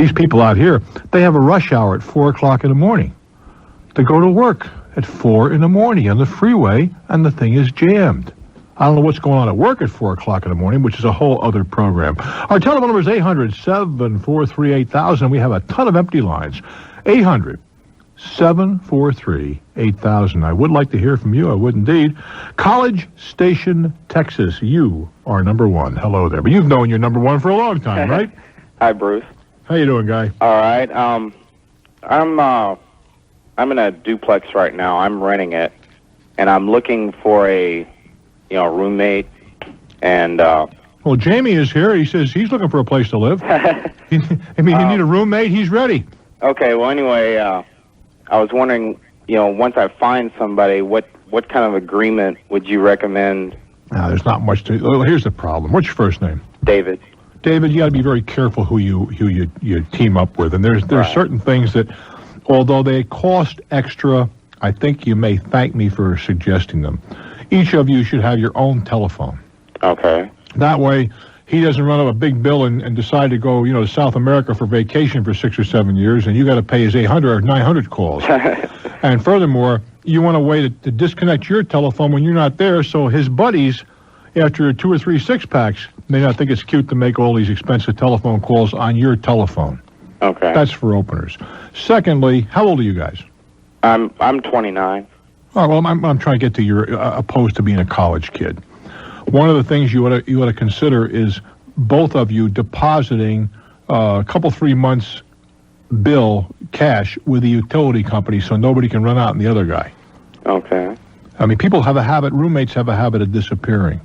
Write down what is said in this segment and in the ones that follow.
These people out here, they have a rush hour at 4 o'clock in the morning to go to work at 4 in the morning on the freeway, and the thing is jammed. I don't know what's going on at work at 4 o'clock in the morning, which is a whole other program. Our telephone number is 800-743-8000. We have a ton of empty lines. 800-743-8000. I would like to hear from you. I would indeed. College Station, Texas. You are number one. Hello there. But you've known you're number one for a long time, right? Hi, Bruce. How you doing, guy? All right. I'm in a duplex right now. I'm renting it, and I'm looking for a roommate. And well, Jamie is here. He says he's looking for a place to live. You need a roommate? He's ready. Okay. Well, anyway, I was wondering, once I find somebody, what kind of agreement would you recommend? There's not much to. Well, here's the problem. What's your first name? David. David, you got to be very careful who you team up with, and there's Right. certain things that, although they cost extra, I think you may thank me for suggesting them. Each of you should have your own telephone. Okay. That way, he doesn't run up a big bill and decide to go, to South America for vacation for 6 or 7 years, and you got to pay his 800 or 900 calls. And furthermore, you want a way to disconnect your telephone when you're not there, so his buddies, after 2 or 3 six-packs, may not think it's cute to make all these expensive telephone calls on your telephone. Okay. That's for openers. Secondly, how old are you guys? I'm 29. Oh, well, I'm trying to get to your opposed to being a college kid. One of the things you ought to consider is both of you depositing a couple 3 months bill cash with the utility company, so nobody can run out on the other guy. Okay. I mean, roommates have a habit of disappearing,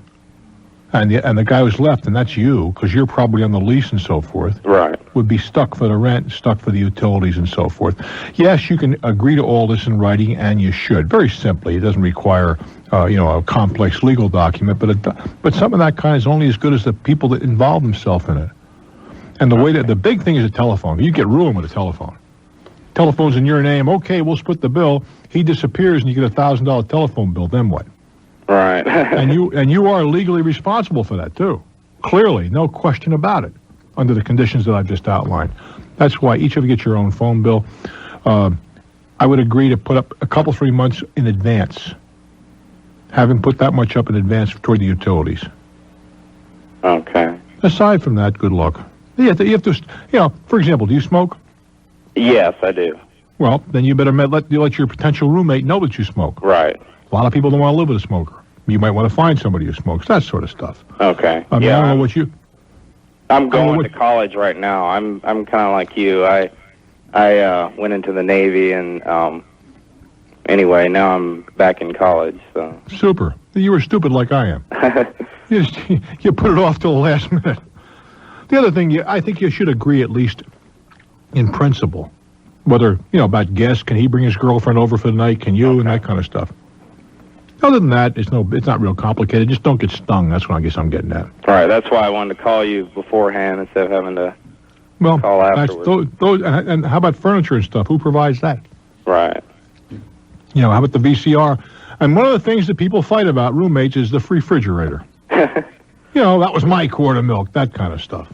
and the guy who's left, and that's you, because you're probably on the lease and so forth. Right. Would be stuck for the rent, stuck for the utilities and so forth. Yes, you can agree to all this in writing, and you should. Very simply, it doesn't require, a complex legal document, but something of that kind is only as good as the people that involve themselves in it. And the big thing is a telephone. You get ruined with a telephone. Telephone's in your name. Okay, we'll split the bill. He disappears, and you get a $1,000 telephone bill. Then what? Right. and you are legally responsible for that too. Clearly, no question about it, under the conditions that I've just outlined. That's why each of you get your own phone bill. I would agree to put up a couple 3 months in advance. Have him put that much up in advance toward the utilities. Okay. Aside from that, good luck. You have to, for example, do you smoke? Yes, I do. Well, then you better let your potential roommate know that you smoke. Right. A lot of people don't want to live with a smoker. You might want to find somebody who smokes, that sort of stuff. Okay. I don't know what you... I'm going to college right now. I'm kind of like you. I went into the Navy, and anyway, now I'm back in college. So super. You were stupid like I am. You put it off till the last minute. The other thing, I think you should agree at least in principle, whether about guests. Can he bring his girlfriend over for the night? Can you? Okay. And that kind of stuff. Other than that, it's not real complicated. Just don't get stung. That's what I guess I'm getting at. All right, that's why I wanted to call you beforehand instead of having to call afterwards. And how about furniture and stuff? Who provides that? Right. How about the VCR? And one of the things that people fight about, roommates, is the refrigerator. That was my quart of milk, that kind of stuff.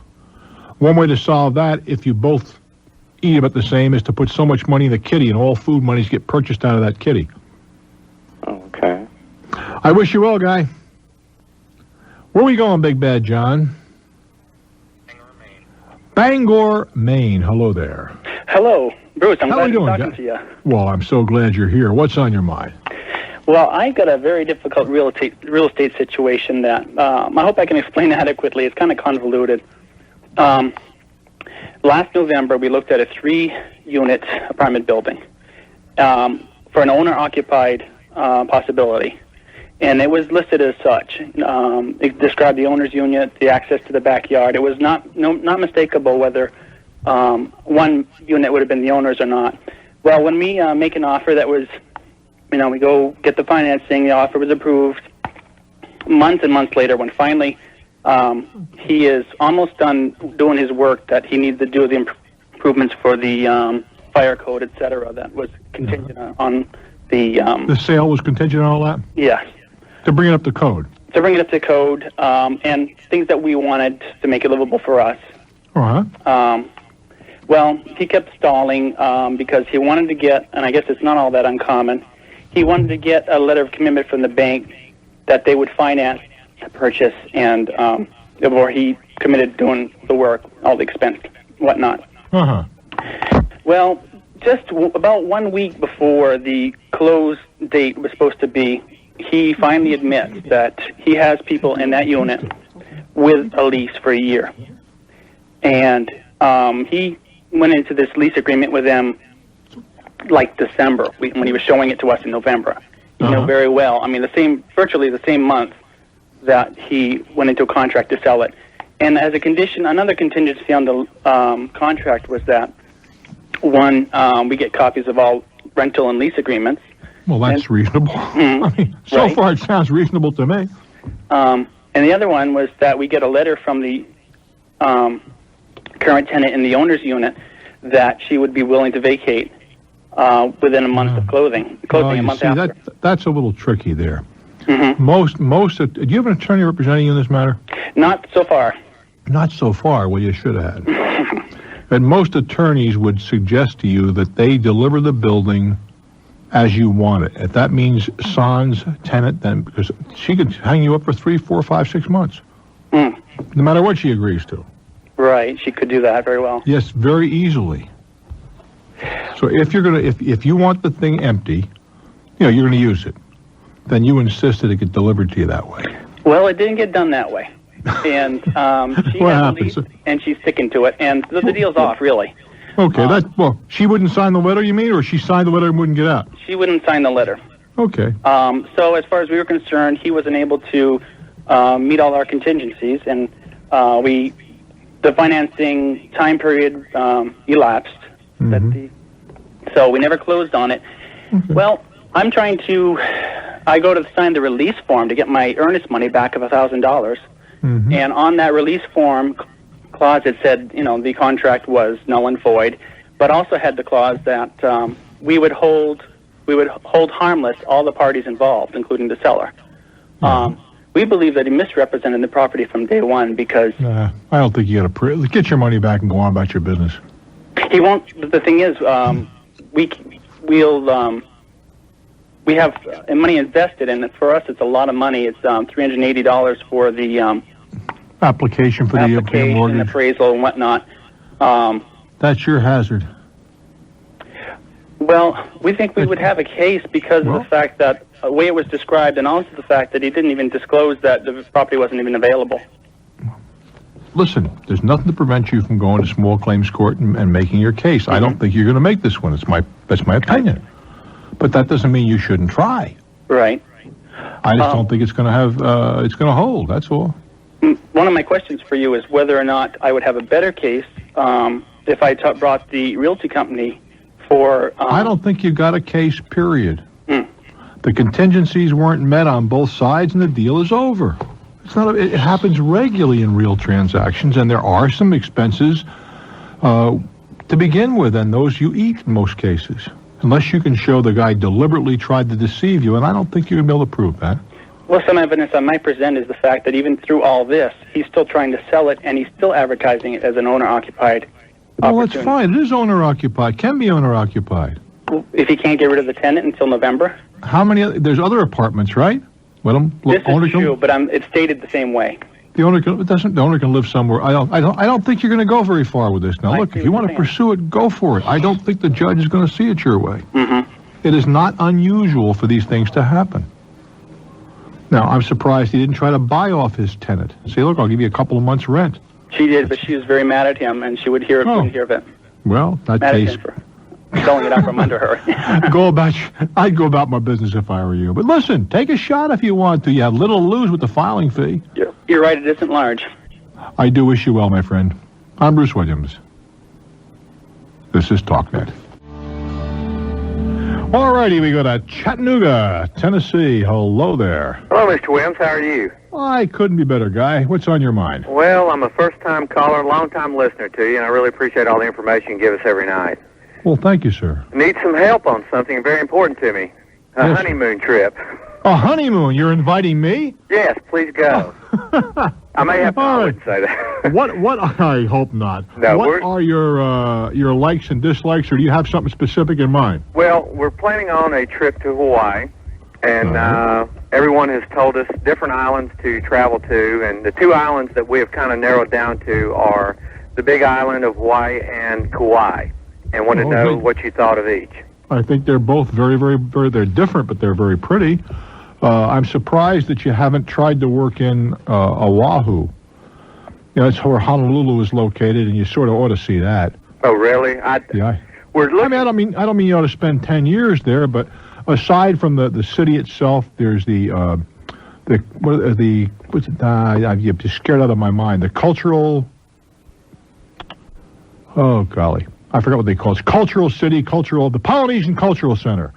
One way to solve that, if you both eat about the same, is to put so much money in the kitty, and all food monies get purchased out of that kitty. Okay. I wish you well, guy. Where are we going, Big Bad John? Bangor, Maine. Hello there. Hello, Bruce. I'm glad to be doing, talking to you. Well, I'm so glad you're here. What's on your mind? Well, I've got a very difficult real estate situation that I hope I can explain adequately. It's kind of convoluted. Last November, we looked at a 3-unit apartment building for an owner-occupied possibility, and it was listed as such. It described the owner's unit, the access to the backyard. It was not mistakable whether one unit would have been the owner's or not. Well, when we make an offer that was, we go get the financing, the offer was approved. Months and months later, when finally he is almost done doing his work that he needs to do the improvements for the fire code, etc., that was contingent on the... the sale was contingent on all that? Yes. To bring it up to code? To bring it up to code, and things that we wanted to make it livable for us. Uh-huh. Well, he kept stalling because he wanted to get, and I guess it's not all that uncommon, he wanted to get a letter of commitment from the bank that they would finance the purchase, and before he committed to doing the work, all the expense, whatnot. Uh-huh. Well, just about 1 week before the close date was supposed to be, he finally admits that he has people in that unit with a lease for a year. And he went into this lease agreement with them like December, when he was showing it to us in November. You know very well. I mean, virtually the same month that he went into a contract to sell it. And as a condition, another contingency on the contract was that, one, we get copies of all rental and lease agreements. Well, that's reasonable. I mean, so far it sounds reasonable to me. And the other one was that we get a letter from the current tenant in the owner's unit that she would be willing to vacate within a month of closing a month after. That's a little tricky there. Do you have an attorney representing you in this matter? Not so far. Not so far. Well, you should have had. And most attorneys would suggest to you that they deliver the building as you want it. If that means sans tenant, then because she could hang you up for 3, 4, 5, 6 months, no matter what she agrees to. Right, she could do that very well. Yes, very easily. So if you want the thing empty, you're going to use it, then you insist that it get delivered to you that way. Well, it didn't get done that way. And she had a lease, and she's sticking to it, and the deal's off, really. Okay, she wouldn't sign the letter, you mean, or she signed the letter and wouldn't get out? She wouldn't sign the letter. Okay. So as far as we were concerned, he wasn't able to meet all our contingencies, and the financing time period elapsed. So we never closed on it. Okay. Well, I go to sign the release form to get my earnest money back of $1,000. And on that release form clause, it said, the contract was null and void, but also had the clause that we would hold harmless all the parties involved, including the seller. We believe that he misrepresented the property from day one because... I don't think you got to... Get your money back and go on about your business. He won't... The thing is, we have money invested, and for us it's a lot of money. It's $380 for the... application for the mortgage. Appraisal and whatnot. That's your hazard. Well, we think we would have a case because of the fact that the way it was described, and also the fact that he didn't even disclose that the property wasn't even available. Listen, there's nothing to prevent you from going to small claims court and making your case. I don't think you're going to make this one. That's my opinion. But that doesn't mean you shouldn't try. Right. I just don't think it's going to have. It's going to hold. That's all. One of my questions for you is whether or not I would have a better case if I brought the realty company for... I don't think you got a case, period. The contingencies weren't met on both sides, and the deal is over. It happens regularly in real transactions, and there are some expenses to begin with, and those you eat in most cases, unless you can show the guy deliberately tried to deceive you, and I don't think you're going to be able to prove that. Well, some evidence I might present is the fact that even through all this, he's still trying to sell it, and he's still advertising it as an owner-occupied Well, that's fine. It is owner-occupied. Can be owner-occupied. If he can't get rid of the tenant until November? How many? There's other apartments, right? This is true, but it's stated the same way. The owner can live somewhere. I don't think you're going to go very far with this. Now, look, if you want to pursue it, go for it. I don't think the judge is going to see it your way. It is not unusual for these things to happen. Now, I'm surprised he didn't try to buy off his tenant. Say, look, I'll give you a couple of months' rent. She did, but she was very mad at him, and she would hear of it. Well, that case... Selling it out from under her. I'd go about my business if I were you. But listen, take a shot if you want to. You have little to lose with the filing fee. You're right, it isn't large. I do wish you well, my friend. I'm Bruce Williams. This is Talknet. All righty, we go to Chattanooga, Tennessee. Hello there. Hello, Mr. Williams. How are you? I couldn't be better, guy. What's on your mind? Well, I'm a first-time caller, long-time listener to you, and I really appreciate all the information you give us every night. Well, thank you, sir. I need some help on something very important to me. A honeymoon trip. A honeymoon? You're inviting me? Yes, please go. I may have to. I wouldn't say that. What? I hope not. No, what are your likes and dislikes, or do you have something specific in mind? Well, we're planning on a trip to Hawaii, and everyone has told us different islands to travel to, and the two islands that we have kind of narrowed down to are the Big Island of Hawaii and Kauai, and want to know what you thought of each. I think they're both very, very, very, they're different, but they're very pretty. I'm surprised that you haven't tried to work in Oahu. That's where Honolulu is located, and you sort of ought to see that. Oh, really? We're looking. I don't mean you ought to spend 10 years there, but aside from the city itself, there's I'm just scared out of my mind. The cultural. Oh golly, I forgot what they call it. Cultural city, the Polynesian Cultural Center,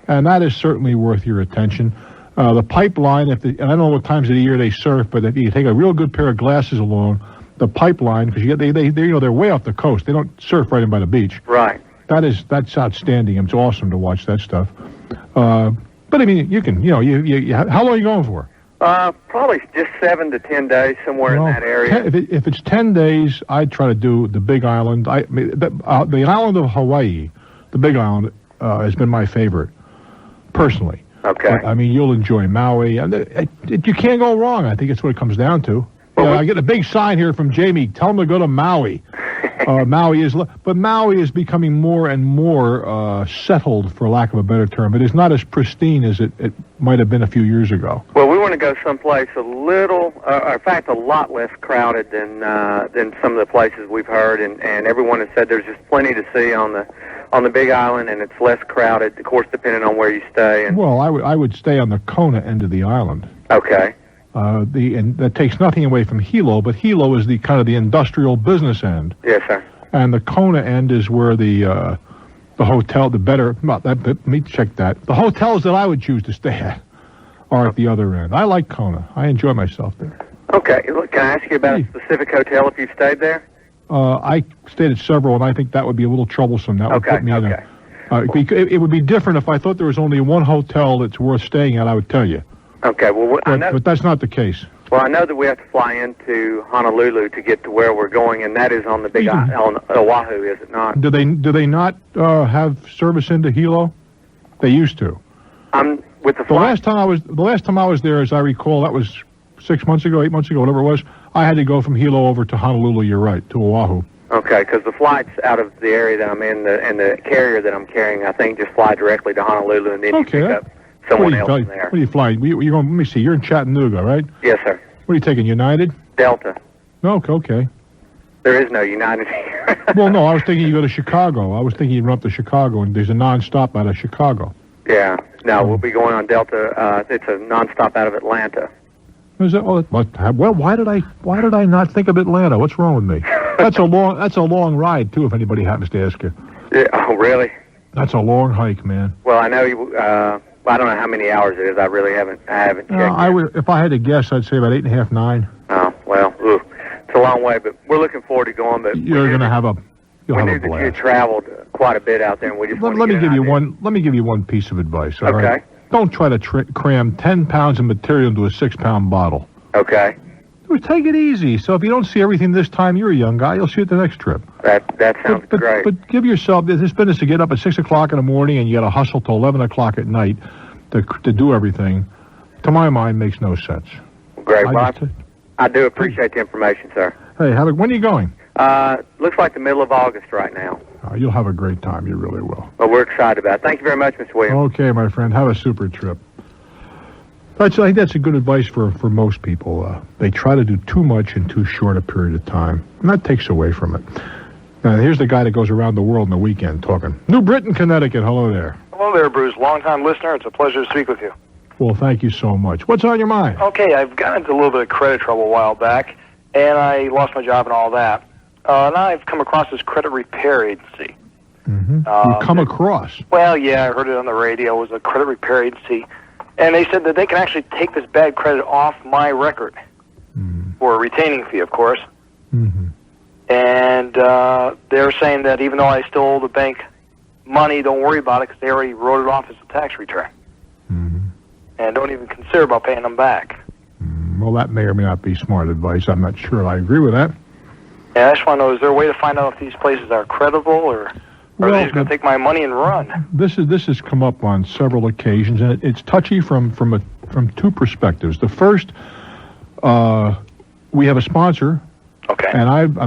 and that is certainly worth your attention. The pipeline, and I don't know what times of the year they surf, but if you take a real good pair of glasses along, the pipeline, because they're way off the coast. They don't surf right in by the beach. Right. That's outstanding. It's awesome to watch that stuff. But I mean, you can, how long are you going for? Probably just 7 to 10 days, somewhere in that area. If it's 10 days, I'd try to do the Big Island. The island of Hawaii, the Big Island, has been my favorite, personally. Okay. But, I mean, you'll enjoy Maui. You can't go wrong. I think it's what it comes down to. I get a big sign here from Jamie. Tell him to go to Maui. But Maui is becoming more and more settled, for lack of a better term. It is not as pristine as it might have been a few years ago. Well, we want to go someplace a lot less crowded than some of the places we've heard, and everyone has said there's just plenty to see on the Big Island, and it's less crowded, of course, depending on where you stay. Well, I would stay on the Kona end of the island. Okay. And that takes nothing away from Hilo, but Hilo is the kind of the industrial business end. Yes, sir. And the Kona end is where the hotel, let me check that. The hotels that I would choose to stay at are at the other end. I like Kona. I enjoy myself there. Okay. Look, can I ask you about a specific hotel if you stayed there? I stayed at several, and I think that would be a little troublesome. That would put me in a... it would be different if I thought there was only one hotel that's worth staying at, I would tell you. Okay, well, but that's not the case. Well, I know that we have to fly into Honolulu to get to where we're going, and that is on the Big Island, on Oahu, is it not? Do they not have service into Hilo? They used to. With the last time I was there, as I recall, that was 6 months ago, 8 months ago, whatever it was. I had to go from Hilo over to Honolulu. You're right, to Oahu. Okay, because the flights out of the area that I'm in, and the carrier that I'm carrying, I think just fly directly to Honolulu, and then you pick up someone else from there. What are you flying? You're going, let me see. You're in Chattanooga, right? Yes, sir. What are you taking? United? Delta. No, okay. There is no United here. Well, no, I was thinking you go to Chicago. I was thinking you run up to Chicago, and there's a non-stop out of Chicago. Yeah. No, we'll be going on Delta. It's a non-stop out of Atlanta. Is that? Well, why did I not think of Atlanta? What's wrong with me? That's a long ride too. If anybody happens to ask you. Yeah. Oh, really? That's a long hike, man. Well, I know you. I don't know how many hours it is. I really haven't checked. If I had to guess, I'd say about 8.5, 9. Oh well, it's a long way, but we're looking forward to going. But you're going to have a. We knew that you traveled quite a bit out there, and we just let me give you one. Let me give you one piece of advice. All right? Don't try to cram 10 pounds of material into a 6-pound bottle. Okay. Take it easy. So if you don't see everything this time, you're a young guy. You'll see it the next trip. That sounds great. But give yourself this business to get up at 6 o'clock in the morning and you got to hustle till 11 o'clock at night to do everything. To my mind, makes no sense. Great. I do appreciate the information, sir. Hey, when are you going? Looks like the middle of August right now. You'll have a great time. You really will. Well, we're excited about it. Thank you very much, Mr. Williams. Okay, my friend. Have a super trip. I think that's a good advice for most people. They try to do too much in too short a period of time, and that takes away from it. Now, here's the guy that goes around the world in the weekend talking. New Britain, Connecticut. Hello there. Hello there, Bruce. Long-time listener. It's a pleasure to speak with you. Well, thank you so much. What's on your mind? Okay, I've gotten into a little bit of credit trouble a while back, and I lost my job and all that. Now I've come across this credit repair agency. Mm-hmm. You come across? Well, yeah, I heard it on the radio. It was a credit repair agency. And they said that they can actually take this bad credit off my record for a retaining fee, of course. Mm-hmm. And they're saying that even though I still owe the bank money, don't worry about it because they already wrote it off as a tax return. Mm-hmm. and don't even consider about paying them back. Well, that may or may not be smart advice. I'm not sure I agree with that. Yeah, I just want to know, is there a way to find out if these places are credible, or are they just going to take my money and run? This has come up on several occasions, and it's touchy from two perspectives. The first, we have a sponsor. Okay. And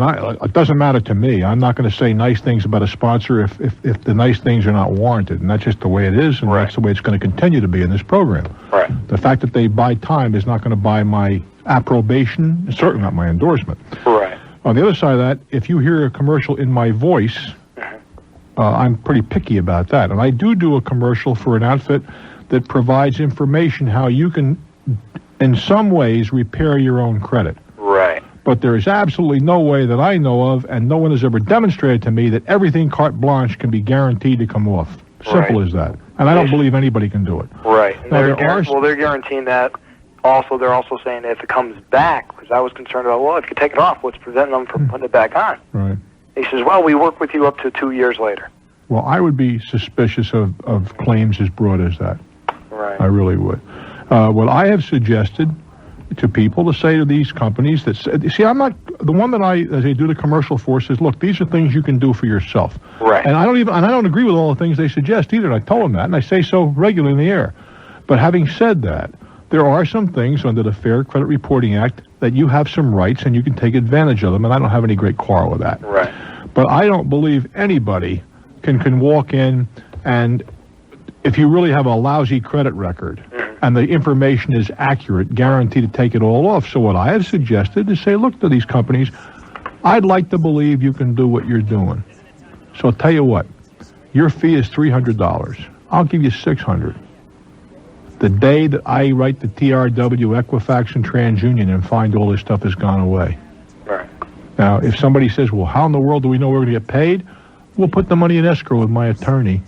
it doesn't matter to me. I'm not going to say nice things about a sponsor if the nice things are not warranted, and that's just the way it is, and that's the way it's going to continue to be in this program. Right. The fact that they buy time is not going to buy my approbation, certainly not my endorsement. Right. On the other side of that, if you hear a commercial in my voice, I'm pretty picky about that. And I do a commercial for an outfit that provides information how you can, in some ways, repair your own credit. Right. But there is absolutely no way that I know of, and no one has ever demonstrated to me, that everything carte blanche can be guaranteed to come off. Simple as that. And I don't believe anybody can do it. Right. And Now, they're guaranteeing that. Also, they're also saying that if it comes back, because I was concerned about, well, if you take it off, what's preventing them from putting it back on? Right. He says, well, we work with you up to 2 years later. Well, I would be suspicious of claims as broad as that. Right. I really would. What I have suggested to people to say to these companies that see, I'm not the one that as they do the commercial for says, look, these are things you can do for yourself. Right. And I don't agree with all the things they suggest either. And I told them that, and I say so regularly in the air. But having said that, there are some things under the Fair Credit Reporting Act that you have some rights and you can take advantage of them, and I don't have any great quarrel with that. Right. But I don't believe anybody can walk in, and if you really have a lousy credit record and the information is accurate, guaranteed to take it all off. So what I have suggested is say, look to these companies, I'd like to believe you can do what you're doing. So I'll tell you what, your fee is $300. I'll give you $600. The day that I write the TRW, Equifax, and TransUnion and find all this stuff has gone away. Right. Now, if somebody says, well, how in the world do we know we're going to get paid? We'll put the money in escrow with my attorney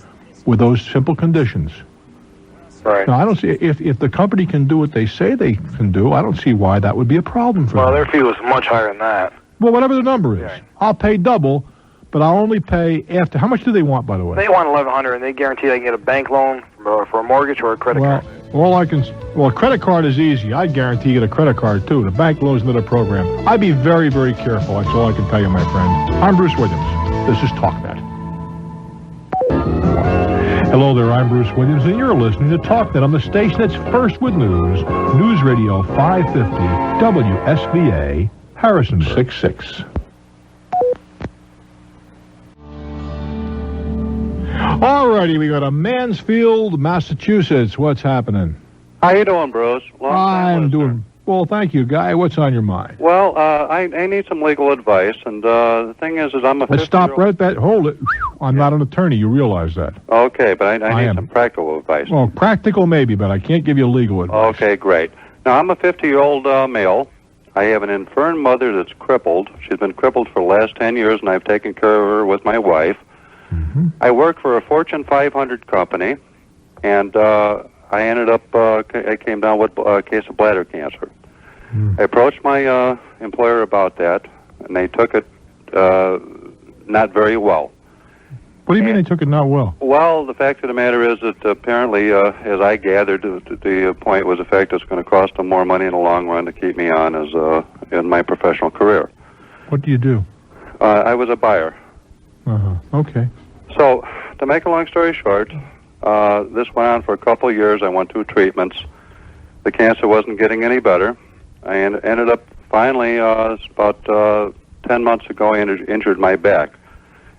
with those simple conditions. Right. Now, I don't see, if the company can do what they say they can do, I don't see why that would be a problem for them. Well, their fee was much higher than that. Well, whatever the number is. Right. I'll pay double, but I'll only pay after. How much do they want, by the way? They want $1,100, and they guarantee they can get a bank loan for a mortgage or a credit card. A credit card is easy. I guarantee you get a credit card, too. The bank loan is another program. I'd be very, very careful. That's all I can tell you, my friend. I'm Bruce Williams. This is Talknet. Hello there, I'm Bruce Williams, and you're listening to Talknet on the station that's first with news, News Radio 550, WSVA, Harrison 66. All righty, we go to Mansfield, Massachusetts. What's happening? How you doing, Bruce? I'm doing well, thank you, Guy. What's on your mind? Well, I need some legal advice, and the thing is I'm a... Let's stop right at that. Hold it. I'm not an attorney. You realize that. Okay, but I need some practical advice. Well, practical maybe, but I can't give you legal advice. Okay, great. Now, I'm a 50-year-old male. I have an infirm mother that's crippled. She's been crippled for the last 10 years, and I've taken care of her with my wife. Mm-hmm. I work for a Fortune 500 company, and I ended up, I came down with a case of bladder cancer. I approached my employer about that, and they took it not very well. What do you mean they took it not well? Well, the fact of the matter is that apparently, as I gathered, the point was the fact it's going to cost them more money in the long run to keep me on as in my professional career. What do you do? I was a buyer. Okay. So, to make a long story short, this went on for a couple of years. I went through treatments. The cancer wasn't getting any better. I ended up finally, about 10 months ago, I injured my back.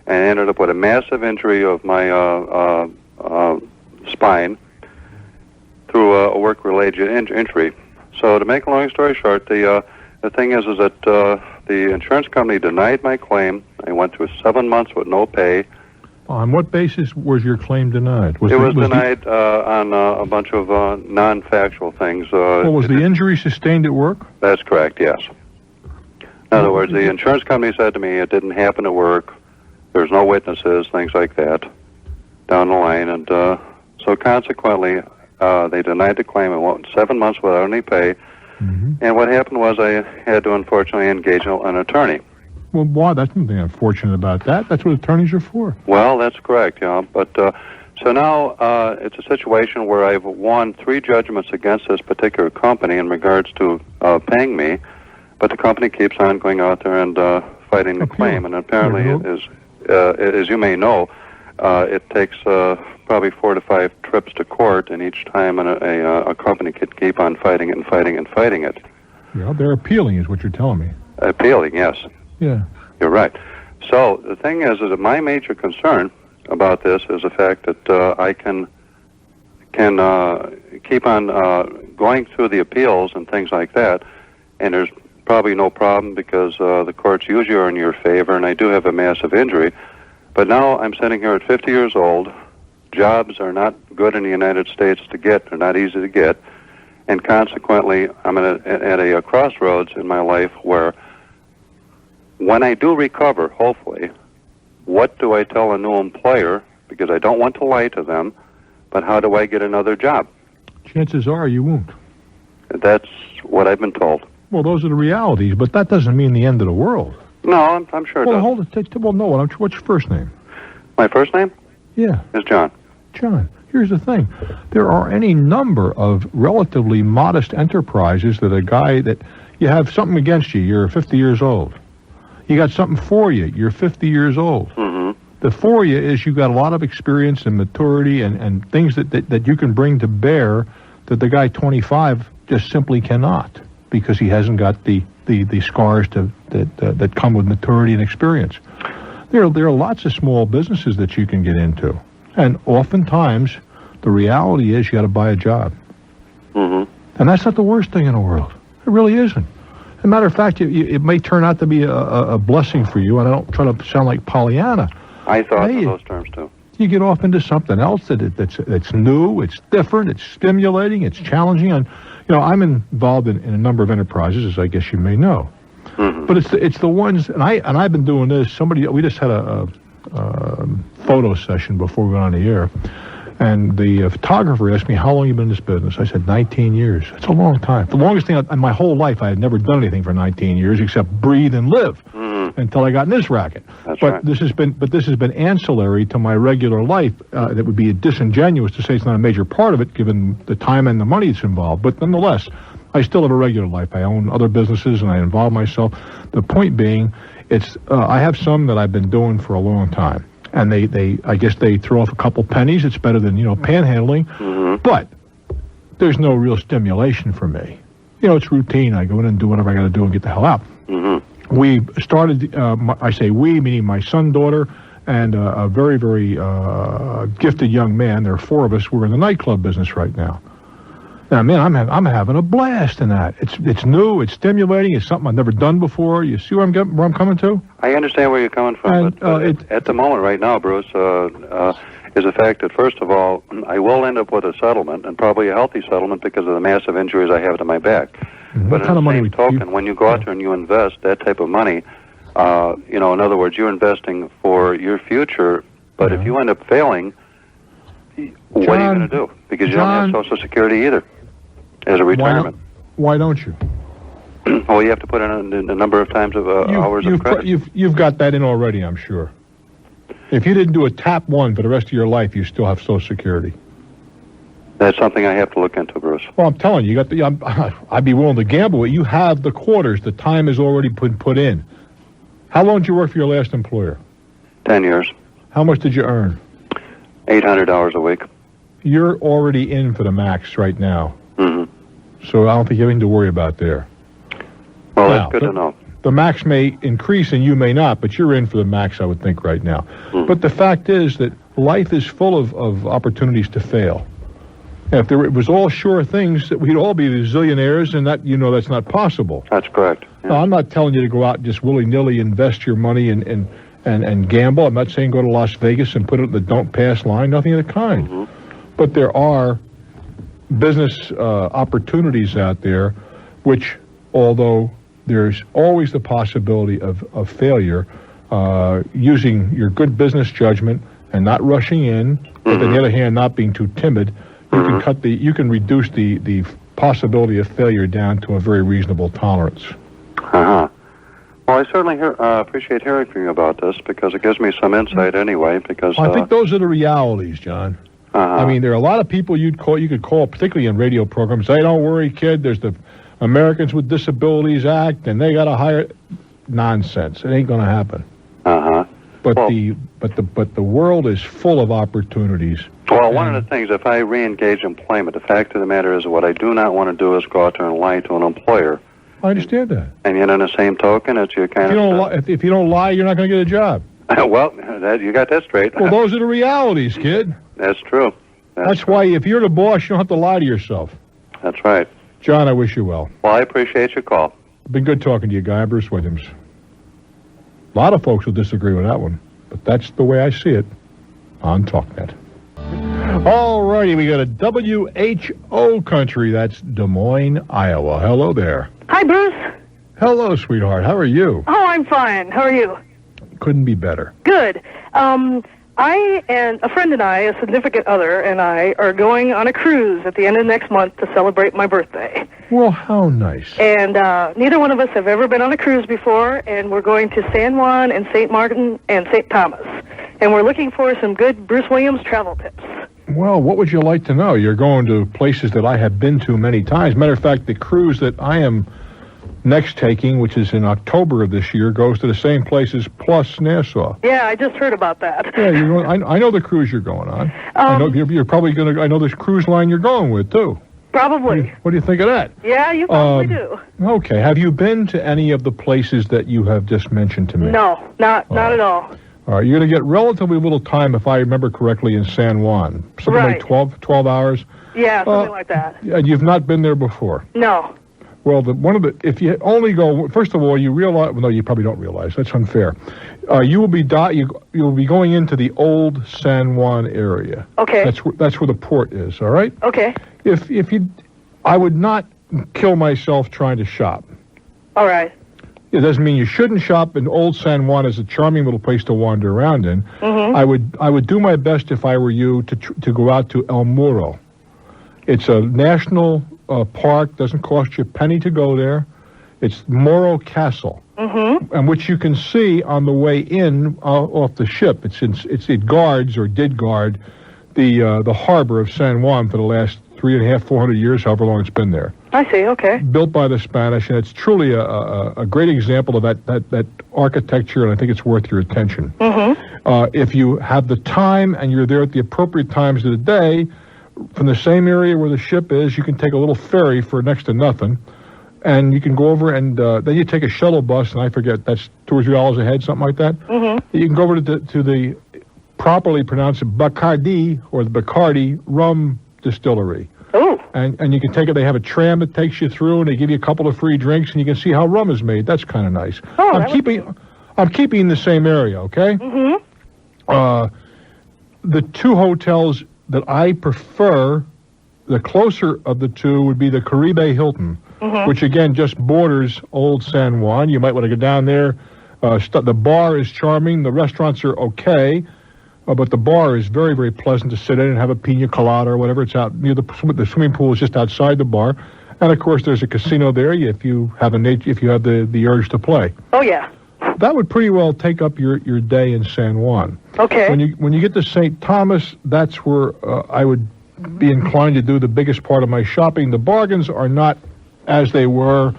And I ended up with a massive injury of my spine through a work-related injury. So to make a long story short, the thing is that the insurance company denied my claim. I went through 7 months with no pay. On what basis was your claim denied? It was denied on a bunch of non-factual things. Was the injury sustained at work? That's correct, yes. In other words, the insurance company said to me it didn't happen at work. There's no witnesses, things like that, down the line. And so consequently, they denied the claim and went 7 months without any pay. Mm-hmm. And what happened was I had to unfortunately engage an attorney. Well, why? That's nothing unfortunate about that. That's what attorneys are for. Well, that's correct, yeah. But So now it's a situation where I've won 3 judgments against this particular company in regards to paying me, but the company keeps on going out there and fighting the claim. And apparently, as you may know, it takes probably 4 to 5 trips to court, and each time a company could keep on fighting it and fighting and fighting it. Yeah, they're appealing, is what you're telling me. Appealing, yes. Yeah. You're right. So the thing is that my major concern about this is the fact that I can keep on going through the appeals and things like that, and there's probably no problem because the courts usually are in your favor, and I do have a massive injury. But now I'm sitting here at 50 years old. Jobs are not good in the United States to get. They're not easy to get. And consequently, I'm at a crossroads in my life where when I do recover, hopefully, what do I tell a new employer? Because I don't want to lie to them, but how do I get another job? Chances are you won't. That's what I've been told. Well, those are the realities, but that doesn't mean the end of the world. No, I'm sure it does. Well, hold it. Well, no, what's your first name? My first name? Yeah. Is John. John, here's the thing. There are any number of relatively modest enterprises that a guy that you have something against you, you're 50 years old. You got something for you, you're 50 years old. Mm-hmm. The for you is you got a lot of experience and maturity and things that you can bring to bear that the guy 25 just simply cannot because he hasn't got the scars that come with maturity and experience. There are lots of small businesses that you can get into. And oftentimes, the reality is you got to buy a job. Mm-hmm. And that's not the worst thing in the world. It really isn't. As a matter of fact, it may turn out to be a blessing for you, and I don't try to sound like Pollyanna. I thought in those terms, too. You get off into something else that's new, it's different, it's stimulating, it's challenging. And, I'm involved in a number of enterprises, as I guess you may know. Mm-hmm. But it's the ones, and I've been doing this. We just had a photo session before we went on the air, and the photographer asked me, how long you been in this business? I said, 19 years. That's a long time. The longest thing in my whole life, I had never done anything for 19 years except breathe and live until I got in this racket. That's but right. this has been ancillary to my regular life. That would be disingenuous to say it's not a major part of it, given the time and the money that's involved. But nonetheless, I still have a regular life. I own other businesses and I involve myself. The point being, I have some that I've been doing for a long time. And I guess they throw off a couple pennies. It's better than, panhandling. Mm-hmm. But there's no real stimulation for me. It's routine. I go in and do whatever I got to do and get the hell out. Mm-hmm. We started, I say we, meaning my son, daughter, and a very, very gifted young man. There are 4 of us. We're in the nightclub business right now. Now, man, I'm having a blast in that. It's new, it's stimulating, it's something I've never done before. You see where I'm coming to? I understand where you're coming from, but at the moment right now, Bruce, is the fact that, first of all, I will end up with a settlement, and probably a healthy settlement because of the massive injuries I have to my back. Mm-hmm. But what kind of money when you go out there and you invest that type of money, in other words, you're investing for your future, but if you end up failing, what are you going to do? Because you don't have Social Security either. As a retirement. Why don't you? Well, you have to put in a number of times of hours of credit. You've got that in already, I'm sure. If you didn't do a tap 1 for the rest of your life, you still have Social Security. That's something I have to look into, Bruce. Well, I'm telling you, I'd be willing to gamble it. You have the quarters. The time has already been put in. How long did you work for your last employer? 10 years. How much did you earn? $800 a week. You're already in for the max right now. Mm-hmm. So I don't think you have anything to worry about there. Well, that's good to know. The max may increase and you may not, but you're in for the max, I would think, right now. Mm-hmm. But the fact is that life is full of opportunities to fail. And if it was all sure things, we'd all be zillionaires, and that's not possible. That's correct. Yeah. No, I'm not telling you to go out and just willy-nilly invest your money and gamble. I'm not saying go to Las Vegas and put it in the don't pass line, nothing of the kind. Mm-hmm. But there are business opportunities out there which, although there's always the possibility of failure, using your good business judgment and not rushing in, but on the other hand, not being too timid, you can reduce the possibility of failure down to a very reasonable tolerance. Uh-huh. Well, I certainly appreciate hearing from you about this because it gives me some insight anyway. Because I think those are the realities, John. I mean, there are a lot of people you could call, particularly in radio programs. Say, don't worry, kid. There's the Americans with Disabilities Act, and they got to hire. Nonsense. It ain't going to happen. But the world is full of opportunities. Well, one of the things, if I re-engage employment, the fact of the matter is, what I do not want to do is go out there and lie to an employer. I understand that. And yet, on the same token, it's your kind if you don't lie, you're not going to get a job. Well, you got that straight. Well, those are the realities, kid. That's true. That's why if you're the boss, you don't have to lie to yourself. That's right. John, I wish you well. Well, I appreciate your call. Been good talking to you, Guy. Bruce Williams. A lot of folks will disagree with that one, but that's the way I see it on Talknet. All righty, we got a WHO country. That's Des Moines, Iowa. Hello there. Hi, Bruce. Hello, sweetheart. How are you? Oh, I'm fine. How are you? Couldn't be better. Good. I and a friend and I, a significant other, and I are going on a cruise at the end of next month to celebrate my birthday. Well, how nice. And neither one of us have ever been on a cruise before, and we're going to San Juan and St. Martin and St. Thomas. And we're looking for some good Bruce Williams travel tips. Well, what would you like to know? You're going to places that I have been to many times. Matter of fact, the cruise that I am next taking, which is in October of this year, goes to the same places plus Nassau. Yeah, I just heard about that. Yeah, you're going, I know the cruise you're going on. I know you're probably going to. I know this cruise line you're going with too. Probably. What do you think of that? Yeah, you probably do. Okay. Have you been to any of the places that you have just mentioned to me? No, not at all. All right, you're going to get relatively little time, if I remember correctly, in San Juan. Something like 12 hours. Yeah, something like that. And you've not been there before. No. Well, if you only go, first of all, you realize, well, no, you probably don't realize. That's unfair. You will be going into the old San Juan area. Okay. That's where the port is. All right. Okay. I would not kill myself trying to shop. All right. It doesn't mean you shouldn't shop. In Old San Juan is a charming little place to wander around in. Mm-hmm. I would do my best, if I were you, to go out to El Muro. It's a national park. Doesn't cost you a penny to go there. It's Moro Castle, and which you can see on the way in off the ship. It guards, or did guard, the harbor of San Juan for the last 400 years, however long it's been there. I see. Okay. Built by the Spanish, and it's truly a great example of that architecture, and I think it's worth your attention. If you have the time and you're there at the appropriate times of the day, from the same area where the ship is, you can take a little ferry for next to nothing, and you can go over, and then you take a shuttle bus, and I forget, that's $2 or $3 a head, something like that. You can go over to the properly pronounced Bacardi, or the Bacardi rum distillery. Oh. And you can take it. They have a tram that takes you through, and they give you a couple of free drinks, and you can see how rum is made. That's kind of nice. Oh, I'm keeping the same area, okay? The two hotels that I prefer, the closer of the two, would be the Caribe Hilton, which again just borders Old San Juan. You might want to go down there. The bar is charming. The restaurants are okay. But the bar is very, very pleasant to sit in and have a pina colada or whatever. It's out near the swimming pool is just outside the bar, and of course there's a casino there if you have the urge to play. Oh yeah. That would pretty well take up your day in San Juan. Okay. When you get to St. Thomas, that's where I would be inclined to do the biggest part of my shopping. The bargains are not as they were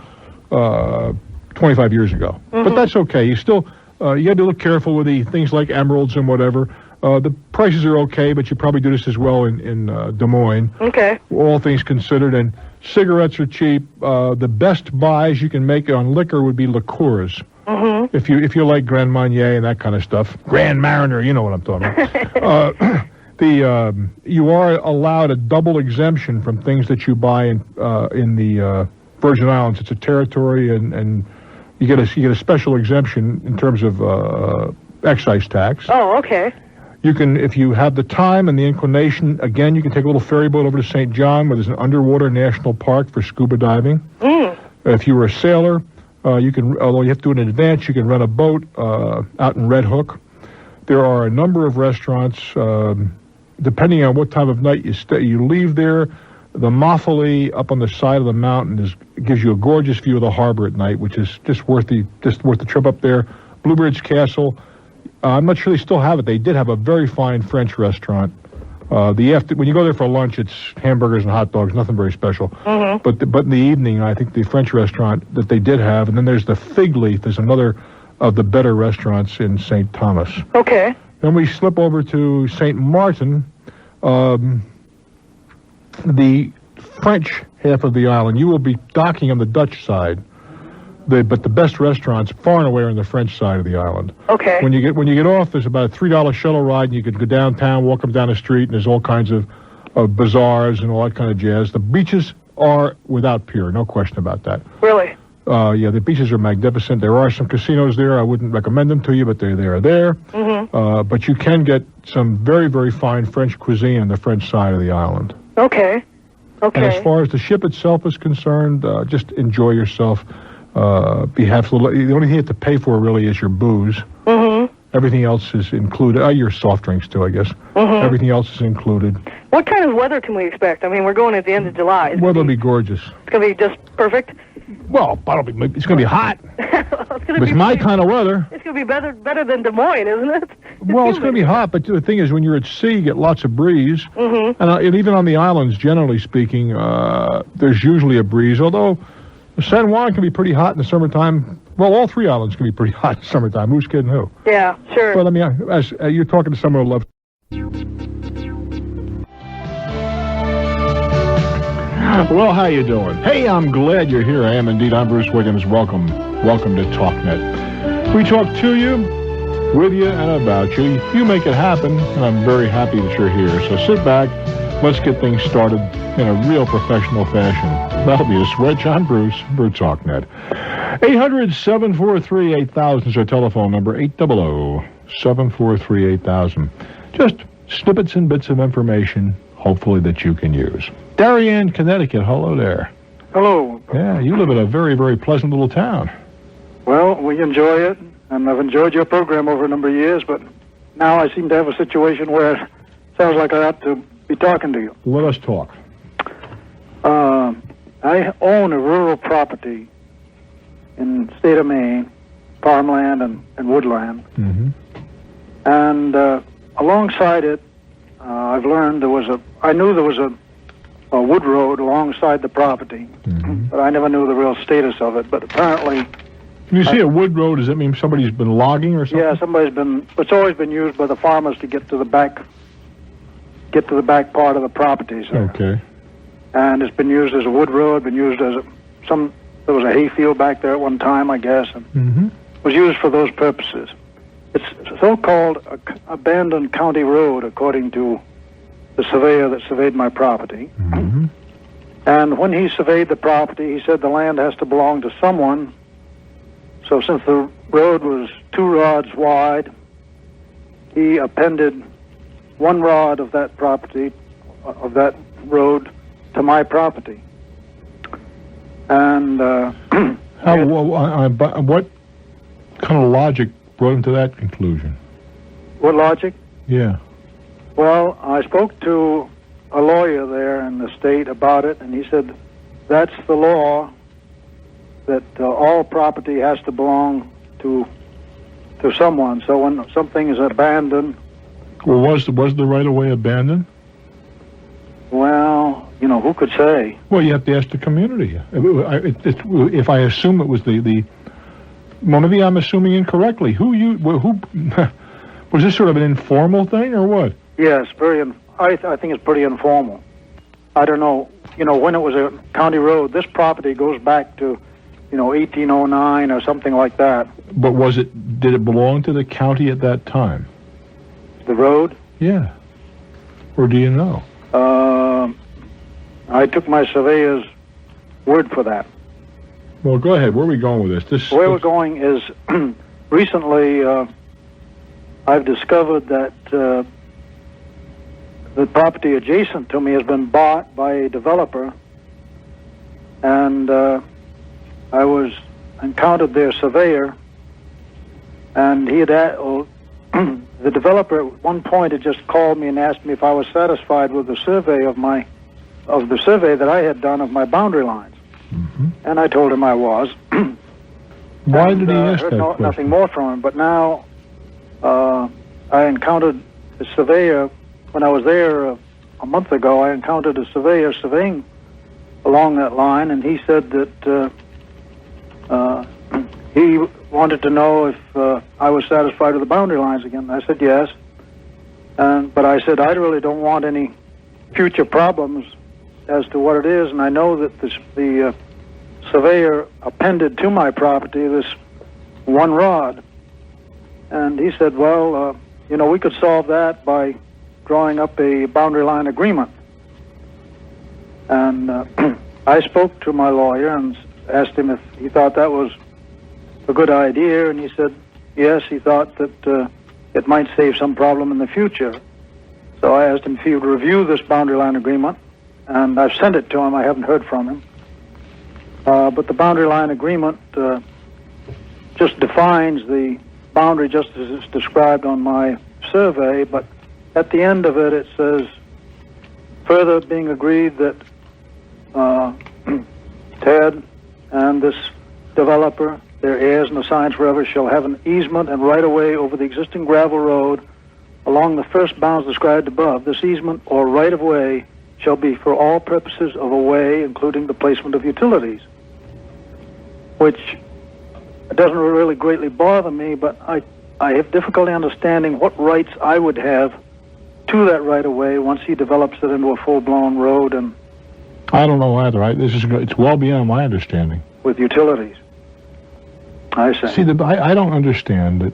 25 years ago, but that's okay. You still you got to be a little careful with the things like emeralds and whatever. The prices are okay, but you probably do this as well in Des Moines. Okay. All things considered, and cigarettes are cheap. The best buys you can make on liquor would be liqueurs. If you like Grand Marnier and that kind of stuff, Grand Mariner, you know what I'm talking about. You are allowed a double exemption from things that you buy in the Virgin Islands. It's a territory, and you get a special exemption in terms of excise tax. Oh, okay. You can, if you have the time and the inclination, again, you can take a little ferry boat over to St. John, where there's an underwater national park for scuba diving. If you were a sailor, you can, although you have to do it in advance, you can rent a boat out in Red Hook. There are a number of restaurants, depending on what time of night you stay. You leave there. The Moffoli up on the side of the mountain gives you a gorgeous view of the harbor at night, which is just worth the trip up there. Bluebridge Castle. I'm not sure they still have it. They did have a very fine French restaurant When you go there for lunch, it's hamburgers and hot dogs, nothing very special. Mm-hmm. But in the evening, I think the French restaurant that they did have, and then there's the Fig Leaf. There's another of the better restaurants in St. Thomas. Okay. Then we slip over to St. Martin, the French half of the island. You will be docking on the Dutch side, but the best restaurants far and away are on the French side of the island. Okay. When you get off, there's about a $3 shuttle ride, and you can go downtown, walk up down the street, and there's all kinds of bazaars and all that kind of jazz. The beaches are without peer, no question about that. Really? Yeah, the beaches are magnificent. There are some casinos there. I wouldn't recommend them to you, but they are there. Mm-hmm. But you can get some very, very fine French cuisine on the French side of the island. Okay. Okay. And as far as the ship itself is concerned, just enjoy yourself. The only thing you have to pay for really is your booze. Mm-hmm. Everything else is included. Your soft drinks too, I guess. Mm-hmm. Everything else is included. What kind of weather can we expect? I mean, we're going at the end of July. Weather'll be gorgeous. It's going to be just perfect? Well, it's going to be hot. It's my kind of weather. It's going to be better than Des Moines, isn't it? Well, it's going to be hot, but the thing is, when you're at sea, you get lots of breeze. Mm-hmm. And even on the islands, generally speaking, there's usually a breeze, although San Juan can be pretty hot in the summertime. Well, all three islands can be pretty hot in the summertime. Who's kidding who? Yeah, sure. But I mean, as you're talking to someone who loves... Well, how you doing? Hey, I'm glad you're here. I am indeed. I'm Bruce Wiggins. Welcome to Talknet. We talk to you, with you, and about you. You make it happen, and I'm very happy that you're here. So sit back. Let's get things started in a real professional fashion. That'll be a switch on Bruce for Talknet. 800-743-8000 is our telephone number. 800-743-8000. Just snippets and bits of information, hopefully, that you can use. Darien, Connecticut. Hello there. Hello. Yeah, you live in a very, very pleasant little town. Well, we enjoy it, and I've enjoyed your program over a number of years, but now I seem to have a situation where it sounds like I ought to be talking to you. Let us talk. I own a rural property in the state of Maine, farmland and woodland. Mm-hmm. And alongside it, I've learned I knew there was a wood road alongside the property, mm-hmm. but I never knew the real status of it. But apparently... When you say a wood road, does that mean somebody's been logging or something? Yeah, it's always been used by the farmers to get to the back part of the property. So. Okay. And it's been used as a wood road, been used as there was a hayfield back there at one time, I guess, and mm-hmm. was used for those purposes. It's so-called abandoned county road, according to the surveyor that surveyed my property. Mm-hmm. And when he surveyed the property, he said the land has to belong to someone. So since the road was 2 rods wide, he appended 1 rod of that property, of that road, to my property. And what kind of logic brought him to that conclusion? What logic? Yeah. Well, I spoke to a lawyer there in the state about it, and he said that's the law, that all property has to belong to someone. So when something is abandoned... Well, was the right-of-way abandoned? Well, who could say? Well, you have to ask the community. If I assume it was well, maybe I'm assuming incorrectly. Who was this sort of an informal thing or what? Yes, I think it's pretty informal. I don't know, when it was a county road, this property goes back to, 1809 or something like that. But did it belong to the county at that time? The road? Yeah. Or do you know? I took my surveyor's word for that. Well, go ahead. Where are we going with this? Where we're going is, recently, I've discovered that the property adjacent to me has been bought by a developer, and I encountered their surveyor, and he had the developer at one point had just called me and asked me if I was satisfied with the survey of the survey that I had done of my boundary lines, mm-hmm. and I told him I was. Why did he ask that question? Nothing more from him, but now I encountered the surveyor when I was there a month ago, I encountered a surveyor surveying along that line, and he said that he wanted to know if I was satisfied with the boundary lines again. I said yes, but I said I really don't want any future problems as to what it is, and I know that the surveyor appended to my property this one rod, and he said, well, we could solve that by drawing up a boundary line agreement. And I spoke to my lawyer and asked him if he thought that was a good idea, and he said yes, he thought that it might save some problem in the future. So I asked him if he would review this boundary line agreement, and I've sent it to him. I haven't heard from him. But the boundary line agreement just defines the boundary just as it's described on my survey, but at the end of it, it says, further being agreed that Ted and this developer, their heirs and assigned forever, shall have an easement and right-of-way over the existing gravel road along the first bounds described above. This easement or right-of-way shall be for all purposes of a way, including the placement of utilities, which doesn't really greatly bother me, but I have difficulty understanding what rights I would have to that right-of-way once he develops it into a full-blown road and... I don't know either. It's well beyond my understanding. With utilities. I see. See, I don't understand that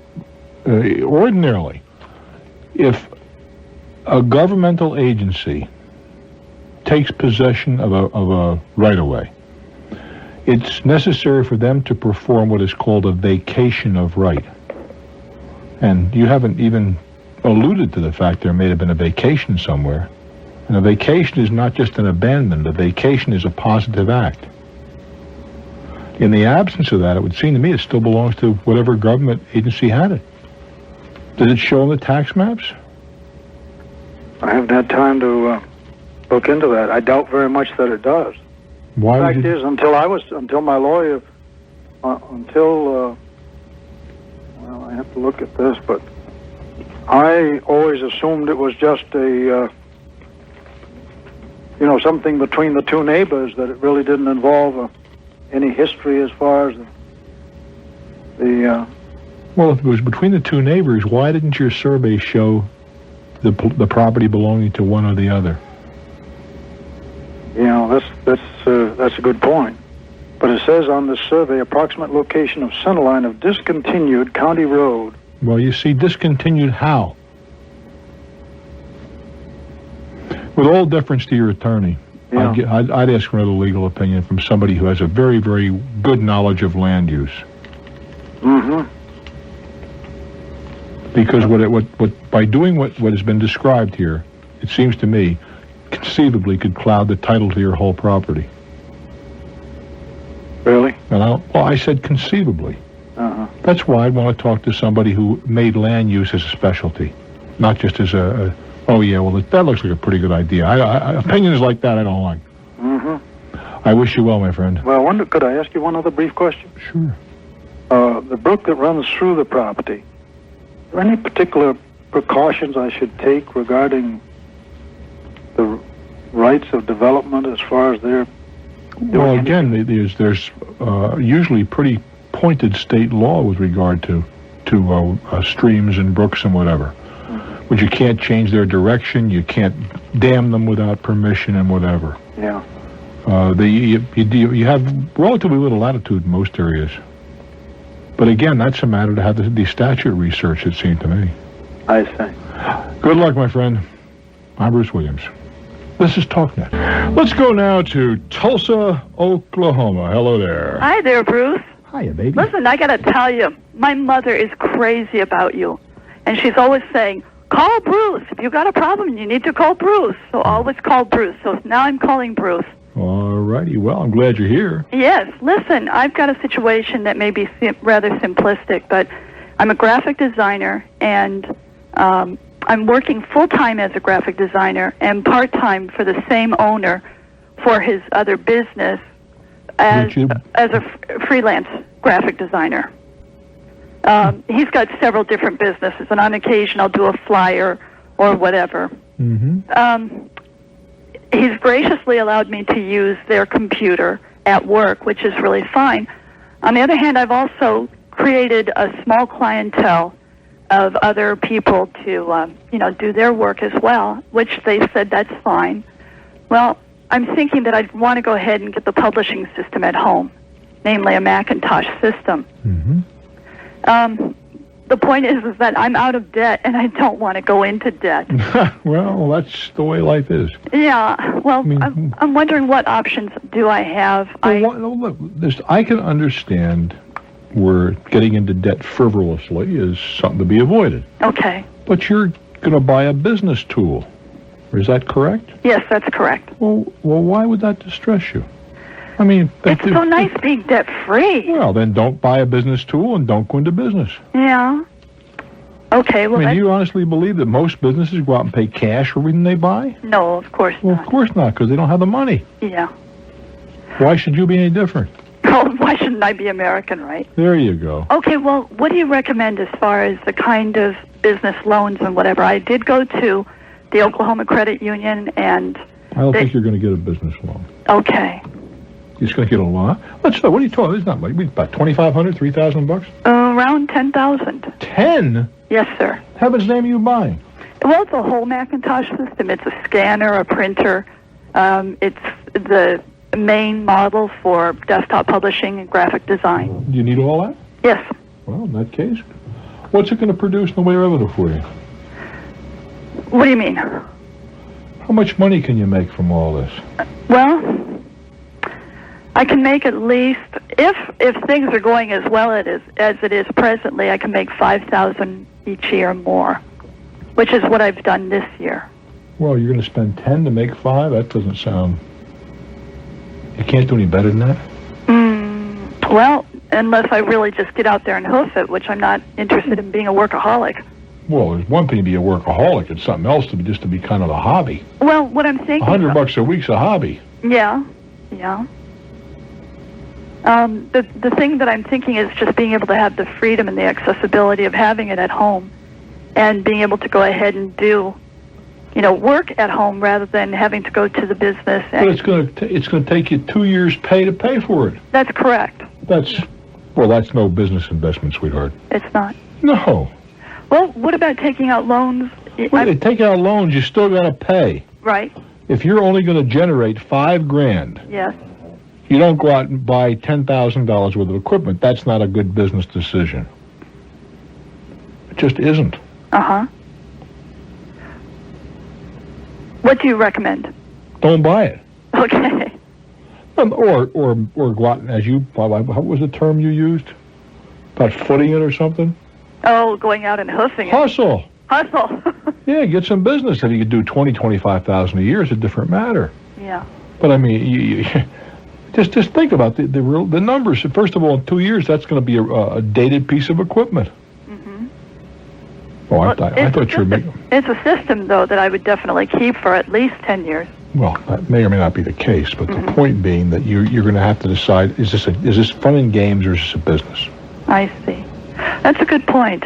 ordinarily, if a governmental agency takes possession of a right-of-way, it's necessary for them to perform what is called a vacation of right. And you haven't even alluded to the fact there may have been a vacation somewhere. And a vacation is not just an abandonment. A vacation is a positive act. In the absence of that, it would seem to me it still belongs to whatever government agency had it. Did it show on the tax maps? I haven't had time to look into that. I doubt very much that it does. Why? The fact is, until my lawyer, well, I have to look at this, but I always assumed it was just a, something between the two neighbors, that it really didn't involve any history as far as the... Well, if it was between the two neighbors, why didn't your survey show the property belonging to one or the other? That's a good point. But it says on this survey, approximate location of centerline of discontinued county road. Well, you see, discontinued how? With all deference to your attorney, yeah. I'd ask for another legal opinion from somebody who has a very, very good knowledge of land use. Mm-hmm. Because by doing what has been described here, it seems to me, conceivably could cloud the title to your whole property. Really? And I said conceivably. Uh-huh. That's why I'd want to talk to somebody who made land use as a specialty, not just as that looks like a pretty good idea. Opinions like that I don't like. Mm-hmm. I wish you well, my friend. Well, could I ask you one other brief question? Sure. The brook that runs through the property, are there any particular precautions I should take regarding the rights of development as far as they're doing? Well, again, there's usually pretty pointed state law with regard to streams and brooks and whatever. Mm-hmm. But you can't change their direction, you can't dam them without permission and whatever. Yeah. You have relatively little latitude in most areas. But again, that's a matter to have the statute research, it seemed to me. I see. Good luck, my friend. I'm Bruce Williams. This is Talknet. Let's go now to Tulsa, Oklahoma. Hello there. Hi there, Bruce. Hiya, baby. Listen, I got to tell you, my mother is crazy about you. And she's always saying, call Bruce. If you got a problem, you need to call Bruce. So always call Bruce. So now I'm calling Bruce. All righty. Well, I'm glad you're here. Yes. Listen, I've got a situation that may be rather simplistic, but I'm a graphic designer, and I'm working full-time as a graphic designer and part-time for the same owner for his other business as a freelance graphic designer. He's got several different businesses, and on occasion I'll do a flyer or whatever. Mm-hmm. he's graciously allowed me to use their computer at work, which is really fine. On the other hand, I've also created a small clientele of other people to, do their work as well, which they said that's fine. Well, I'm thinking that I'd want to go ahead and get the publishing system at home, namely a Macintosh system. Mm-hmm. The point is that I'm out of debt, and I don't want to go into debt. Well, that's the way life is. Yeah. Well, I'm wondering what options do I have. Look, I can understand where getting into debt frivolously is something to be avoided. Okay. But you're going to buy a business tool. Is that correct? Yes, that's correct. Well, why would that distress you? I mean, it's so nice being debt-free. Well, then don't buy a business tool and don't go into business. Yeah. Okay, well, do you honestly believe that most businesses go out and pay cash for everything they buy? No, of course not. Well, of course not, because they don't have the money. Yeah. Why should you be any different? Oh, why shouldn't I be American, right? There you go. Okay, well, what do you recommend as far as the kind of business loans and whatever? I did go to the Oklahoma Credit Union, and I don't think you're going to get a business loan. Okay. You're just going to get a loan? Let's know. What are you talking? It's not much. About $2,500, $3,000? Around 10,000. 10? Yes, sir. Heaven's name are you buying? Well, it's a whole Macintosh system. It's a scanner, a printer. It's the main model for desktop publishing and graphic design. Do you need all that? Yes. Well, in that case, what's it going to produce in the way of revenue for you? What do you mean? How much money can you make from all this? Well, I can make at least, if things are going as well as it is presently, I can make $5,000 each year more, which is what I've done this year. Well, you're going to spend 10 to make 5? That doesn't sound... You can't do any better than that? Well, unless I really just get out there and hoof it, which I'm not interested in being a workaholic. Well, there's one thing to be a workaholic. It's something else to be kind of a hobby. Well, what I'm thinking... $100 a week's a hobby. Yeah. The thing that I'm thinking is just being able to have the freedom and the accessibility of having it at home, and being able to go ahead and do, work at home rather than having to go to the business. But it's going to take you 2 years' pay to pay for it. That's correct. That's no business investment, sweetheart. It's not. No. Well, what about taking out loans? Well, take out loans, you still got to pay. Right. If you're only going to generate $5,000, yes, you don't go out and buy $10,000 worth of equipment. That's not a good business decision. It just isn't. Uh-huh. What do you recommend? Don't buy it. Okay. Or go out, what was the term you used? About footing it or something? Oh, going out and hoofing it. Hustle. Yeah, get some business. If you could do $20,000-$25,000 a year, it's a different matter. Yeah. But I mean, you just think about the numbers. First of all, in 2 years, that's going to be a dated piece of equipment. Mm-hmm. Oh, I thought you were making... It's a system, though, that I would definitely keep for at least 10 years. Well, that may or may not be the case, but the point being that you're going to have to decide: is this fun and games or is this a business? I see. That's a good point.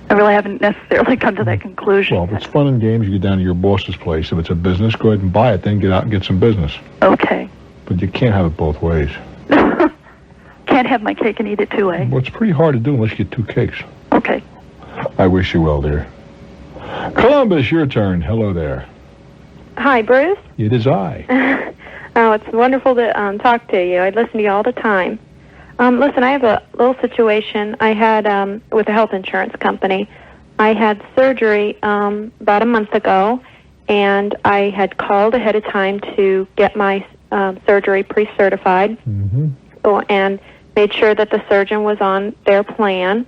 I really haven't necessarily come to that conclusion. Well, if it's fun and games, you go down to your boss's place. If it's a business, go ahead and buy it. Then get out and get some business. Okay. But you can't have it both ways. Can't have my cake and eat it too, eh? Well, it's pretty hard to do unless you get 2 cakes. Okay. I wish you well, dear. Columbus, your turn. Hello there. Hi, Bruce. It is I. Oh, it's wonderful to talk to you. I listen to you all the time. Listen, I have a little situation. I had, with a health insurance company, I had surgery about a month ago, and I had called ahead of time to get my surgery pre-certified, and made sure that the surgeon was on their plan.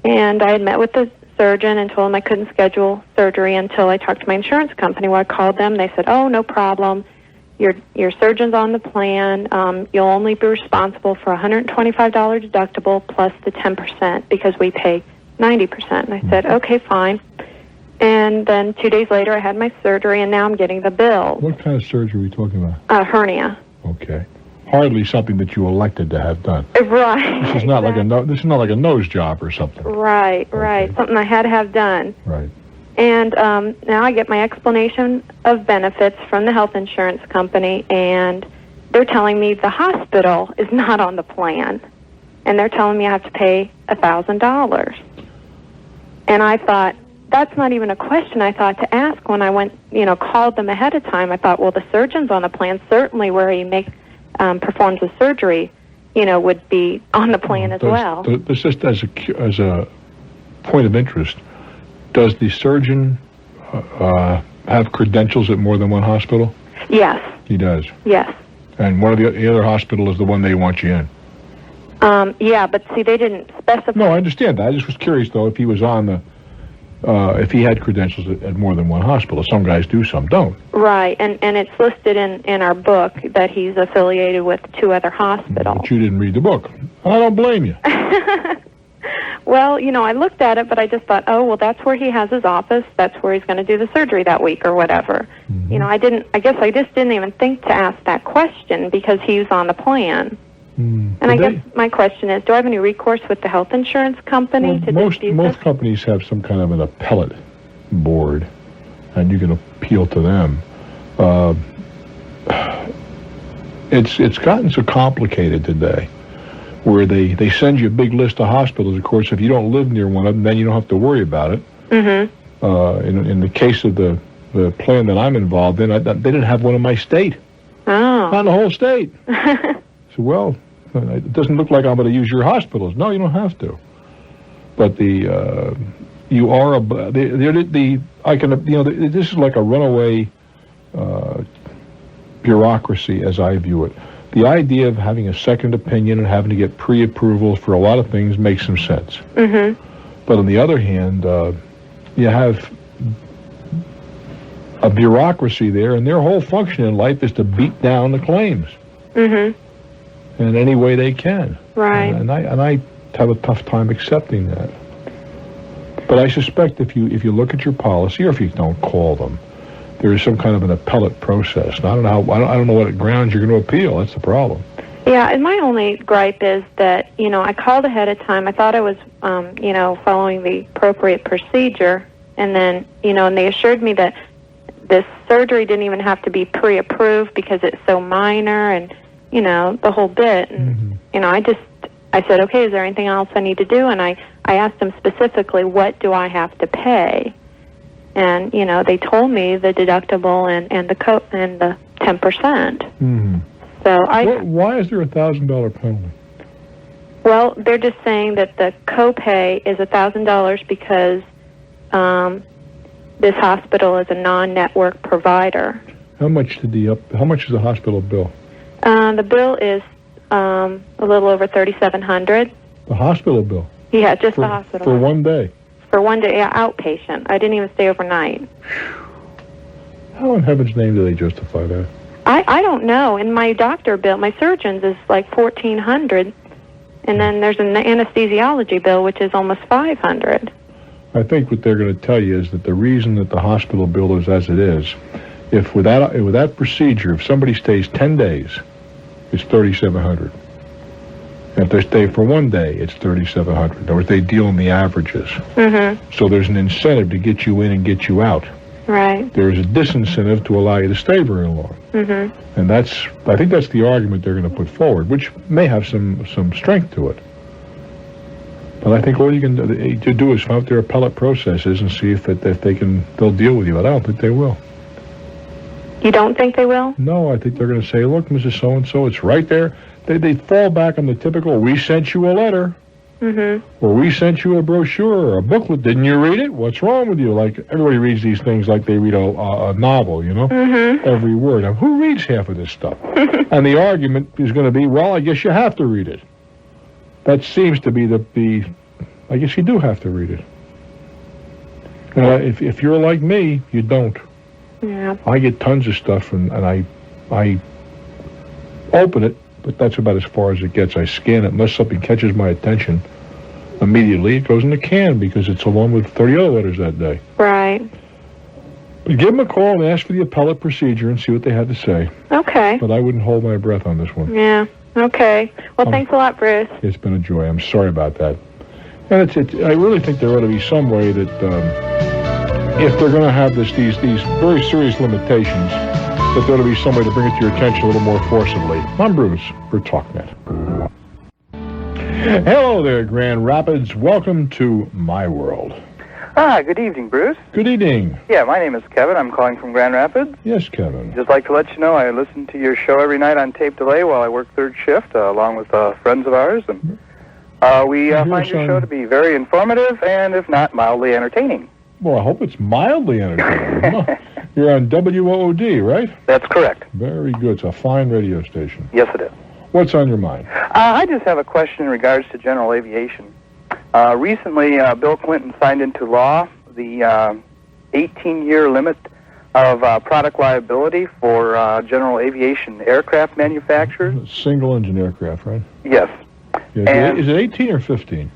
And I had met with the surgeon and told him I couldn't schedule surgery until I talked to my insurance company. Well, I called them. They said, "Oh, no problem. Your surgeon's on the plan. You'll only be responsible for $125 deductible plus the 10% because we pay 90%. And I said, "Okay, fine." And then 2 days later, I had my surgery, and now I'm getting the bill. What kind of surgery are we talking about? Hernia. Okay. Hardly something that you elected to have done. Right. This is not like a nose job or something. Right. Okay. Something I had to have done. Right. And now I get my explanation of benefits from the health insurance company, and they're telling me the hospital is not on the plan. And they're telling me I have to pay $1,000. And I thought, that's not even a question I thought to ask when I went, called them ahead of time. I thought, well, the surgeon's on the plan. Certainly where he performs the surgery, would be on the plan as well. This just as a point of interest, does the surgeon have credentials at more than one hospital? Yes. He does? Yes. And one of the other hospital is the one they want you in? Yeah, but see, they didn't specify. No, I understand that. I just was curious, though, if he was on the, if he had credentials at more than one hospital. Some guys do, some don't. Right, and it's listed in our book that he's affiliated with 2 other hospitals. But you didn't read the book. I don't blame you. Well, I looked at it, but I just thought, oh, well, that's where he has his office. That's where he's going to do the surgery that week or whatever. Mm-hmm. I guess I just didn't even think to ask that question because he was on the plan. And I guess my question is, do I have any recourse with the health insurance company to dispute this? Most companies have some kind of an appellate board, and you can appeal to them. It's gotten so complicated today, where they send you a big list of hospitals. Of course, if you don't live near one of them, then you don't have to worry about it. Mm-hmm. In the case of the plan that I'm involved in, they didn't have one in my state. Oh. Not in the whole state. So, well, it doesn't look like I'm going to use your hospitals. No, you don't have to. But this is like a runaway bureaucracy as I view it. The idea of having a second opinion and having to get pre-approval for a lot of things makes some sense. Mm-hmm. But on the other hand, you have a bureaucracy there, and their whole function in life is to beat down the claims. Mm-hmm. In any way they can. Right. And I have a tough time accepting that. But I suspect if you look at your policy, or if you don't call them, there is some kind of an appellate process. And I don't know what grounds you're going to appeal. That's the problem. Yeah, and my only gripe is that, I called ahead of time. I thought I was, following the appropriate procedure. And then, and they assured me that this surgery didn't even have to be pre-approved because it's so minor and, the whole bit. And, I said, okay, is there anything else I need to do? And I asked them specifically, what do I have to pay? And, they told me the deductible and the 10%. Mm-hmm. So why is there a $1,000 penalty? Well, they're just saying that the copay is $1,000 because this hospital is a non-network provider. How much is the hospital bill? The bill is a little over $3,700. The hospital bill? Yeah, just the hospital. For one day? For one day, yeah, outpatient. I didn't even stay overnight. How in heaven's name do they justify that? I don't know. And my doctor bill, my surgeon's is like $1,400, and then there's an anesthesiology bill, which is almost $500. I think what they're going to tell you is that the reason that the hospital bill is as it is, if with that procedure, if somebody stays 10 days, it's $3,700. If they stay for one day, it's $3,700. Or if they deal in the averages. Mm-hmm. So there's an incentive to get you in and get you out. Right. There is a disincentive to allow you to stay very long. Mm-hmm. And I think that's the argument they're going to put forward, which may have some strength to it. But I think all you can do is find out their appellate processes and see if they'll deal with you. But I don't think they will. You don't think they will? No, I think they're going to say, look, Mrs. So-and-so, it's right there. They fall back on the typical, we sent you a letter. Mm-hmm. Or we sent you a brochure or a booklet. Didn't you read it? What's wrong with you? Like, everybody reads these things like they read a novel, Mm-hmm. Every word. Now, who reads half of this stuff? And the argument is going to be, well, I guess you have to read it. That seems to be I guess you do have to read it. If you're like me, you don't. Yeah. I get tons of stuff and I open it, but that's about as far as it gets. I scan it unless something catches my attention. Immediately, it goes in the can because it's along with 30 other letters that day. Right. But give them a call and ask for the appellate procedure and see what they had to say. Okay. But I wouldn't hold my breath on this one. Yeah. Okay. Well, thanks a lot, Bruce. It's been a joy. I'm sorry about that. And I really think there ought to be some way that if they're going to have these very serious limitations, that there'll be some way to bring it to your attention a little more forcibly. I'm Bruce for Talknet. Hello there, Grand Rapids. Welcome to my world. Good evening, Bruce. Good evening. Yeah, my name is Kevin. I'm calling from Grand Rapids. Yes, Kevin. Just like to let you know I listen to your show every night on tape delay while I work third shift, along with friends of ours. And we find your show to be very informative and, if not, mildly entertaining. Well, I hope it's mildly entertaining. You're on WOOD, right? That's correct. Very good. It's a fine radio station. Yes, it is. What's on your mind? I just have a question in regards to general aviation. Recently, Bill Clinton signed into law the 18-year limit of product liability for general aviation aircraft manufacturers. Single-engine aircraft, right? Yes. Yeah, is it 18 or 15?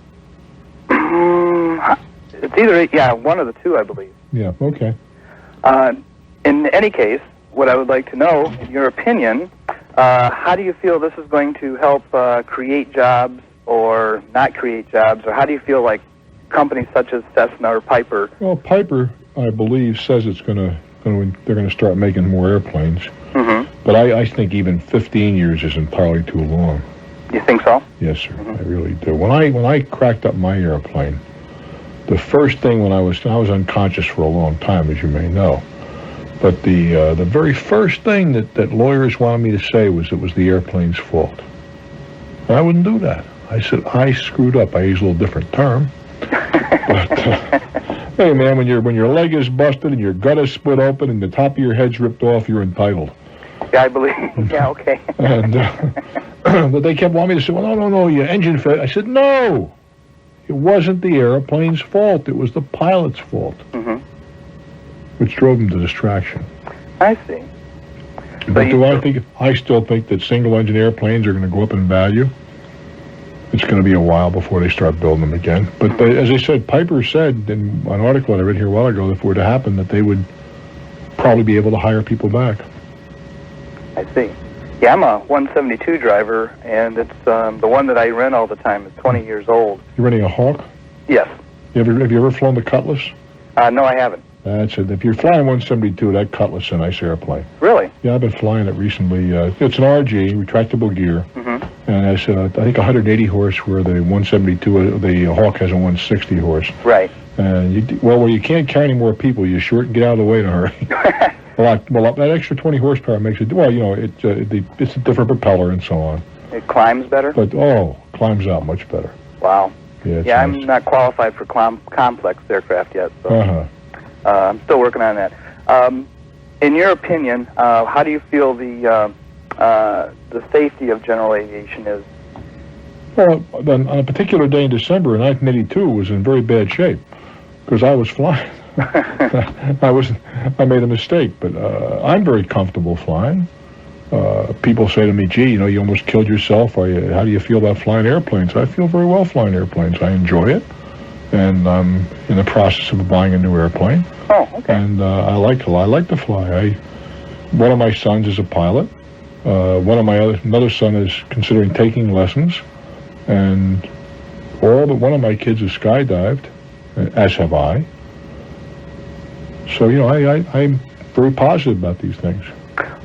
It's either, one of the two, I believe. Yeah, okay. In any case, what I would like to know, in your opinion, how do you feel this is going to help create jobs or not create jobs, or how do you feel like companies such as Cessna or Piper? Well, Piper, I believe, says they're going to start making more airplanes. Mm-hmm. But I think even 15 years is entirely too long. You think so? Yes, sir. Mm-hmm. I really do. When I cracked up my airplane, the first thing I was unconscious for a long time, as you may know. But the very first thing that lawyers wanted me to say was it was the airplane's fault. And I wouldn't do that. I said, I screwed up. I used a little different term. But, hey, man, when your leg is busted and your gut is split open and the top of your head's ripped off, you're entitled. Yeah, I believe. Yeah, okay. And but they kept wanting me to say, well, no, your engine failed. I said, no. It wasn't the airplane's fault. It was the pilot's fault. Mm-hmm. Which drove them to distraction. I see. But I still think that single-engine airplanes are going to go up in value. It's going to be a while before they start building them again. But as I said, Piper said in an article I read here a while ago, if it were to happen, that they would probably be able to hire people back. I see. Yeah, I'm a 172 driver, and it's the one that I rent all the time is 20 years old. You're renting a Hawk? Yes. Have you ever flown the Cutlass? No, I haven't. That's it. If you're flying 172, that Cutlass is a nice airplane. Really? Yeah, I've been flying it recently. It's an RG, retractable gear. Mm-hmm. And it's, I think 180 horse, where the 172, the Hawk has a 160 horse. Right. And where you can't carry any more people, you short and get out of the way in a hurry. Well, that extra 20 horsepower makes it, it's a different propeller and so on. It climbs better? But, climbs out much better. Wow. Yeah, nice. I'm not qualified for complex aircraft yet, so I'm still working on that. In your opinion, how do you feel the safety of general aviation is? Well, then, on a particular day in December in 1982, it was in very bad shape because I was flying. I made a mistake, but I'm very comfortable flying. People say to me, gee, you almost killed yourself. How do you feel about flying airplanes? I feel very well flying airplanes. I enjoy it, and I'm in the process of buying a new airplane. Oh, okay. And I like to fly. One of my sons is a pilot. Another son is considering taking lessons, and all but one of my kids has skydived, as have I. So, I'm very positive about these things.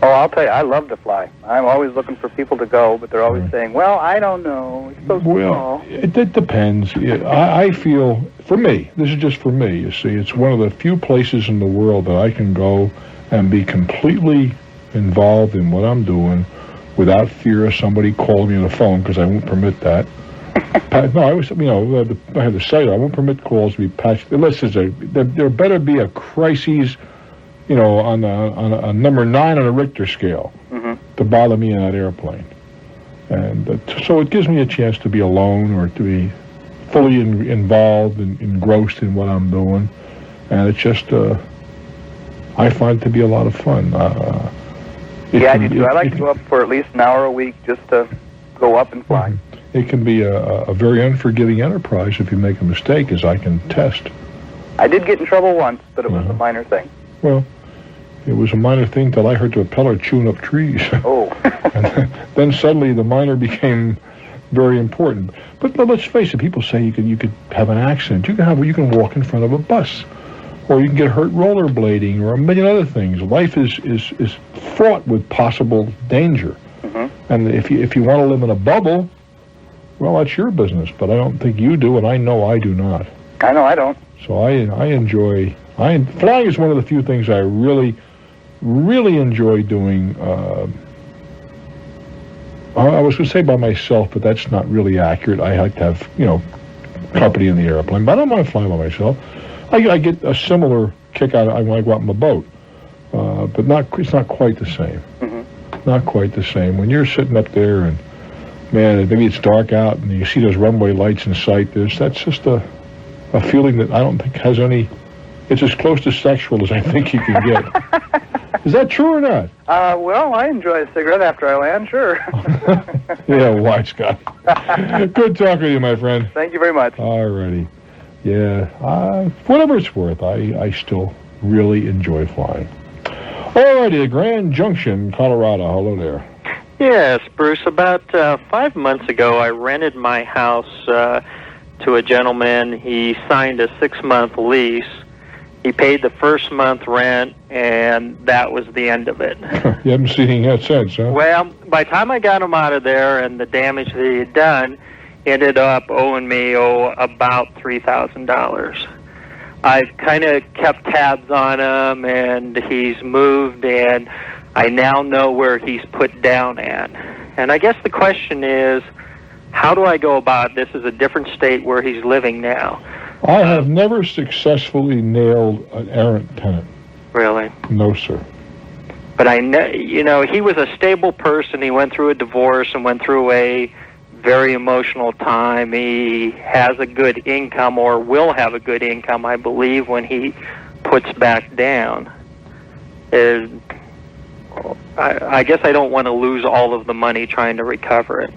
Oh, I'll tell you, I love to fly. I'm always looking for people to go, but they're always saying, well, I don't know. It's so small. It depends. I feel, for me, this is just for me, you see, it's one of the few places in the world that I can go and be completely involved in what I'm doing without fear of somebody calling me on the phone, because I won't permit that. No, I was, I had to say that. I won't permit calls to be patched. Unless there better be a crisis, on a number 9 on a Richter scale to bother me in that airplane. And so it gives me a chance to be alone or to be fully involved and engrossed in what I'm doing. And it's just, I find it to be a lot of fun. I do too. I like to go up for at least an hour a week just to go up and fly. It can be a very unforgiving enterprise if you make a mistake, as I can test. I did get in trouble once, but it was a minor thing. Well, it was a minor thing till I heard the propeller chewing up trees. Oh. And then suddenly the minor became very important. But let's face it, people say you could have an accident. You can walk in front of a bus. Or you can get hurt rollerblading or a million other things. Life is fraught with possible danger. And if you want to live in a bubble, well, that's your business. But I don't think you do, and I know I do not. I know I don't. So I enjoy... flying is one of the few things I really, really enjoy doing. I was going to say by myself, but that's not really accurate. I like to have, company in the airplane. But I don't mind flying by myself. I get a similar kick out of it when I go out in the boat. But it's not quite the same. Not quite the same. When you're sitting up there and, man, maybe it's dark out and you see those runway lights in sight, that's just a feeling that I don't think has any... It's as close to sexual as I think you can get. Is that true or not? Well, I enjoy a cigarette after I land, sure. Yeah, why, Scott? Good talking to you, my friend. Thank you very much. All righty. Yeah, whatever it's worth, I still really enjoy flying. All righty, the Grand Junction, Colorado. Hello there. Yes, Bruce. About 5 months ago, I rented my house to a gentleman. He signed a 6-month lease. He paid the first month rent, and that was the end of it. You haven't seen him yet since, huh? Well, by the time I got him out of there and the damage that he had done, he ended up owing me about $3,000. I've kind of kept tabs on him, and he's moved, and I now know where he's put down at. And I guess the question is, how do I go about this? Is a different state where he's living now. I have never successfully nailed an errant tenant. Really? No, sir. But I know, he was a stable person. He went through a divorce and went through a very emotional time. He has a good income, or will have a good income, I believe, when he puts back down. I guess I don't want to lose all of the money trying to recover it.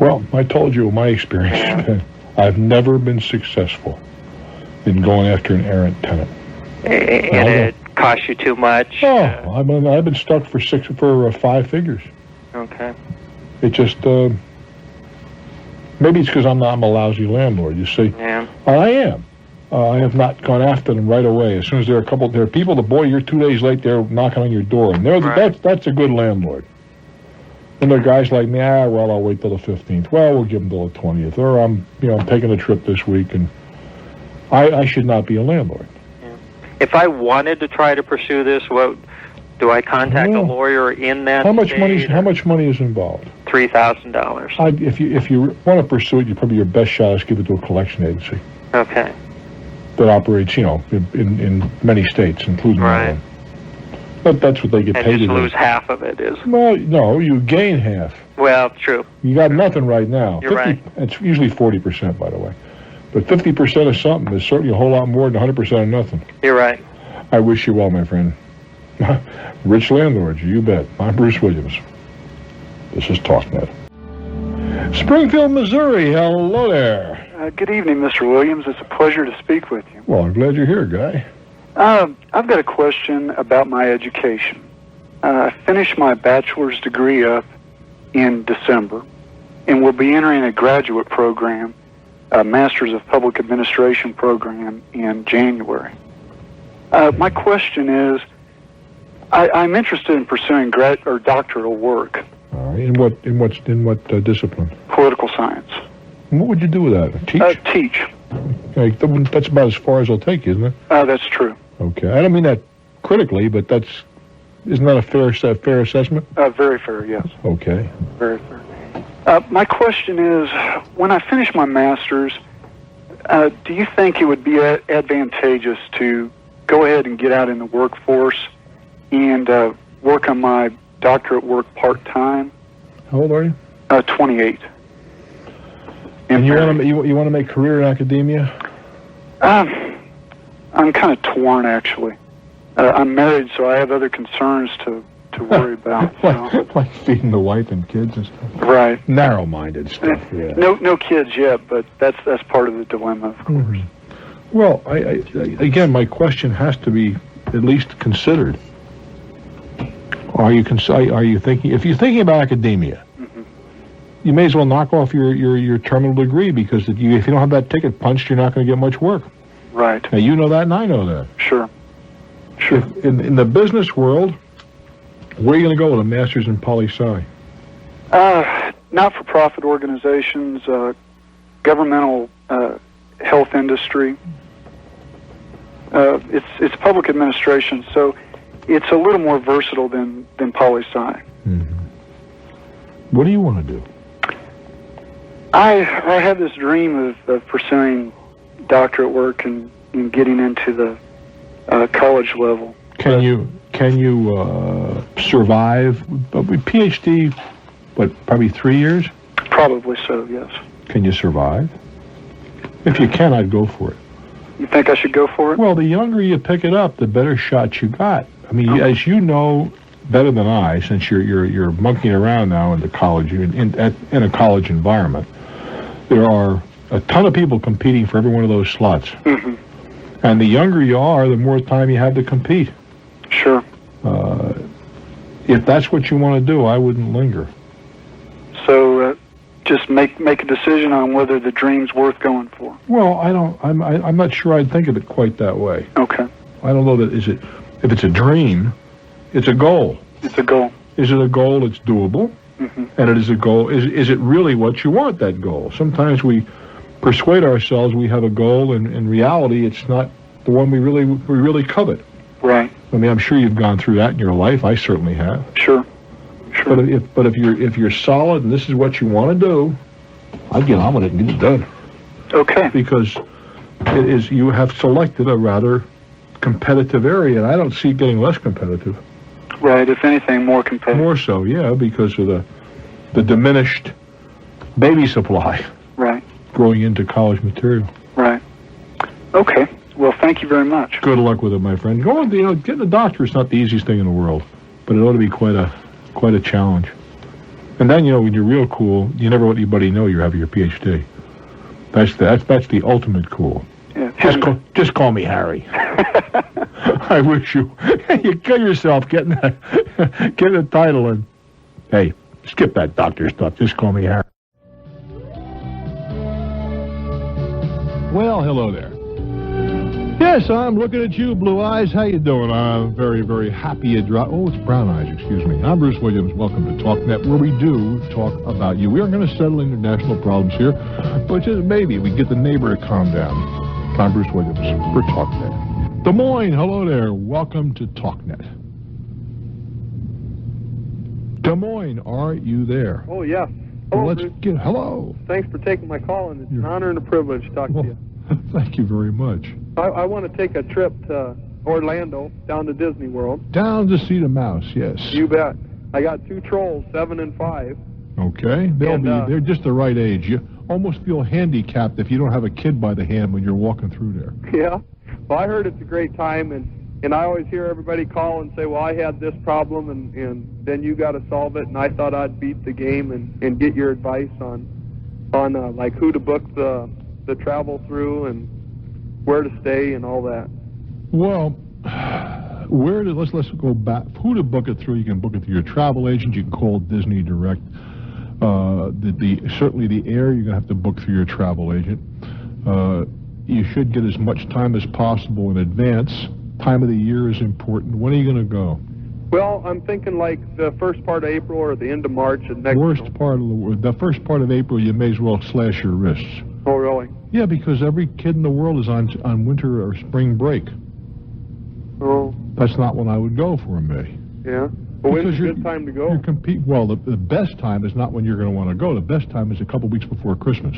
Well, I told you my experience. I've never been successful in going after an errant tenant. And it cost you too much? Oh, I've been stuck for 5 figures. Okay. It just maybe it's because I'm a lousy landlord. You see? Yeah. I am. I have not gone after them right away. As soon as there are people that, boy, you're 2 days late, they're knocking on your door, and that's a good landlord. And there are guys like me, well, I'll wait till the 15th. Well, we'll give them till the 20th. Or I'm taking a trip this week, and I should not be a landlord. Yeah. If I wanted to try to pursue this, do I contact a lawyer in that How much state? money is involved? $3,000. If you want to pursue it, probably your best shot is give it to a collection agency. Okay. That operates, in many states, including my own. But that's what they get paid to do. And just lose half of it is. Well, no, you gain half. Well, true. You got nothing right now. You're right. It's usually 40%, by the way. But 50% of something is certainly a whole lot more than 100% of nothing. You're right. I wish you well, my friend. Rich landlords, you bet. I'm Bruce Williams. This is Talknet. Springfield, Missouri. Hello there. Good evening, Mr. Williams. It's a pleasure to speak with you. Well, I'm glad you're here, Guy. I've got a question about my education. I finished my bachelor's degree up in December, and will be entering a graduate program, a Master's of Public Administration program, in January. My question is, I'm interested in pursuing doctoral work. In what discipline? Political science. And what would you do with that? Teach? Teach. Okay, that's about as far as it'll take you, isn't it? That's true. Okay, I don't mean that critically, but isn't that a fair assessment? Very fair, yes. Okay. Very fair. My question is, when I finish my master's, do you think it would be advantageous to go ahead and get out in the workforce and work on my doctorate work part-time? How old are you? 28. And you want to make career in academia? I'm kind of torn, actually. I'm married, so I have other concerns to worry about. Like feeding the wife and kids and stuff. Right. Narrow-minded stuff. Yeah. No kids yet, but that's part of the dilemma, of course. Mm-hmm. Well, again, my question has to be at least considered. Are you thinking? If you're thinking about academia, you may as well knock off your terminal degree, because if you don't have that ticket punched, you're not going to get much work. Right. Now, you know that, and I know that. Sure. In the business world, where are you going to go with a master's in poli-sci? Not-for-profit organizations, governmental health industry. It's public administration, so it's a little more versatile than poli-sci. Mm-hmm. What do you want to do? I have this dream of pursuing doctorate work and getting into the college level. Can you survive a PhD? What, probably 3 years? Probably so, yes. Can you survive? If you can, I'd go for it. You think I should go for it? Well, the younger you pick it up, the better shot you got. I mean, as you know better than I, since you're monkeying around now in the college, in a college environment, there are a ton of people competing for every one of those slots. Mm-hmm. And the younger you are, the more time you have to compete. Sure. If that's what you want to do, I wouldn't linger. So just make a decision on whether the dream's worth going for. Well, I'm not sure I'd think of it quite that way. Okay. I don't know that if it's a dream, it's a goal. It's a goal. Is it a goal that's doable? Mm-hmm. And it is a goal. Is it really what you want, that goal? Sometimes we persuade ourselves we have a goal, and in reality, it's not the one we really covet. Right. I mean, I'm sure you've gone through that in your life. I certainly have. Sure. But if you're solid and this is what you want to do, I'd get on with it and get it done. Okay. Because you have selected a rather competitive area, and I don't see it getting less competitive. Right. If anything, more competitive. More so, yeah, because of the diminished baby supply. Right. Growing into college material. Right. Okay. Well, thank you very much. Good luck with it, my friend. Getting a doctor is not the easiest thing in the world, but it ought to be quite a challenge. And then, when you're real cool, you never let anybody know you're having your PhD. That's the ultimate cool. Yeah. Just call me Harry. I wish you kill yourself getting a title, and hey, skip that doctor stuff. Just call me Harry. Well, hello there. Yes, I'm looking at you, Blue Eyes. How you doing? I'm very, very happy you dropped. Oh, it's Brown Eyes, excuse me. I'm Bruce Williams. Welcome to Talknet, where we do talk about you. We aren't going to settle international problems here, but just maybe we get the neighbor to calm down. I'm Bruce Williams for Talknet. Des Moines, hello there. Welcome to Talknet. Des Moines, are you there? Oh, yes. Well, hello. Thanks for taking my call, and it's an honor and a privilege to talk to you. Thank you very much. I want to take a trip to Orlando, down to Disney World. Down to see the mouse, yes. You bet. I got 2 trolls, 7 and 5. Okay. They're just the right age. You almost feel handicapped if you don't have a kid by the hand when you're walking through there. Yeah. Well, I heard it's a great time, and I always hear everybody call and say, well, I had this problem, and then you got to solve it, and I thought I'd beat the game and get your advice on like who to book the travel through and where to stay and all that. Well, let's go back. Who to book it through? You can book it through your travel agent. You can call Disney Direct. Certainly the air you're gonna have to book through your travel agent. You should get as much time as possible in advance. Time of the year is important. When are you gonna go? Well, I'm thinking like the first part of April or the end of March of next. The first part of April, you may as well slash your wrists. Oh, really? Yeah, because every kid in the world is on winter or spring break. Oh. That's not when I would go for me. Yeah. Well, when's a good time to go? Well, the best time is not when you're going to want to go. The best time is a couple weeks before Christmas.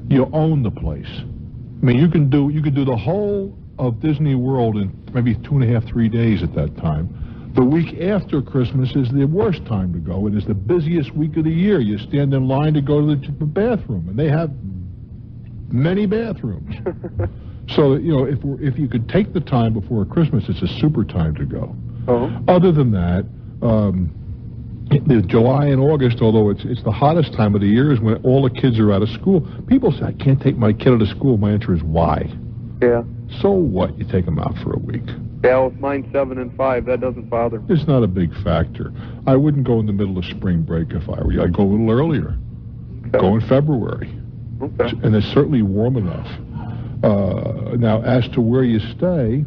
You own the place. I mean, you can do the whole of Disney World in maybe 2.5, 3 days at that time. The week after Christmas is the worst time to go. It is the busiest week of the year. You stand in line to go to the bathroom, and they have many bathrooms. So, if you could take the time before Christmas, it's a super time to go. Oh. Other than that, July and August, although it's the hottest time of the year, is when all the kids are out of school. People say, I can't take my kid out of school. My answer is, why? Yeah. So what? You take them out for a week. Yeah, with mine 7 and 5, that doesn't bother me. It's not a big factor. I wouldn't go in the middle of spring break if I were you. I'd go a little earlier. Okay. Go in February. Okay. And it's certainly warm enough. Now, as to where you stay,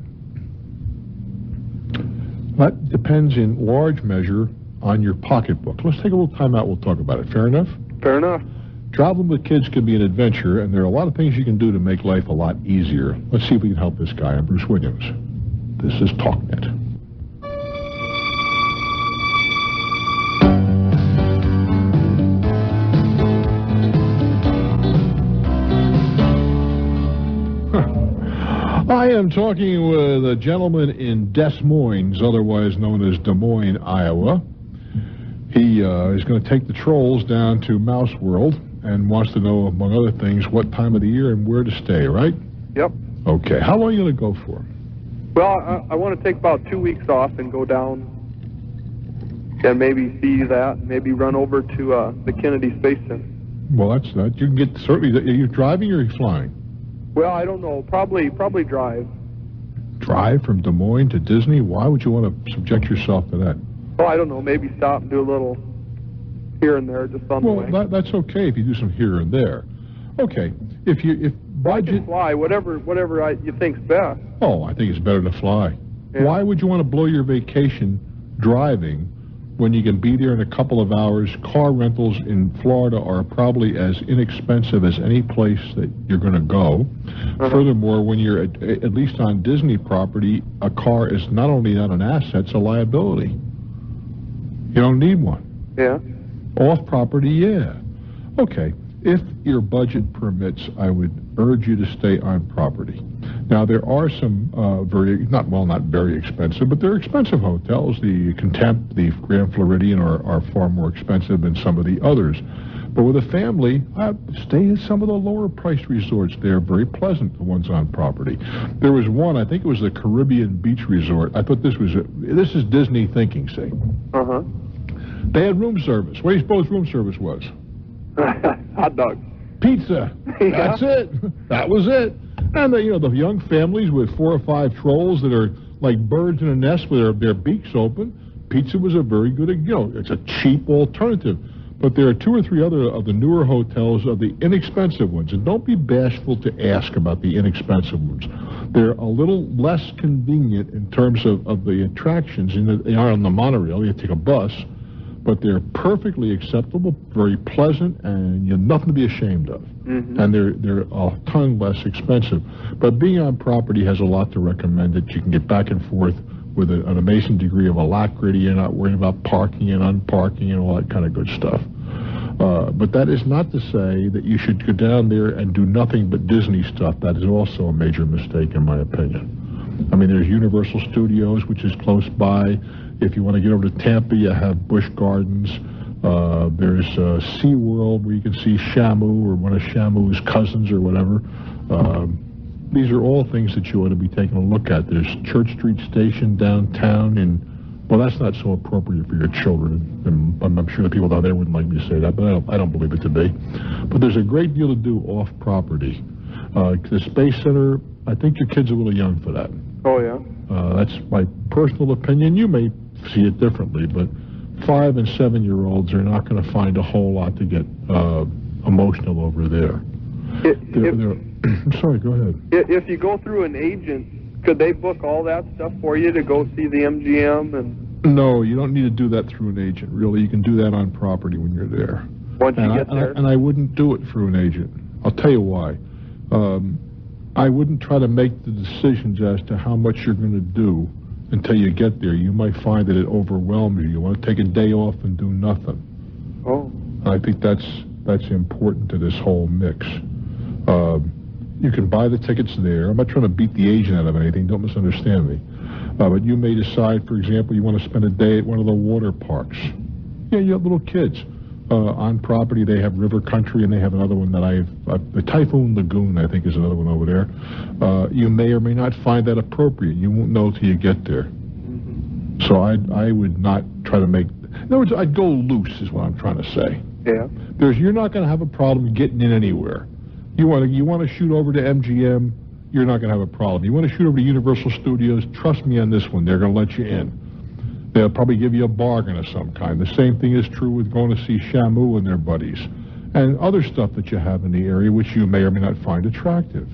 that depends in large measure on your pocketbook. Let's take a little time out. We'll talk about it. Fair enough? Fair enough. Traveling with kids can be an adventure, and there are a lot of things you can do to make life a lot easier. Let's see if we can help this guy. I'm Bruce Williams. This is Talknet. I am talking with a gentleman in Des Moines, otherwise known as Des Moines, Iowa. He is going to take the trolls down to Mouse World and wants to know, among other things, what time of the year and where to stay, right? Yep. Okay. How long are you going to go for? Well, I want to take about 2 weeks off and go down and maybe see that, maybe run over to the Kennedy Space Center. Well, that's that. You can get, certainly, are you driving or are you flying? Well, I don't know. Probably drive. Drive from Des Moines to Disney? Why would you want to subject yourself to that? Oh, I don't know. Maybe stop and do a little here and there, just on the way. Well, that's okay if you do some here and there. Okay. If budget, I can fly, whatever you think's best. Oh, I think it's better to fly. Yeah. Why would you want to blow your vacation driving when you can be there in a couple of hours? Car rentals in Florida are probably as inexpensive as any place that you're going to go. Furthermore, when you're at least on Disney property, a car is not only not an asset, it's a liability. You don't need one. Yeah. Off property, yeah. Okay. If your budget permits, I would urge you to stay on property. Now, there are some not very expensive, but they're expensive hotels. The Contempt, the Grand Floridian are far more expensive than some of the others. But with a family, stay at some of the lower priced resorts. They're very pleasant, the ones on property. There was one, I think it was the Caribbean Beach Resort. I thought this is Disney thinking, see? Uh-huh. They had room service. What do you suppose room service was? Hot dogs. Pizza. Yeah. That's it. That was it. And the young families with 4 or 5 trolls that are like birds in a nest with their beaks open. Pizza was a very good, it's a cheap alternative. But there are 2 or 3 other of the newer hotels of the inexpensive ones. And don't be bashful to ask about the inexpensive ones. They're a little less convenient in terms of the attractions. They are on the monorail. You take a bus. But they're perfectly acceptable, very pleasant, and you have nothing to be ashamed of. Mm-hmm. And they're a ton less expensive. But being on property has a lot to recommend it. You can get back and forth with an amazing degree of alacrity. You're not worrying about parking and unparking and all that kind of good stuff. But that is not to say that you should go down there and do nothing but Disney stuff. That is also a major mistake, in my opinion. I mean, there's Universal Studios, which is close by. If you want to get over to Tampa, you have Busch Gardens. There's SeaWorld, where you can see Shamu or one of Shamu's cousins or whatever. These are all things that you ought to be taking a look at. There's Church Street Station downtown, and well, that's not so appropriate for your children. And I'm sure the people down there wouldn't like me to say that, but I don't believe it to be. But there's a great deal to do off property. The Space Center, I think your kid's a little young for that. Oh, yeah? That's my personal opinion. You may see it differently, but 5 and 7-year-olds are not going to find a whole lot to get emotional over there. I'm sorry, go ahead. If you go through an agent, could they book all that stuff for you to go see the MGM? And no, you don't need to do that through an agent, really. You can do that on property when you're there. Once you get there? And I wouldn't do it through an agent. I'll tell you why. I wouldn't try to make the decisions as to how much you're going to do until you get there. You might find that it overwhelms you. You want to take a day off and do nothing. Oh. I think that's important to this whole mix. You can buy the tickets there. I'm not trying to beat the agent out of anything. Don't misunderstand me. But you may decide, for example, you want to spend a day at one of the water parks. Yeah, you have little kids. On property, they have River Country, and they have another one that the Typhoon Lagoon, I think, is another one over there. You may or may not find that appropriate. You won't know till you get there. Mm-hmm. So I would not try to make... In other words, I'd go loose, is what I'm trying to say. Yeah. You're not going to have a problem getting in anywhere. You want to shoot over to MGM, you're not going to have a problem. You want to shoot over to Universal Studios, trust me on this one, they're going to let you in. They'll probably give you a bargain of some kind. The same thing is true with going to see Shamu and their buddies and other stuff that you have in the area which you may or may not find attractive.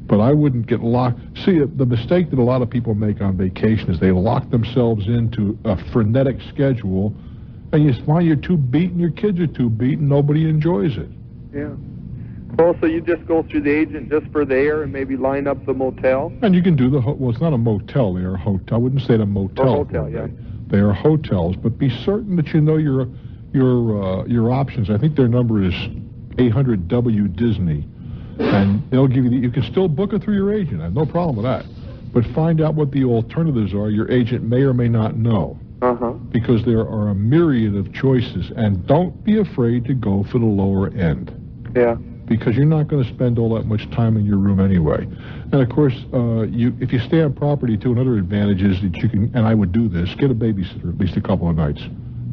But I wouldn't get locked. See, the mistake that a lot of people make on vacation is they lock themselves into a frenetic schedule, and you find you're too beaten, your kids are too beaten, nobody enjoys it. Yeah. Well, so you just go through the agent just for the air and maybe line up the motel? And you can do well, it's not a motel, they are a hotel. I wouldn't say it a motel. Or hotel, yeah. They are hotels, but be certain that you know your options. I think their number is 800-W-DISNEY, and they'll give you you can still book it through your agent. I have no problem with that. But find out what the alternatives are. Your agent may or may not know. Because there are a myriad of choices, and don't be afraid to go for the lower end. Yeah. Because you're not going to spend all that much time in your room anyway. And of course, if you stay on property too, another advantage is that you can, and I would do this, get a babysitter at least a couple of nights.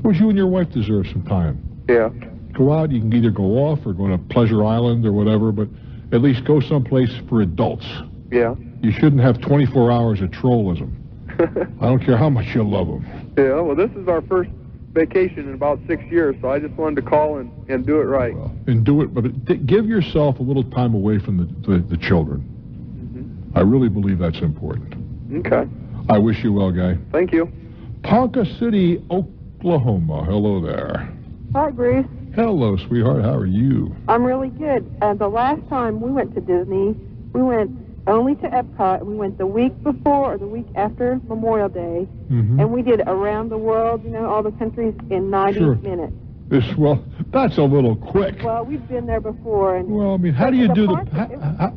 Because you and your wife deserve some time. Yeah. Go out, you can either go off or go to Pleasure Island or whatever, but at least go someplace for adults. Yeah. You shouldn't have 24 hours of trollism. I don't care how much you love them. Yeah, well, this is our first vacation in about 6 years, so I just wanted to call and do it right. And do it, but give yourself a little time away from the children. I really believe that's important. Okay. I wish you well, Guy. Thank you. Ponca City, Oklahoma. Hello there. Hi, Bruce. Hello, sweetheart. How are you? I'm really good. The last time we went to Disney, we went only to Epcot. We went the week before or the week after Memorial Day, and we did around the world, all the countries in 90 minutes. Well, that's a little quick. Well, we've been there before. And well, I mean, how do you do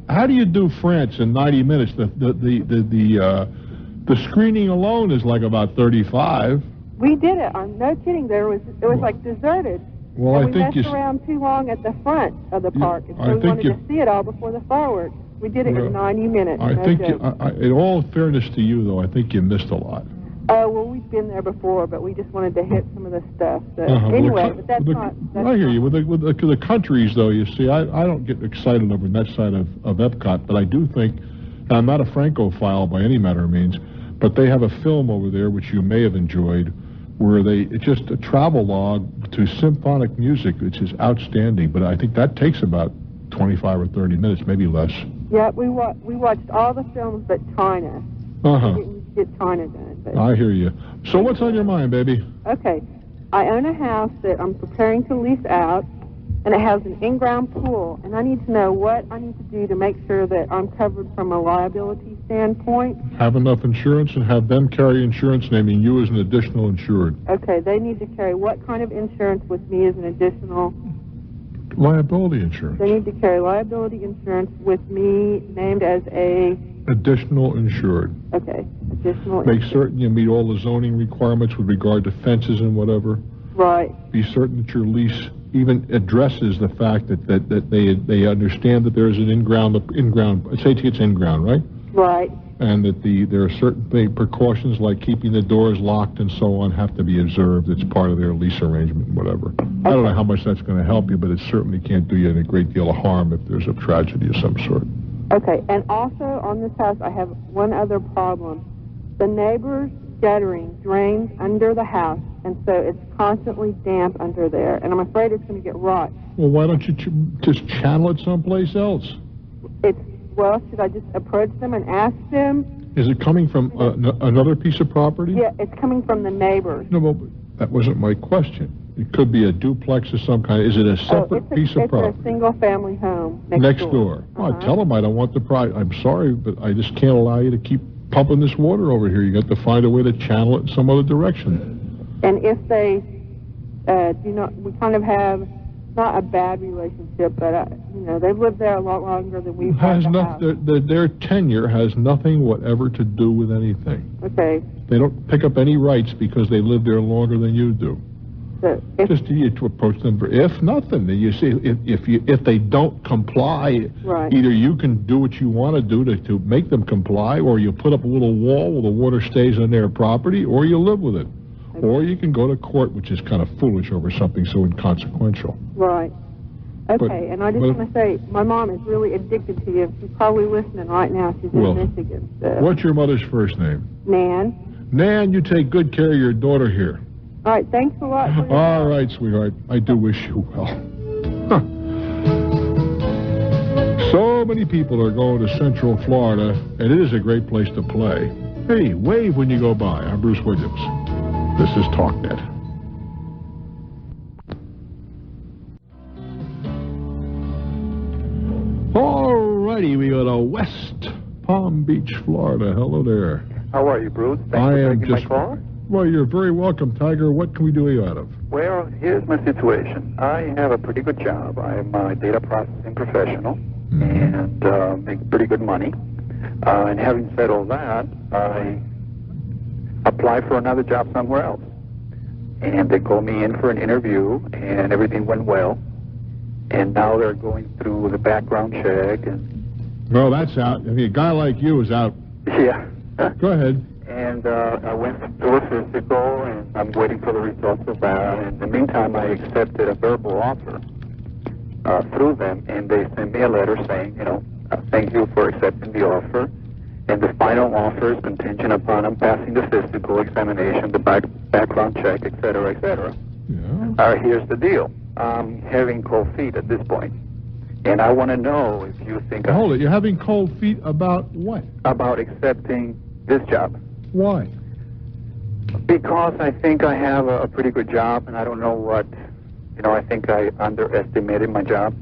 how do you do France in 90 minutes? The screening alone is like about 35. We did it. No kidding. It was like deserted. Well, and I we think messed around too long at the front of the park, and so we wanted to see it all before the fireworks. We did it in 90 minutes. I think, in all fairness to you, though, I think you missed a lot. Oh, well, we've been there before, but we just wanted to hit some of the stuff. So anyway, but that's not... I hear you. With the countries, though, you see, I don't get excited over that side of Epcot, but I do think, and I'm not a Francophile by any matter of means, but they have a film over there, which you may have enjoyed, where it's just a travel log to symphonic music, which is outstanding, but I think that takes about 25 or 30 minutes, maybe less. Yeah, we watched all the films but China. We didn't get China done. But I hear you. So what's on your mind, baby? Okay. I own a house that I'm preparing to lease out, and it has an in-ground pool, and I need to know what I need to do to make sure that I'm covered from a liability standpoint. Have enough insurance and have them carry insurance naming you as an additional insured. Okay, they need to carry what kind of insurance with me as an additional... Liability insurance. They need to carry liability insurance with me named as a... Additional insured. Okay, additional Make certain you meet all the zoning requirements with regard to fences and whatever. Right. Be certain that your lease even addresses the fact that they understand that there is an in-ground, say it's in-ground, right? Right. And that there are certain precautions like keeping the doors locked and so on have to be observed. It's part of their lease arrangement and whatever. Okay. I don't know how much that's going to help you, but it certainly can't do you a great deal of harm if there's a tragedy of some sort. Okay, and also on this house I have one other problem. The neighbor's guttering drains under the house, and so it's constantly damp under there, and I'm afraid it's going to get rot. Well, why don't you just channel it someplace else? Should I just approach them and ask them? Is it coming from another piece of property? Yeah, it's coming from the neighbors. No, but that wasn't my question. It could be a duplex of some kind. Is it a separate piece of property? It's a single-family home next door. Well, I tell them I don't want the price. I'm sorry, but I just can't allow you to keep pumping this water over here. You got to find a way to channel it in some other direction. And if they we kind of have not a bad relationship, but they've lived there a lot longer than we've had. Their tenure has nothing whatever to do with anything. Okay. They don't pick up any rights because they live there longer than you do. So just you to approach them for if nothing. You see, if they don't comply, right. Either you can do what you want to do to make them comply, or you put up a little wall where the water stays on their property, or you live with it. Or you can go to court, which is kind of foolish over something so inconsequential. Right. Okay, and I just want to say, my mom is really addicted to you. She's probably listening right now. She's in Michigan. So. What's your mother's first name? Nan. Nan, you take good care of your daughter here. All right, thanks a lot. All right, sweetheart. I do wish you well. Huh. So many people are going to Central Florida, and it is a great place to play. Hey, wave when you go by. I'm Bruce Williams. This is Talknet. All righty, we go to West Palm Beach, Florida. Hello there. How are you, Bruce? Thanks for taking my call. Well, you're very welcome, Tiger. What can we do you out of? Well, here's my situation. I have a pretty good job. I'm a data processing professional and make pretty good money. And having said all that, I applied for another job somewhere else. And they called me in for an interview, and everything went well. And now they're going through the background check. And well, that's out. I mean, a guy like you is out. Yeah. Go ahead. And I went through a physical, and I'm waiting for the results of that. And in the meantime, I accepted a verbal offer through them, and they sent me a letter saying, thank you for accepting the offer. And the final offer is contingent upon I'm passing the physical examination, the background check, et cetera, et cetera. Yeah. Here's the deal. I'm having cold feet at this point. And I want to know if you think... Hold it. You're having cold feet about what? About accepting this job. Why? Because I think I have a pretty good job, and I don't know what... I think I underestimated my job.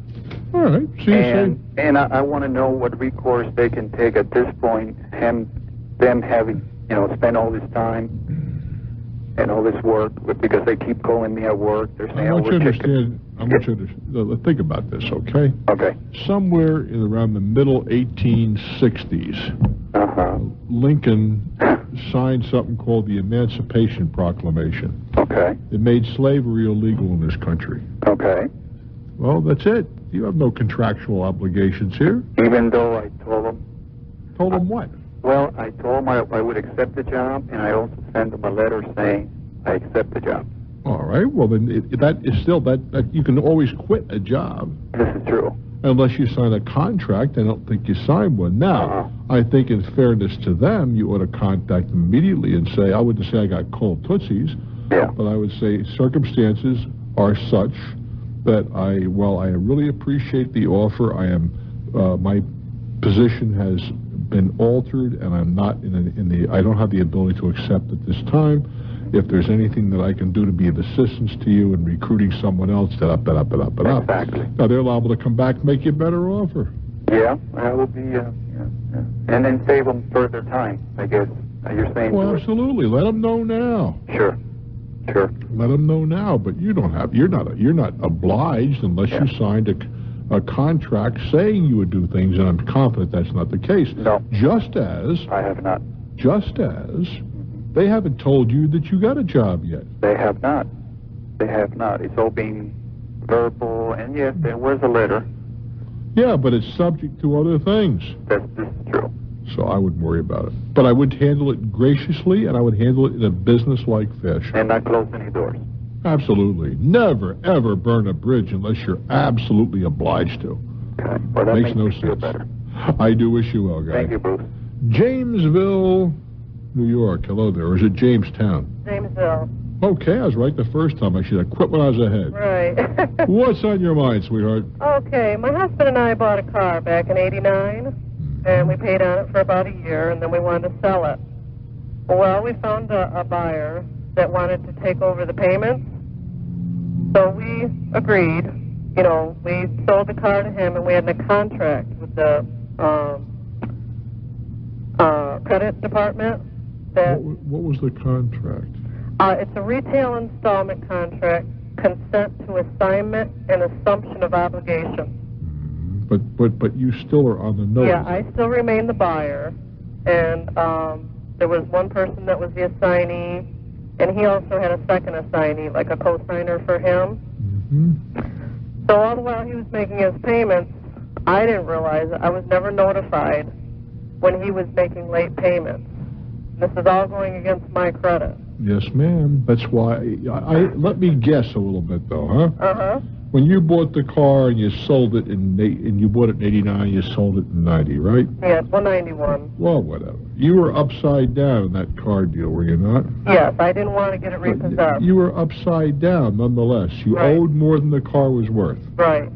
All right. So and I want to know what recourse they can take at this point, them having, spent all this time and all this work, because they keep calling me at work. They're saying, I want you to understand. Think about this, okay? Okay. Somewhere in around the middle 1860s, Lincoln signed something called the Emancipation Proclamation. Okay. It made slavery illegal in this country. Okay. Well, that's it. You have no contractual obligations here. Even though I told them... Told them what? Well, I told them I would accept the job, and I also sent them a letter saying I accept the job. All right. Well, then that is still that you can always quit a job. This is true. Unless you sign a contract. I don't think you signed one. Now, I think in fairness to them, you ought to contact them immediately and say, I wouldn't say I got cold tootsies, but I would say circumstances are such that I really appreciate the offer. I am, my position has been altered, and I'm not I don't have the ability to accept at this time. If there's anything that I can do to be of assistance to you in recruiting someone else, Exactly. Now they're liable to come back and make you a better offer. Yeah, that will be, and then save them further time, I guess. You're saying. Well, absolutely. Let them know now. Sure. Let them know now, but you're not obliged unless you signed a contract saying you would do things, and I'm confident that's not the case. No. Just as I have not. Just as they haven't told you that you got a job yet. They have not. It's all being verbal, and yes, there was a letter. Yeah, but it's subject to other things. This is true. So I wouldn't worry about it. But I would handle it graciously, and I would handle it in a business-like fashion. And not close any doors. Absolutely. Never, ever burn a bridge unless you're absolutely obliged to. Okay. Well, that makes no me feel sense. Better. I do wish you well, guys. Thank you, Bruce. Jamesville, New York. Hello there. Or is it Jamestown? Jamesville. Okay, I was right the first time. I should have quit when I was ahead. Right. What's on your mind, sweetheart? Okay, my husband and I bought a car back in '89, and we paid on it for about a year, and then we wanted to sell it. Well, we found a buyer that wanted to take over the payments, so we agreed. We sold the car to him, and we had a contract with the credit department. What was the contract? It's a retail installment contract, consent to assignment, and assumption of obligation. But you still are on the notice. Yeah, I still remain the buyer, and there was one person that was the assignee, and he also had a second assignee, like a co-signer for him. Mm-hmm. So all the while he was making his payments, I didn't realize it. I was never notified when he was making late payments. This is all going against my credit. Yes, ma'am. That's why let me guess a little bit, though, huh? Uh-huh. When you bought the car and you sold it and you bought it in 89, you sold it in 90, right? Yes, 191. Well, whatever. You were upside down in that car deal, were you not? Yes, I didn't want to get it repossessed. You were upside down, nonetheless. You owed more than the car was worth. Right.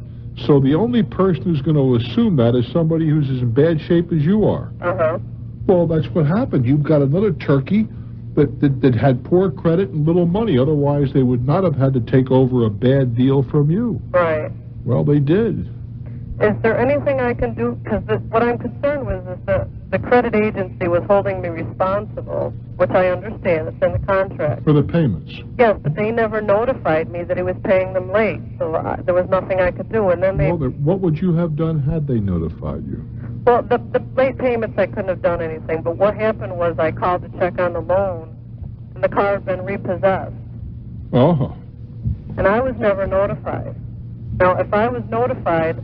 So the only person who's going to assume that is somebody who's as in bad shape as you are. Uh-huh. Well, that's what happened. You've got another turkey that had poor credit and little money. Otherwise, they would not have had to take over a bad deal from you. Right. Well, they did. Is there anything I can do? Because what I'm concerned with is that the credit agency was holding me responsible, which I understand. It's in the contract. For the payments. Yes, but they never notified me that he was paying them late, so there was nothing I could do. And then they... Well, what would you have done had they notified you? Well, the late payments, I couldn't have done anything. But what happened was I called to check on the loan, and the car had been repossessed. Oh. And I was never notified. Now, if I was notified,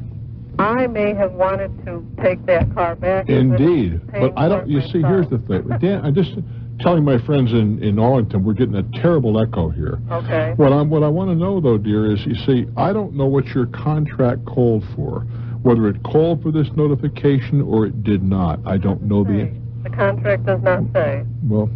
I may have wanted to take that car back. Indeed. But I don't, you see, here's the thing. Dan, I'm just telling my friends in Arlington, we're getting a terrible echo here. Okay. What I want to know, though, dear, is, you see, I don't know what your contract called for. Whether it called for this notification or it did not. I don't know the contract does not say. Well,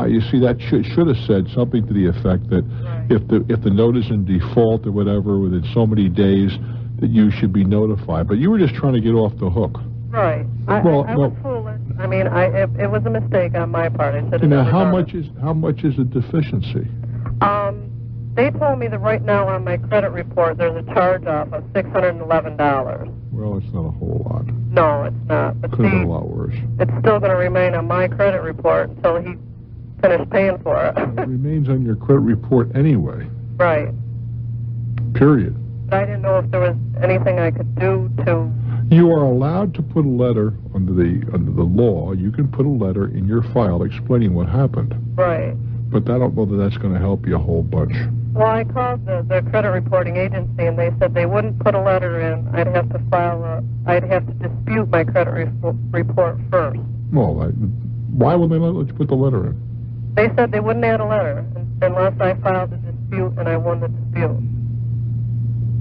you see, that should have said something to the effect that if the note is in default or whatever within so many days, that you should be notified. But you were just trying to get off the hook. Right. I was foolish. I mean, it was a mistake on my part. I should have Now, never how much is a deficiency? They told me that right now on my credit report there's a charge-off of $611. Well, it's not a whole lot. No, it's not. But Could have been a lot worse. It's still going to remain on my credit report until he finished paying for it. It remains on your credit report anyway. Right. Period. But I didn't know if there was anything I could do to... You are allowed to put a letter under the law. You can put a letter in your file explaining what happened. Right. But I don't know that that's going to help you a whole bunch. Well, I called the credit reporting agency, and they said they wouldn't put a letter in. I'd have to dispute my credit report first. Well, why would they not let you put the letter in? They said they wouldn't add a letter unless I filed a dispute and I won the dispute.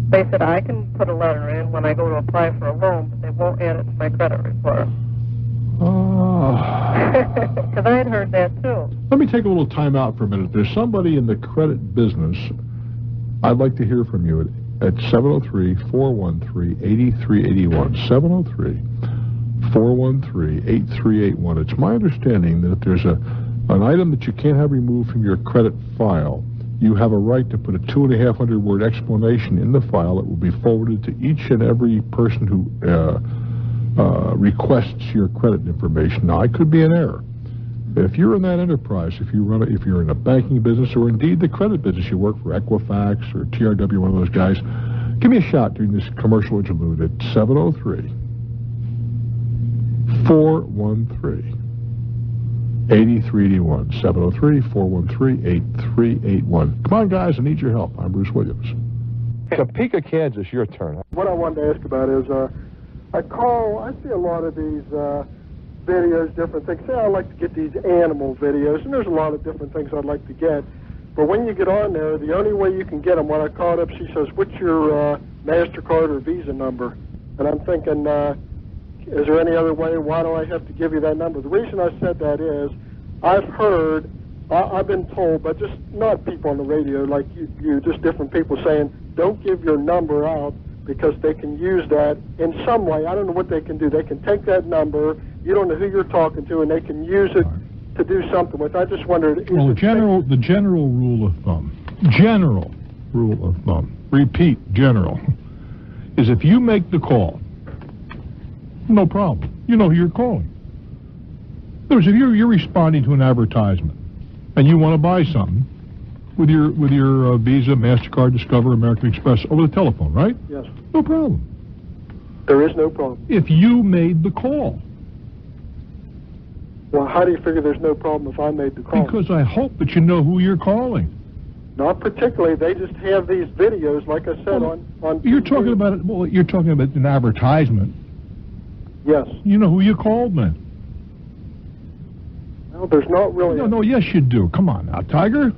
They said I can put a letter in when I go to apply for a loan, but they won't add it to my credit report. Because I had heard that too. Let me take a little time out for a minute. There's somebody in the credit business. I'd like to hear from you at 703-413-8381. 703-413-8381. It's my understanding that if there's an item that you can't have removed from your credit file, you have a right to put a 2,500-word explanation in the file that will be forwarded to each and every person who requests your credit information. Now, I could be in error. If you're in that enterprise, if you're in a banking business or indeed the credit business, you work for Equifax or TRW, one of those guys, give me a shot during this commercial interlude at 703-413-8381. 703-413-8381. Come on, guys, I need your help. I'm Bruce Williams. Topeka, Kansas, your turn. What I wanted to ask about is, I see a lot of these videos, different things. Say I like to get these animal videos, and there's a lot of different things I'd like to get. But when you get on there, the only way you can get them, when I called up, she says, what's your MasterCard or Visa number? And I'm thinking, is there any other way? Why do I have to give you that number? The reason I said that is I've been told, but just not people on the radio like you, just different people saying, don't give your number out because they can use that in some way. I don't know what they can do. They can take that number, you don't know who you're talking to, and they can use it to do something with. I just wondered... Well, the general rule of thumb, repeat, general, is if you make the call, no problem. You know who you're calling. In other words, if you're responding to an advertisement and you want to buy something with your Visa, MasterCard, Discover, American Express over the telephone, right? Yes. No problem. There is no problem. If you made the call. Well, how do you figure there's no problem if I made the call? Because I hope that you know who you're calling. Not particularly. They just have these videos, like I said, on You're TV. talking about it. Well, you're talking about an advertisement. Yes. You know who you called, man. Well, there's not really... No, yes, you do. Come on now, Tiger.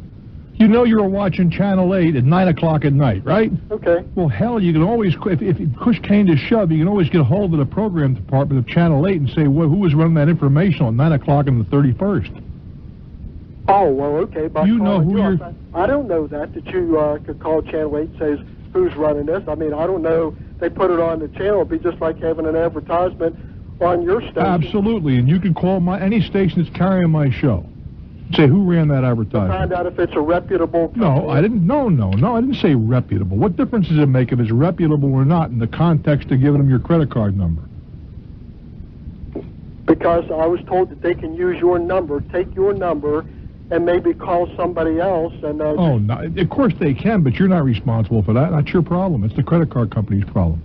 You know you were watching Channel 8 at 9 o'clock at night, right? Okay. Well, hell, you can always, if push came to shove, you can always get a hold of the program department of Channel 8 and say, well, who was running that information on 9 o'clock on the 31st? Oh, well, okay. By you know who you're... I don't know that you could call Channel 8 and say, who's running this. I mean, I don't know. They put it on the channel. It'd be just like having an advertisement on your station. Absolutely, and you can call any station that's carrying my show. Say, who ran that advertisement? Find out if it's a reputable company. No, I didn't. No, I didn't say reputable. What difference does it make if it's reputable or not in the context of giving them your credit card number? Because I was told that they can use your number, take your number, and maybe call somebody else. And no, of course they can, but you're not responsible for that. That's your problem. It's the credit card company's problem.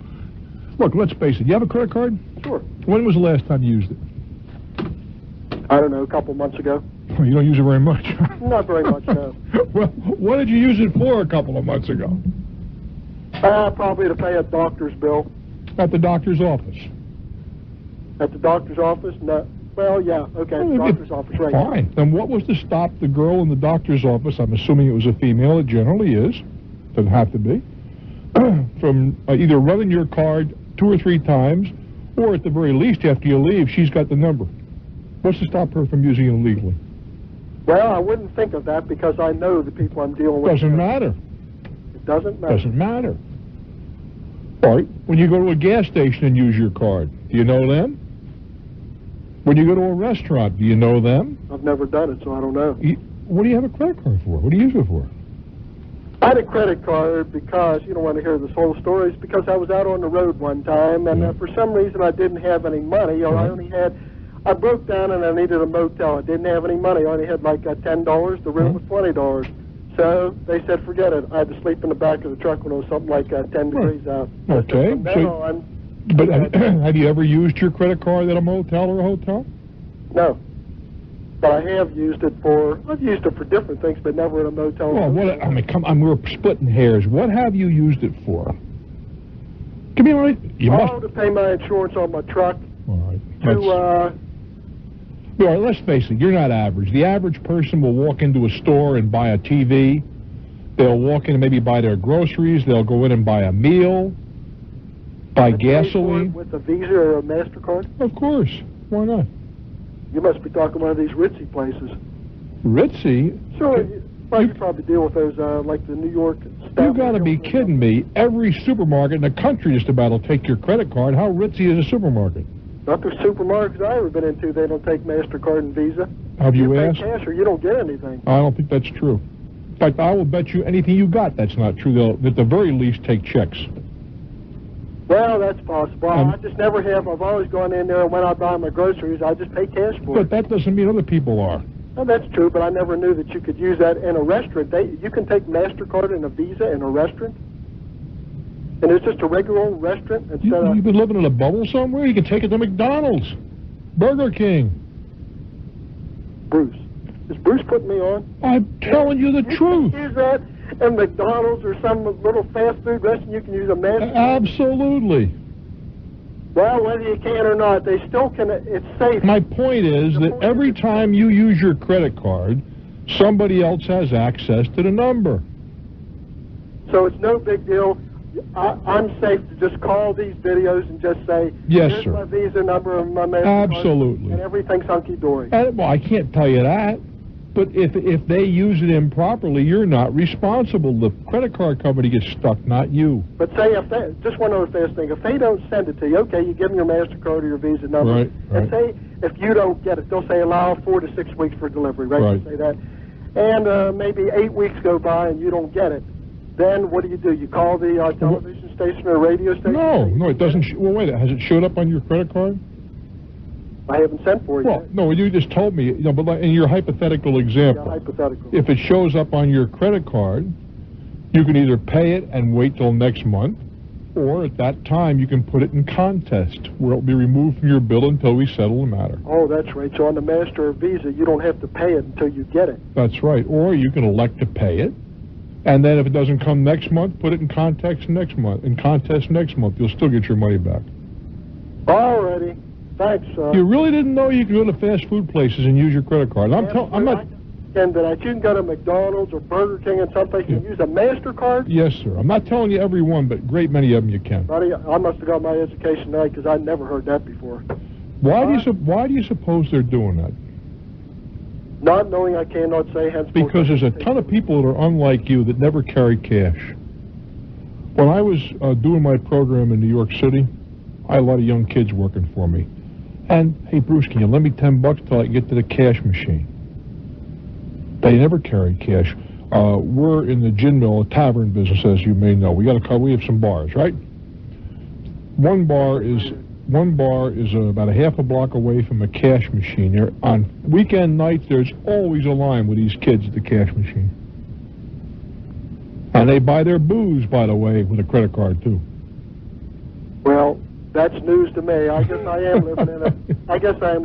Look, let's face it. You have a credit card? Sure. When was the last time you used it? I don't know, a couple months ago. You don't use it very much. Not very much, no. Well, what did you use it for a couple of months ago? Probably to pay a doctor's bill. At the doctor's office? At the doctor's office? No. Well, yeah, okay, doctor's office, right. Fine. Then what was to stop the girl in the doctor's office, I'm assuming it was a female, it generally is, doesn't have to be, from either running your card 2 or 3 times, or at the very least, after you leave, she's got the number. What's to stop her from using it illegally? Well, I wouldn't think of that because I know the people I'm dealing with. Doesn't matter. It doesn't matter. Doesn't matter. All right. When you go to a gas station and use your card, do you know them? When you go to a restaurant, do you know them? I've never done it, so I don't know. What do you have a credit card for? What do you use it for? I had a credit card because, you don't want to hear this whole story, it's because I was out on the road one time, and for some reason I didn't have any money, or I broke down and I needed a motel. I didn't have any money. I only had like $10. The room was $20. So they said, forget it. I had to sleep in the back of the truck when it was something like 10 degrees out. Okay. But have you ever used your credit card at a motel or a hotel? No. But I have used it I've used it for different things, but never at a motel. Well, I mean, come on, we're splitting hairs. What have you used it for? Give me a minute. To pay my insurance on my truck. All right. All right, let's face it, you're not average. The average person will walk into a store and buy a TV. They'll walk in and maybe buy their groceries. They'll go in and buy a meal, buy gasoline. With a Visa or a MasterCard? Of course. Why not? You must be talking one of these ritzy places. Ritzy? Sure. You probably deal with those, like the New York... You got to be kidding me. Every supermarket in the country just about will take your credit card. How ritzy is a supermarket? Not the supermarkets I've ever been into, they don't take MasterCard and Visa. Have you asked? Pay cash or you don't get anything. I don't think that's true. In fact, I will bet you anything you got that's not true. They'll, at the very least, take checks. Well, that's possible. I just never have. I've always gone in there, and when I buy my groceries, I just pay cash for But it. that doesn't mean other people are. Well, that's true, but I never knew that you could use that in a restaurant. You can take MasterCard and a Visa in a restaurant? And it's just a regular old restaurant instead of... You've been living in a bubble somewhere? You can take it to McDonald's, Burger King. Bruce. Is Bruce putting me on? I'm telling you the truth. You can use that in McDonald's or some little fast food restaurant. You can use a MasterCard. Absolutely. Well, whether you can or not, they still can. It's safe. My point is that every time you use your credit card, somebody else has access to the number. So it's no big deal. I'm safe to just call these videos and just say, yes, here's sir. my Visa number and my MasterCard. Absolutely. And everything's hunky-dory. Well, I can't tell you that. But if they use it improperly, you're not responsible. The credit card company gets stuck, not you. But say if they, just one other fast thing, if they don't send it to you, okay, you give them your MasterCard or your Visa number. Right. And say if you don't get it, they'll say allow 4 to 6 weeks for delivery, right? Right. They'll say that. And maybe 8 weeks go by and you don't get it. Then what do? You call the television station or radio station? No, it doesn't. Well, wait, has it showed up on your credit card? I haven't sent for it yet. No, you just told me, but in your hypothetical example, if it shows up on your credit card, you can either pay it and wait till next month, or at that time you can put it in contest, where it will be removed from your bill until we settle the matter. Oh, that's right. So on the Master or Visa, you don't have to pay it until you get it. That's right. Or you can elect to pay it, and then if it doesn't come next month, put it in contest next month. You'll still get your money back. Alrighty. Thanks. You really didn't know you could go to fast food places and use your credit card. I'm Ken, that you can go to McDonald's or Burger King and someplace and use a MasterCard? Yes, sir. I'm not telling you every one, but great many of them you can. Buddy, I must have got my education right because I'd never heard that before. Why do you suppose they're doing that? Not knowing I cannot say henceforth. Because there's a ton of people that are unlike you that never carry cash. When I was doing my program in New York City, I had a lot of young kids working for me. And, hey, Bruce, can you lend me $10 till I can get to the cash machine? They never carry cash. We're in the gin mill, a tavern business, as you may know. We have some bars, right? One bar is about a half a block away from a cash machine. There, on weekend nights, there's always a line with these kids at the cash machine. And they buy their booze, by the way, with a credit card, too. Well, that's news to me. I guess I am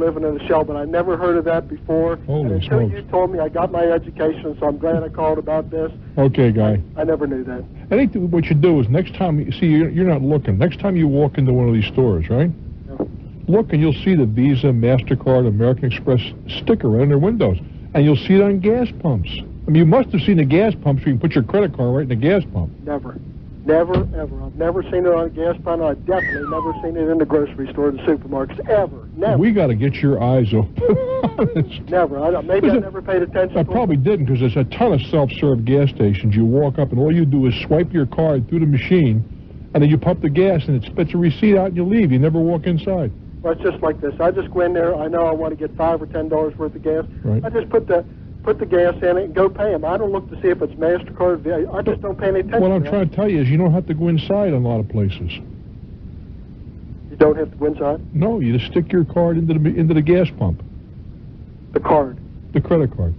living in a shell, but I never heard of that before. Holy and until smokes. you told me, I got my education, so I'm glad I called about this. Okay, guy. I never knew that. I think what you do is next time, you're not looking. Next time you walk into one of these stores, right? Yeah. Look, and you'll see the Visa, MasterCard, American Express sticker right on their windows. And you'll see it on gas pumps. I mean, you must have seen the gas pumps where you can put your credit card right in the gas pump. Never, ever. I've never seen it on a gas pump. I've definitely never seen it in the grocery store, the supermarkets, ever. Never. We got to get your eyes open. Never. Maybe I never paid attention. I probably didn't, because there's a ton of self-serve gas stations. You walk up, and all you do is swipe your card through the machine, and then you pump the gas, and it spits a receipt out, and you leave. You never walk inside. Well, it's just like this. I just go in there. I know I want to get $5 or $10 worth of gas. Right. I just put the gas in it and go pay them. I don't look to see if it's MasterCard. I just don't pay any attention. What I'm trying to tell you is you don't have to go inside in a lot of places. You don't have to go inside? No, you just stick your card into the gas pump. The card? The credit card.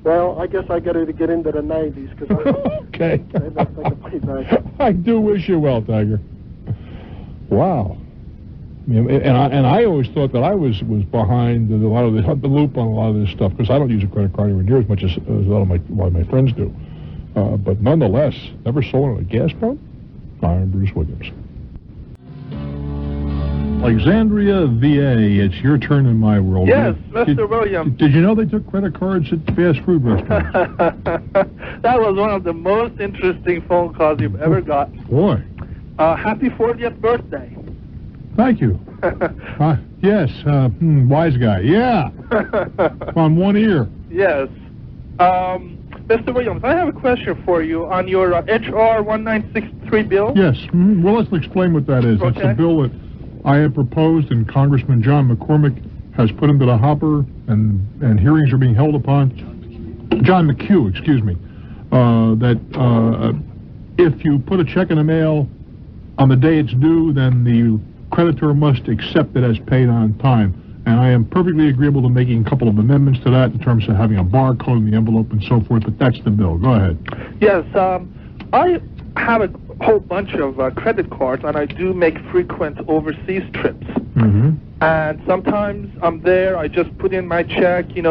Well, I guess I got to get into the 90s because okay. Maybe I'm thinking way back. I do wish you well, Tiger. Wow. And I always thought that I was behind a lot of the loop on a lot of this stuff because I don't use a credit card anywhere near as much as a lot of my friends do. But nonetheless, never sold at a gas pump? I'm Bruce Williams. Alexandria, VA, it's your turn in my world. Yes, Mr. Williams. Did you know they took credit cards at fast food restaurants? That was one of the most interesting phone calls you've ever got. Boy. Happy 40th birthday. Thank you. Yes, wise guy. Yeah. On one ear. Yes. Mr. Williams, I have a question for you on your HR 1963 bill. Yes. Well, let's explain what that is. Okay. It's a bill that I have proposed and Congressman John McCormick has put into the hopper, and hearings are being held upon. John McHugh, excuse me. That if you put a check in the mail on the day it's due, then the creditor must accept it as paid on time. And I am perfectly agreeable to making a couple of amendments to that in terms of having a barcode in the envelope and so forth, but that's the bill. Go ahead. Yes, I have a whole bunch of credit cards, and I do make frequent overseas trips. Mm-hmm. And sometimes I'm there, I just put in my check, in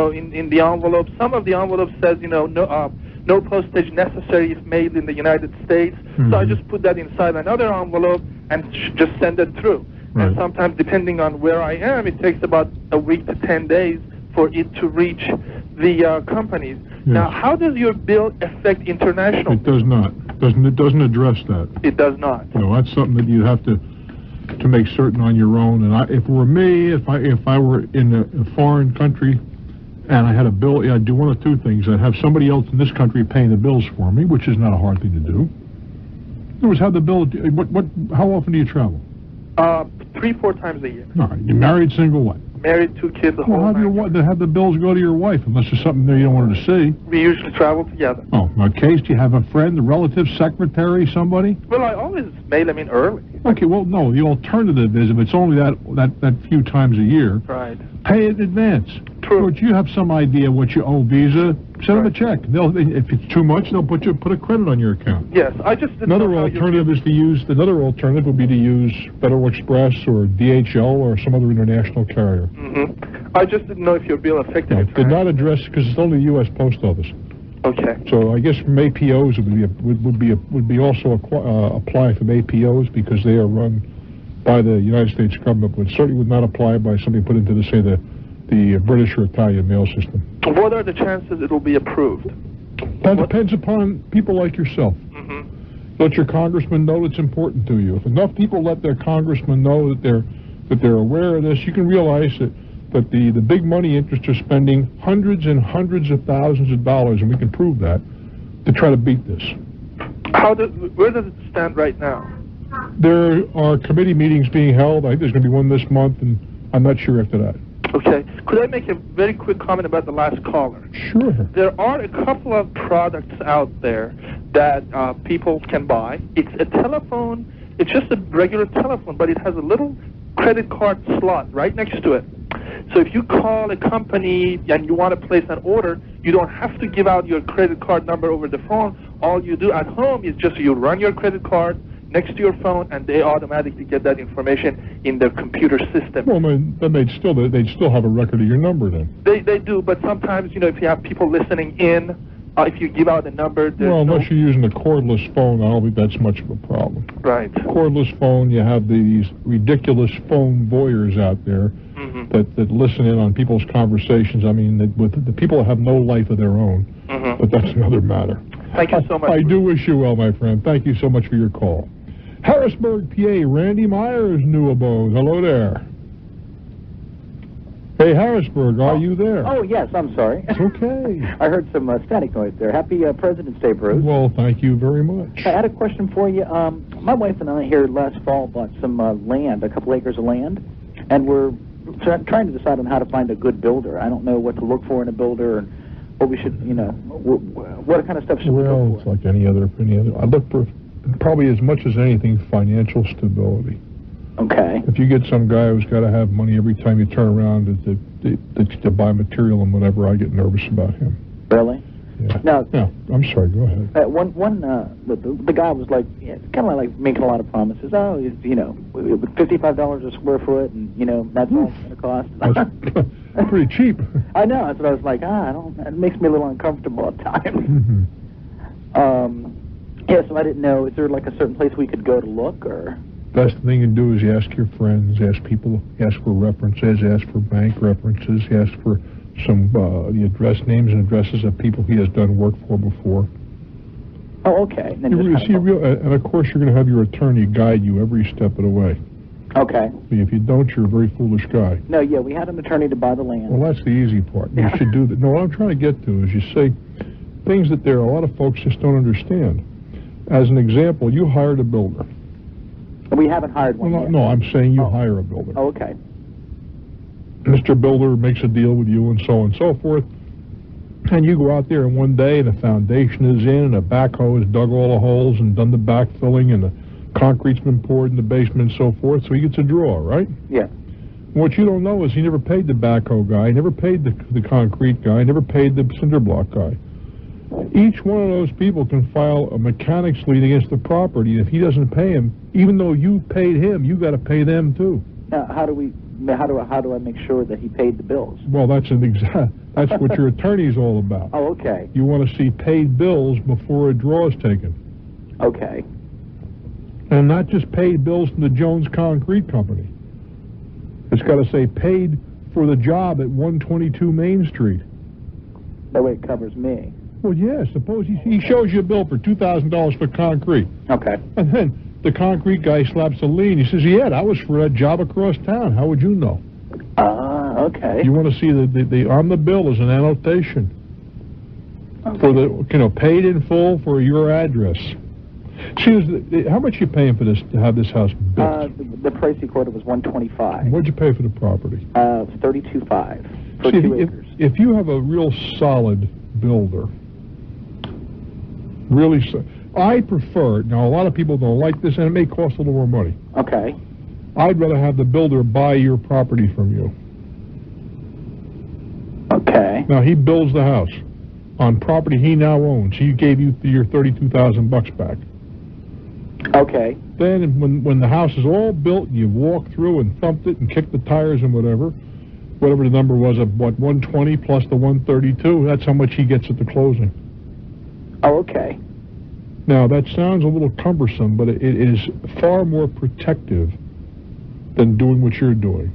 the envelope. Some of the envelopes says, no postage necessary if mailed in the United States. Mm-hmm. So I just put that inside another envelope and just send it through. Right. And sometimes, depending on where I am, it takes about a week to 10 days for it to reach the companies. Yes. Now, how does your bill affect international? It does not. It doesn't address that. It does not. No, that's something that you have to make certain on your own. And if it were me, if I were in a foreign country and I had a bill, I'd do one of two things. I'd have somebody else in this country paying the bills for me, which is not a hard thing to do. In other words, have the bill. How often do you travel? 3-4 times a year. All right. You married, single, what? Married, 2 kids, the whole have the bills go to your wife, unless there's something there you don't want her to see. We usually travel together. Oh, in that case, do you have a friend, a relative, secretary, somebody? Well, I always mail them in early. Okay, well, no, the alternative is if it's only that few times a year, right, pay it in advance. True. But you have some idea what you owe Visa, send them a check. If it's too much, they'll put a credit on your account. Yes, I just didn't Another know alternative would be to use Federal Express or DHL or some other international carrier. Mm-hmm. I just didn't know if your bill affected it. Did not address because it's only the U.S. Post Office. Okay. So I guess from APOs would be also apply from APOs because they are run by the United States government, but certainly would not apply by somebody put into the British or Italian mail system. What are the chances it will be approved? That depends upon people like yourself. Let your congressman know it's important to you. If enough people let their congressman know that they're aware of this, you can realize that the big money interests are spending hundreds and hundreds of thousands of dollars, and we can prove that, to try to beat this. Where does it stand right now? There are committee meetings being held. I think there's going to be one this month, and I'm not sure after that. Okay. Could I make a very quick comment about the last caller? Sure. There are a couple of products out there that people can buy. It's a telephone. It's just a regular telephone, but it has a little credit card slot right next to it. So if you call a company and you want to place an order, you don't have to give out your credit card number over the phone. All you do at home is just you run your credit card next to your phone, and they automatically get that information in their computer system. Well, then they'd still have a record of your number then. They do, but sometimes, if you have people listening in, if you give out a number, unless you're using a cordless phone, I don't think that's much of a problem. Right. Cordless phone, you have these ridiculous phone voyeurs out there that listen in on people's conversations. I mean, with the people have no life of their own, but that's another matter. Thank you so much. I do wish you well, my friend. Thank you so much for your call. Harrisburg, PA, Randy Myers, new abode. Hello there. Hey, Harrisburg, are you there? Oh, yes, I'm sorry. It's okay. I heard some static noise there. Happy President's Day, Bruce. Well, thank you very much. I had a question for you. My wife and I here last fall bought some land, a couple acres of land, and we're trying to decide on how to find a good builder. I don't know what to look for in a builder and what we should, what kind of stuff should we look for? Well, it's like any other. I look for probably as much as anything financial stability. Okay. If you get some guy who's got to have money every time you turn around to buy material and whatever, I get nervous about him. Really? Yeah. Now, I'm sorry. Go ahead. The guy was like, kind of like making a lot of promises. Oh, with $55 a square foot, and that's all it's going to cost. That's pretty cheap. I know. That's what I was like. It makes me a little uncomfortable at times. Yeah, so I didn't know. Is there like a certain place we could go to look, or? Best thing you can do is you ask your friends, ask people, ask for references, ask for bank references, ask for some the names and addresses of people he has done work for before. Oh, okay. And of course you're going to have your attorney guide you every step of the way. Okay. If you don't, you're a very foolish guy. No, yeah, we had an attorney to buy the land. Well, that's the easy part. You should do that. No, what I'm trying to get to is you say things that a lot of folks just don't understand. As an example, you hired a builder. We haven't hired one yet. No, I'm saying you hire a builder. Oh, okay. Mr. Builder makes a deal with you and so on and so forth. And you go out there and one day the foundation is in and a backhoe has dug all the holes and done the backfilling and the concrete's been poured in the basement and so forth, so he gets a draw, right? Yeah. What you don't know is he never paid the backhoe guy, he never paid the concrete guy, he never paid the cinder block guy. Each one of those people can file a mechanics lien against the property. If he doesn't pay him, even though you paid him, you got to pay them too. Now, how do I make sure that he paid the bills? Well, that's what your attorney's all about. Oh, okay. You want to see paid bills before a draw is taken. Okay. And not just paid bills from the Jones Concrete Company. It's got to say paid for the job at 122 Main Street. That way it covers me. Well, yeah, suppose he shows you a bill for $2,000 for concrete. Okay. And then the concrete guy slaps a lien. He says, yeah, that was for that job across town. How would you know? Okay. You want to see the on the bill is an annotation for the, paid in full for your address. See, how much you paying for this to have this house built? The price he quoted was $125. What'd you pay for the property? $32,500 for 2 acres. If you have a real solid builder, I prefer, now a lot of people don't like this and it may cost a little more money. Okay. I'd rather have the builder buy your property from you. Okay. Now he builds the house on property he now owns. He gave you your $32,000 back. Okay. Then when the house is all built, you walk through and thumped it and kicked the tires and whatever the number was of 120 plus the 132, that's how much he gets at the closing. Oh, okay. Now that sounds a little cumbersome, but it is far more protective than doing what you're doing.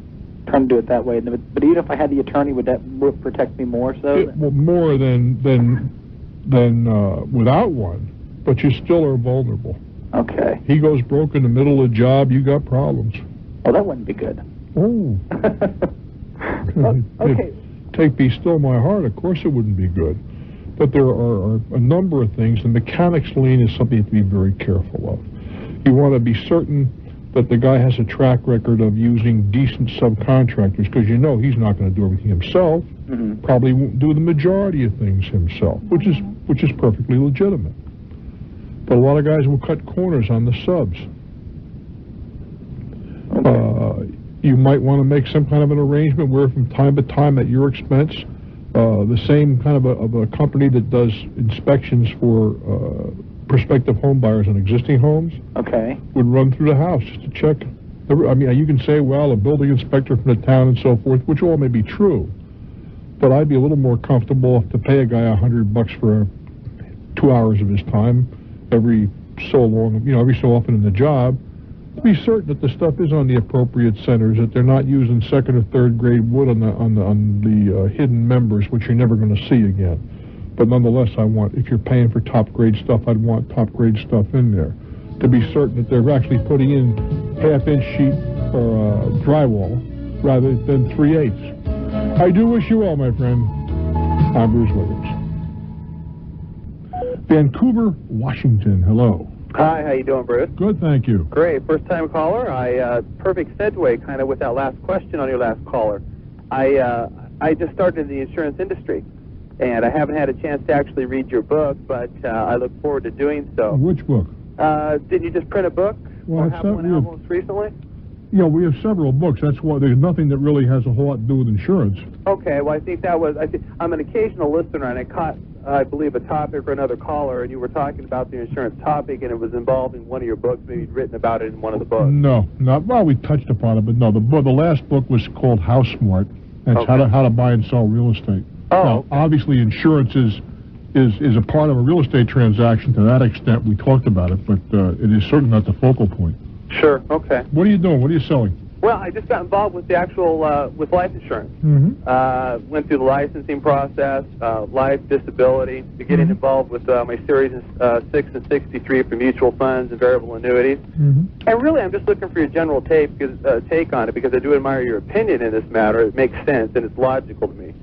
trying to do it that way. But even if I had the attorney, would that protect me more so? Well, more than without one, but you still are vulnerable. Okay. He goes broke in the middle of the job, you got problems. Oh, that wouldn't be good. Oh. Okay. Take Be Still My Heart, of course it wouldn't be good. But there are a number of things. The mechanic's lien is something you have to be very careful of. You want to be certain that the guy has a track record of using decent subcontractors, because you know he's not going to do everything himself. Mm-hmm. Probably won't do the majority of things himself, which is perfectly legitimate. But a lot of guys will cut corners on the subs. You might want to make some kind of an arrangement where from time to time at your expense, the same kind of a company that does inspections for prospective home buyers on existing homes would run through the house just to check. I mean, you can say, well, a building inspector from the town and so forth, which all may be true, but I'd be a little more comfortable to pay a guy $100 for 2 hours of his time every so long, every so often in the job, to be certain that the stuff is on the appropriate centers, that they're not using second or third grade wood on the hidden members, which you're never going to see again. But nonetheless, if you're paying for top grade stuff, I'd want top grade stuff in there to be certain that they're actually putting in half-inch sheet or drywall rather than 3/8. I do wish you well, my friend. I'm Bruce Williams. Vancouver, Washington. Hello. Hi, how you doing, Bruce? Good, thank you. Great, first-time caller. Perfect segue, kind of with that last question on your last caller. I just started in the insurance industry, and I haven't had a chance to actually read your book, but I look forward to doing so. Which book? Did you just print a book? Well, or have one out most recently? Yeah, we have several books. That's why there's nothing that really has a whole lot to do with insurance. Okay, well, I think I'm an occasional listener, and I caught, I believe, a topic or another caller, and you were talking about the insurance topic, and it was involving one of your books. Maybe you'd written about it in one of the books. No, well, we touched upon it, but no. The last book was called House Smart, and it's how to buy and sell real estate. Oh, now, obviously, insurance is a part of a real estate transaction. To that extent, we talked about it, but it is certainly not the focal point. Sure. Okay. What are you doing? What are you selling? Well, I just got involved with the actual with life insurance. Mm-hmm. Went through the licensing process, life, disability, getting involved with my series 6 and 63 for mutual funds and variable annuities. Mm-hmm. And really, I'm just looking for your general take on it, because I do admire your opinion in this matter. It makes sense and it's logical to me.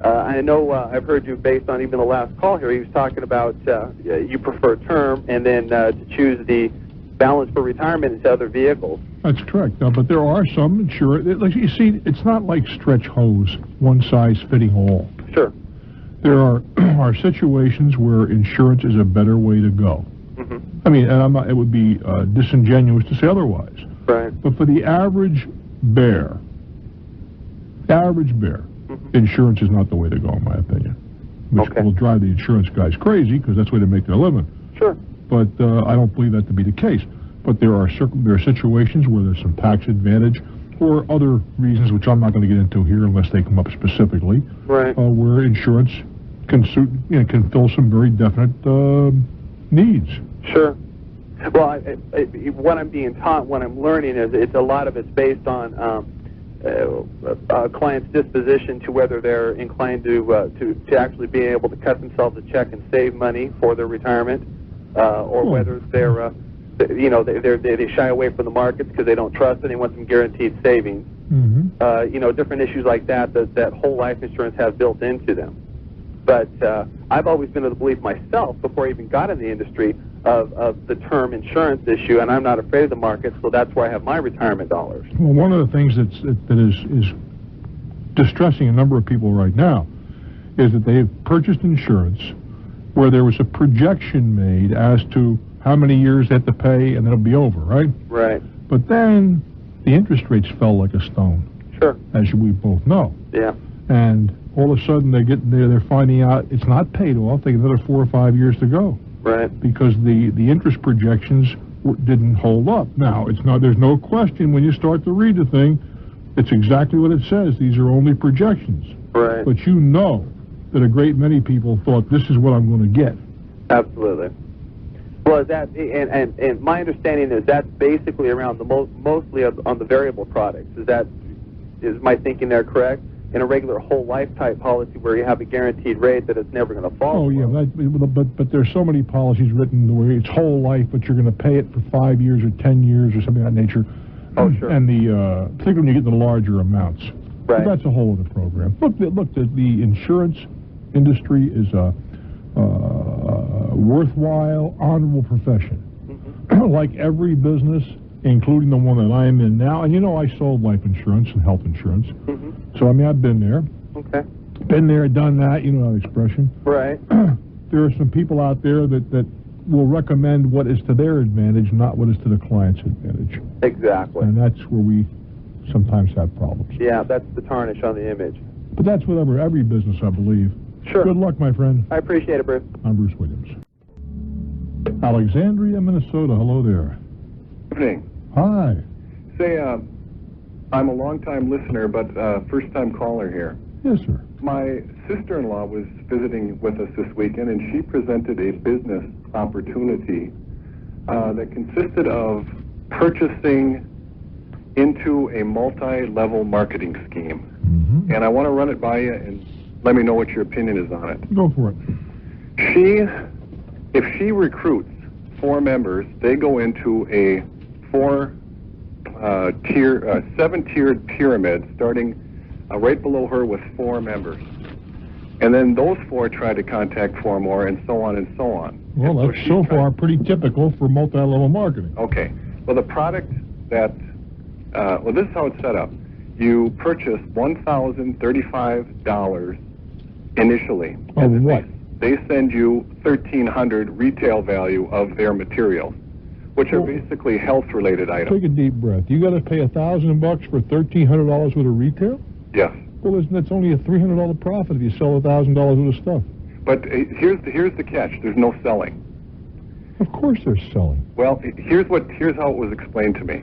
I know I've heard you based on even the last call here. He was talking about you prefer term and then to choose the balance for retirement into other vehicles. That's correct. But there are some insurance. You see, it's not like stretch hose, one size fitting all. Sure. There are situations where insurance is a better way to go. Mm-hmm. I mean, and it would be disingenuous to say otherwise. Right. But for the average bear, insurance is not the way to go, in my opinion. Which will drive the insurance guys crazy, because that's the way they make their living. Sure. But I don't believe that to be the case. But there are situations where there's some tax advantage or other reasons, which I'm not going to get into here unless they come up specifically, right? Where insurance can fill some very definite needs. Sure. Well, what I'm being taught, what I'm learning is a lot of it's based on a client's disposition to whether they're inclined to actually being able to cut themselves a check and save money for their retirement. Or whether they're, they shy away from the markets because they don't trust and they want some guaranteed savings. Mm-hmm. Different issues like that whole life insurance has built into them. But I've always been of the belief myself, before I even got in the industry, of the term insurance issue, and I'm not afraid of the market, so that's where I have my retirement dollars. Well, one of the things that is distressing a number of people right now is that they have purchased insurance where there was a projection made as to how many years they have to pay and then it'll be over, right? Right. But then the interest rates fell like a stone. Sure. As we both know. Yeah. And all of a sudden they're finding out it's not paid off. They have another 4 or 5 years to go. Right. Because the interest projections didn't hold up. Now, there's no question when you start to read the thing, it's exactly what it says. These are only projections. Right. But you know that a great many people thought this is what I'm going to get. Absolutely. Well, and my understanding is that's basically around mostly on the variable products. Is that is my thinking there correct? In a regular whole life type policy where you have a guaranteed rate that it's never going to fall. Oh, yeah, but there's so many policies written where it's whole life, but you're going to pay it for 5 years or 10 years or something of that nature. Oh, sure. And particularly when you get the larger amounts. Right. But that's a whole other program. Look, the insurance industry is a worthwhile, honorable profession. Mm-hmm. Like every business, including the one that I am in now. And I sold life insurance and health insurance. Mm-hmm. So, I've been there. Okay. Been there, done that, you know that expression. Right. There are some people out there that will recommend what is to their advantage, not what is to the client's advantage. Exactly. And that's where we sometimes have problems. Yeah, that's the tarnish on the image. But that's whatever, every business, I believe. Sure. Good luck, my friend. I appreciate it, Bruce. I'm Bruce Williams. Alexandria, Minnesota. Hello there. Good evening. Hi. Say, I'm a long-time listener, but first-time caller here. Yes, sir. My sister-in-law was visiting with us this weekend, and she presented a business opportunity that consisted of purchasing into a multi-level marketing scheme. Mm-hmm. And I want to run it by you and let me know what your opinion is on it. Go for it. If she recruits 4 members, they go into a 7-tiered pyramid starting right below her with 4 members. And then those 4 try to contact 4 more, and so on and so on. Well, that's so far pretty typical for multi-level marketing. Okay. Well, the product that, this is how it's set up. You purchase $1,035 initially. Of what? They send you $1,300 retail value of their materials, which are basically health-related items. Take a deep breath. You got to pay $1,000 for $1,300 worth of retail? Yes. Well, that's only a $300 profit if you sell $1,000 worth of stuff. But here's the catch. There's no selling. Of course there's selling. Well, here's how it was explained to me.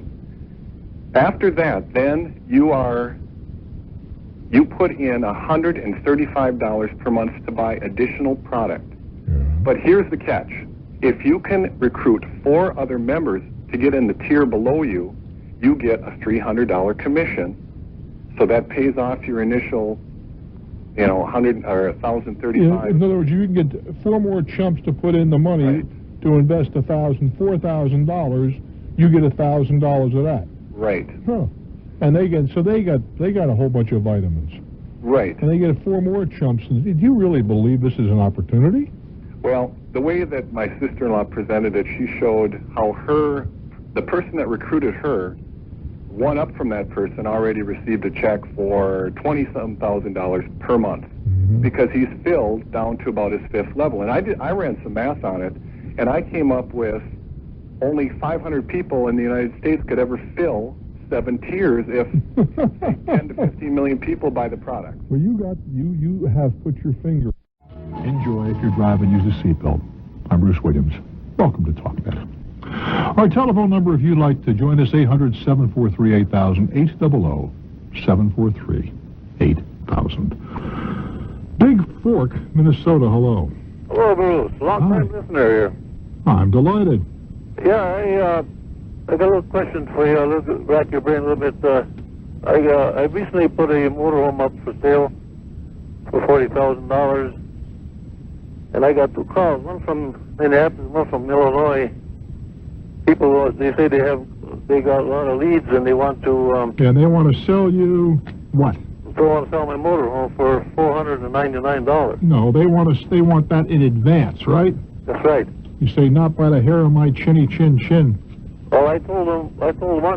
After that, then you put in $135 per month to buy additional product. Yeah. But here's the catch. If you can recruit 4 other members to get in the tier below you, you get a $300 commission. So that pays off your initial, $100 or $1,035. Yeah, in other words, you can get 4 more chumps to put in the money to invest $4,000. You get $1,000 of that. Right. Huh. And they got a whole bunch of vitamins. Right. And they get 4 more chumps. Do you really believe this is an opportunity? Well, the way that my sister-in-law presented it, she showed how the person that recruited her, one up from that person already received a check for $20,000 per month because he's filled down to about his 5th level. And I ran some math on it, and I came up with only 500 people in the United States could ever fill 7 tiers if 10 to 15 million people buy the product. Well, you have put your finger. Enjoy if you're driving. Use a seatbelt. I'm Bruce Williams. Welcome to Talknet. Our telephone number, if you'd like to join us, 800-743-8000, 800-743-8000. Big Fork, Minnesota, hello. Hello, Bruce. Long-time listener here. I'm delighted. Yeah, I got a little question for you. I'll rack your brain a little bit. I recently put a motorhome up for sale for $40,000, and I got 2 calls, one from Minneapolis, one from Illinois. People, they say they got a lot of leads, and they want to... and they want to sell you what? They want to sell my motorhome for $499. No, they want that in advance, right? That's right. You say, not by the hair of my chinny chin chin. Well, I told one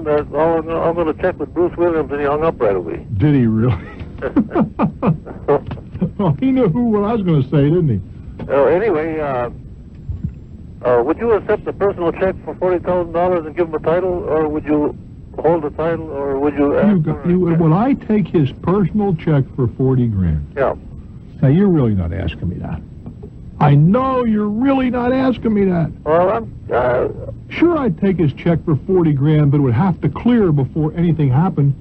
that I'm going to check with Bruce Williams, and he hung up right away. Did he really? Well, he knew what I was going to say, didn't he? Anyway, would you accept a personal check for $40,000 and give him a title, or would you hold the title, or would you... Would I take his personal check for $40,000? Yeah. Now, you're really not asking me that. I know you're really not asking me that. Well, sure, I'd take his check for $40,000, but it would have to clear before anything happened.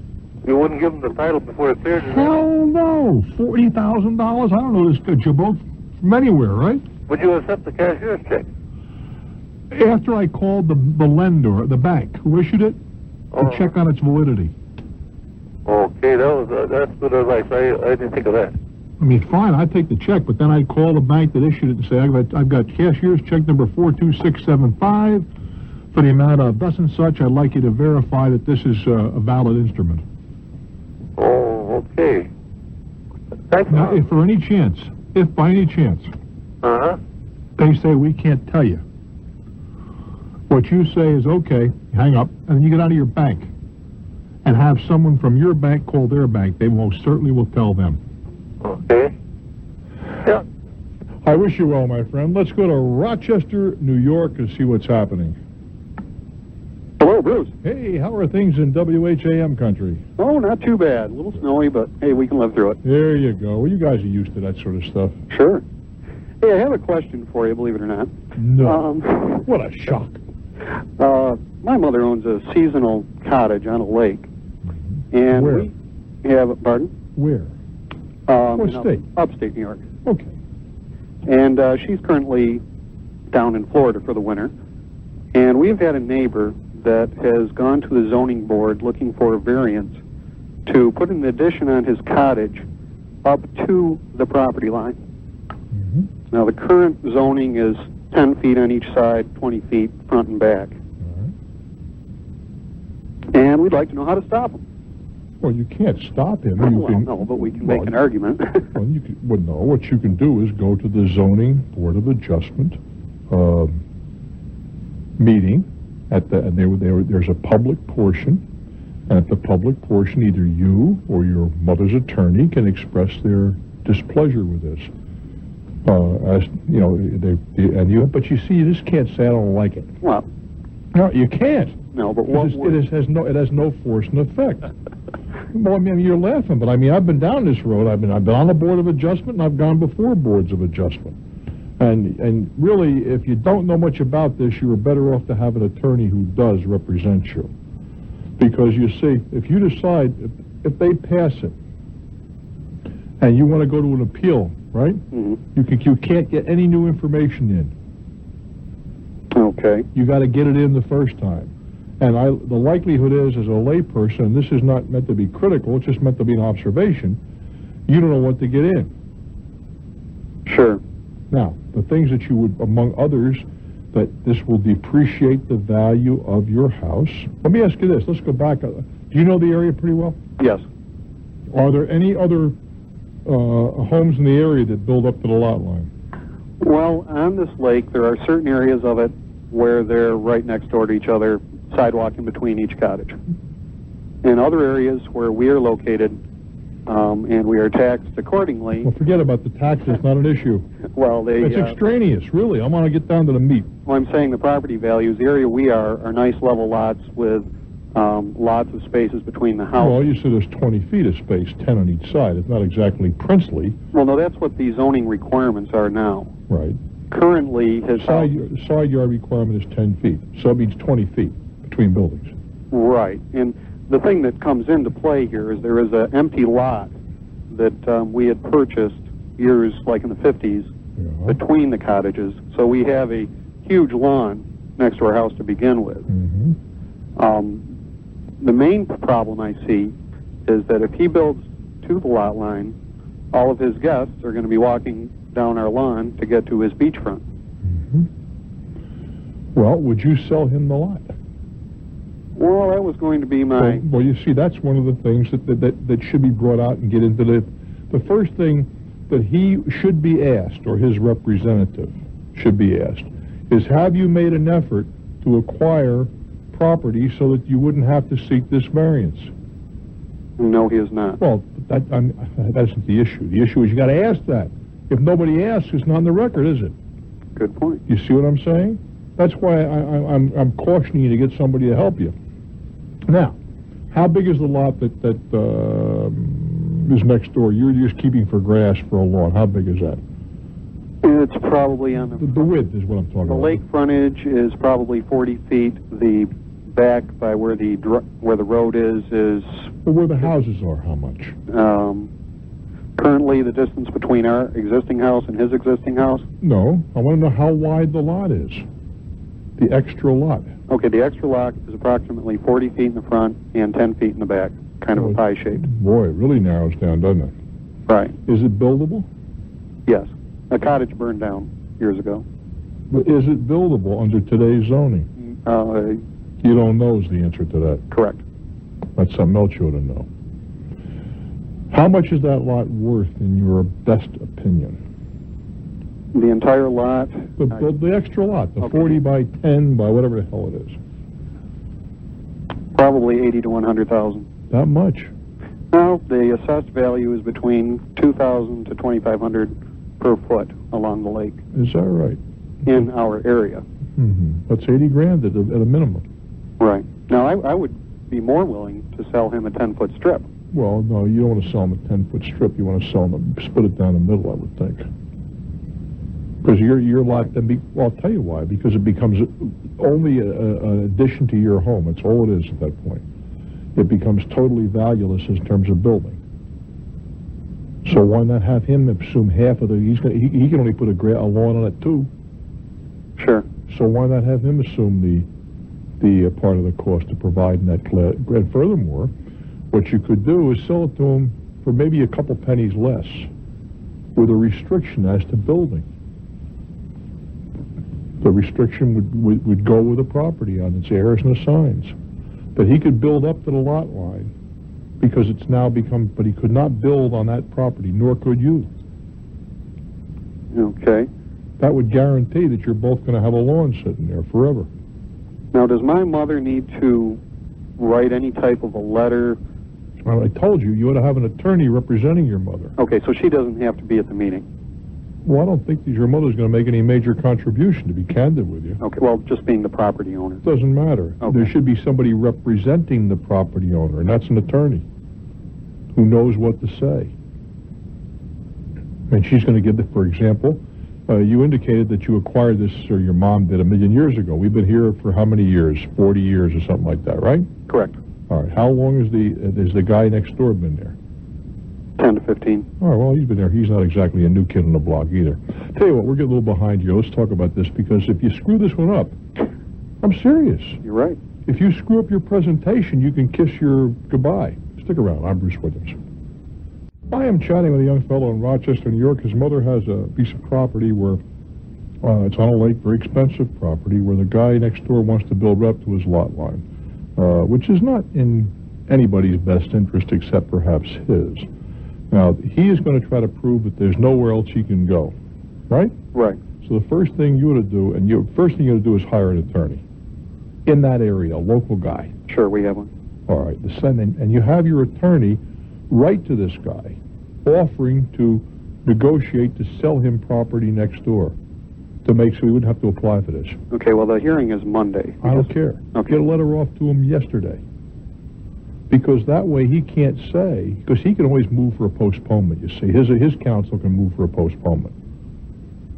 You wouldn't give him the title before it cleared? Hell no. $40,000? I don't know this good. You're both from anywhere, right? Would you accept the cashier's check? After I called the lender, the bank who issued it, to check on its validity. Okay, that's good advice. I didn't think of that. I mean, fine, I'd take the check, but then I'd call the bank that issued it and say, I've got cashier's check number 42675 for the amount of thus and such. I'd like you to verify that this is a valid instrument. Oh, okay. Thanks. Now, if by any chance, they say we can't tell you, what you say is, okay, hang up, and then you get out of your bank and have someone from your bank call their bank. They most certainly will tell them. Okay. Yeah. I wish you well, my friend. Let's go to Rochester, New York, and see what's happening. Hello, Bruce. Hey, how are things in WHAM country? Oh, not too bad. A little snowy, but hey, we can live through it. There you go. Well, you guys are used to that sort of stuff. Sure. Hey, I have a question for you, believe it or not. No. What a shock. My mother owns a seasonal cottage on a lake. And Where? we have, pardon? Where? What state? Upstate New York. Okay. And she's currently down in Florida for the winter. And we've had a neighbor that has gone to the zoning board looking for a variance to put an addition on his cottage up to the property line. Now, the current zoning is 10 feet on each side, 20 feet front and back. And we'd like to know how to stop him. Well, you can't stop him. No, but we can make an argument. What you can do is go to the zoning board of adjustment meeting there's a public portion, and at the public portion, either you or your mother's attorney can express their displeasure with this. But you see, you just can't say I don't like it. Well, no, you can't. No, but it has no force and effect. Well, I mean, you're laughing, but I mean, I've been down this road. I've been on the board of adjustment, and I've gone before boards of adjustment. And really, if you don't know much about this, you are better off to have an attorney who does represent you. Because you see, if you decide, if they pass it, and you want to go to an appeal, right? Mm-hmm. You can't get any new information in. Okay. You got to get it in the first time. And the likelihood is, as a layperson, and this is not meant to be critical, it's just meant to be an observation, you don't know what to get in. Sure. Now, the things that you would, among others, that this will depreciate the value of your house. Let me ask you this. Let's go back. Do you know the area pretty well? Yes. Are there any other homes in the area that build up to the lot line? Well, on this lake, there are certain areas of it where they're right next door to each other, sidewalk in between each cottage. In other areas where we are located, and we are taxed accordingly. Well, forget about the taxes, not an issue. Well, it's extraneous, really. I want to get down to the meat. Well, I'm saying the property values, the area we are nice level lots with lots of spaces between the houses. Well, you said there's 20 feet of space, 10 on each side. It's not exactly princely. Well, no, that's what the zoning requirements are now. Right. Currently, his side yard requirement is 10 feet, so it means 20 feet between buildings. Right, and the thing that comes into play here is there is an empty lot that we had purchased years, like in the 50s, between the cottages. So we have a huge lawn next to our house to begin with. The main problem I see is that if he builds to the lot line, all of his guests are going to be walking down our lawn to get to his beachfront. Well, would you sell him the lot? Well, that was going to be my... Well, you see, that's one of the things that should be brought out and get into the first thing that he should be asked, or his representative should be asked, is have you made an effort to acquire property so that you wouldn't have to seek this variance? No, he is not. Well, that isn't the issue. The issue is you got to ask that. If nobody asks, it's not on the record, is it? Good point. You see what I'm saying? That's why I'm cautioning you to get somebody to help you. Now, how big is the lot that is next door? You're just keeping for grass for a lawn. How big is that? It's probably on the width is what I'm talking about. The lake frontage is probably 40 feet. The back by where the road is. Well, where the houses are, how much? Currently, the distance between our existing house and his existing house. No, I want to know how wide the lot is. The extra lot. Okay, the extra lot is approximately 40 feet in the front and 10 feet in the back. kind of a pie shape. Boy, it really narrows down, doesn't it? Right. Is it buildable? Yes. A cottage burned down years ago. But is it buildable under today's zoning? You don't know is the answer to that. Correct. That's something else you ought to know. How much is that lot worth in your best opinion? The entire lot? The extra lot, the 40 by 10 by whatever the hell it is. Probably 80 to 100,000. That much? No, the assessed value is between 2,000 to 2,500 per foot along the lake. Is that right? In our area. That's 80 grand at a minimum. Right. Now, I would be more willing to sell him a 10-foot strip. Well, no, you don't want to sell him a 10-foot strip. You want to sell him, split it down the middle, I would think. Because your lot then well, I'll tell you why. Because it becomes only an addition to your home. That's all it is at that point. It becomes totally valueless in terms of building. So why not have him assume half of the? He can only put a lawn on it too. Sure. So why not have him assume the part of the cost of providing that class? And furthermore, what you could do is sell it to him for maybe a couple pennies less, with a restriction as to building. The restriction would go with the property on its heirs and assigns. But he could build up to the lot line because it's now become, but he could not build on that property, nor could you. Okay. That would guarantee that you're both going to have a lawn sitting there forever. Now, does my mother need to write any type of a letter? Well, I told you, you ought to have an attorney representing your mother. Okay, so she doesn't have to be at the meeting. Well, I don't think that your mother's going to make any major contribution, to be candid with you. Okay, well, just being the property owner. Doesn't matter. Okay. There should be somebody representing the property owner, and that's an attorney who knows what to say. And she's going to give for example, you indicated that you acquired this, or your mom did, 1 million years ago. We've been here for how many years? 40 years or something like that, right? Correct. All right. How long has the guy next door been there? 10 to 15. All right, well, he's been there. He's not exactly a new kid on the block either. Tell you what, we're getting a little behind you. Let's talk about this, because if you screw this one up, I'm serious. You're right. If you screw up your presentation, you can kiss your goodbye. Stick around. I'm Bruce Williams. I am chatting with a young fellow in Rochester, New York. His mother has a piece of property where it's on a lake, very expensive property, where the guy next door wants to build up to his lot line, which is not in anybody's best interest except perhaps his. Now, he is going to try to prove that there's nowhere else he can go, right? Right. So the first thing you ought to do, first thing you ought to do is hire an attorney in that area, a local guy. Sure, we have one. All right. And you have your attorney write to this guy, offering to negotiate to sell him property next door, so he wouldn't have to apply for this. Okay, well, the hearing is Monday. I don't care. Okay. Get a letter off to him yesterday. Because that way he can't say, because he can always move for a postponement, you see. His counsel can move for a postponement.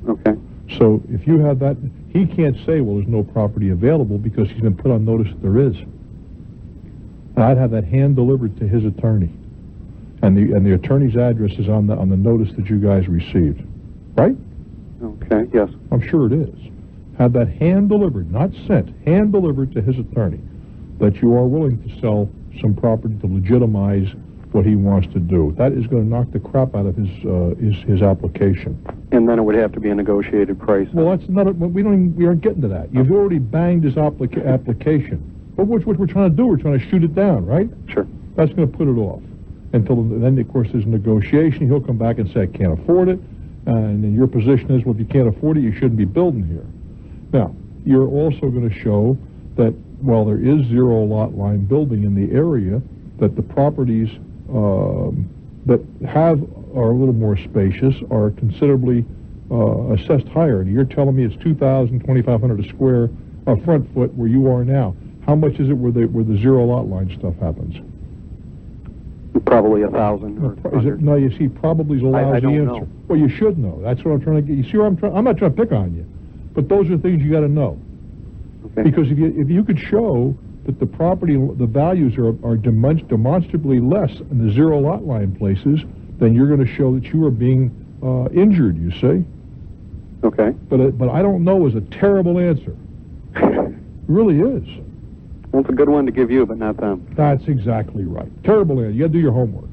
Okay. So if you have that, he can't say, well, there's no property available, because he's been put on notice that there is. And I'd have that hand-delivered to his attorney. And the attorney's address is on the notice that you guys received. Right? Okay, yes. I'm sure it is. Have that hand-delivered, not sent, hand-delivered to his attorney, that you are willing to sell some property to legitimize what he wants to do. That is going to knock the crap out of his application. And then it would have to be a negotiated price. Well, that's not. We aren't getting to that. You've already banged his application. But what we're trying to do, we're trying to shoot it down, right? Sure. That's going to put it off until then. Of course, there's negotiation. He'll come back and say, "I can't afford it," and then your position is, "Well, if you can't afford it, you shouldn't be building here." Now, you're also going to show that while there is zero lot line building in the area, that the properties that are a little more spacious are considerably assessed higher. And you're telling me it's $2,000, $2,500 a square front foot where you are now. How much is it where the zero lot line stuff happens? Probably 1,000. No, you see, probably is a lousy I don't answer. know. Well, you should know. That's what I'm trying to get. You see where I'm not trying to pick on you, but those are things you got to know. Okay. Because if you could show that the values are demonstrably less in the zero lot line places, then you're going to show that you are being injured, you see. Okay. But I don't know is a terrible answer. It really is. Well, it's a good one to give you, but not them. That's exactly right. Terrible answer. You got to do your homework.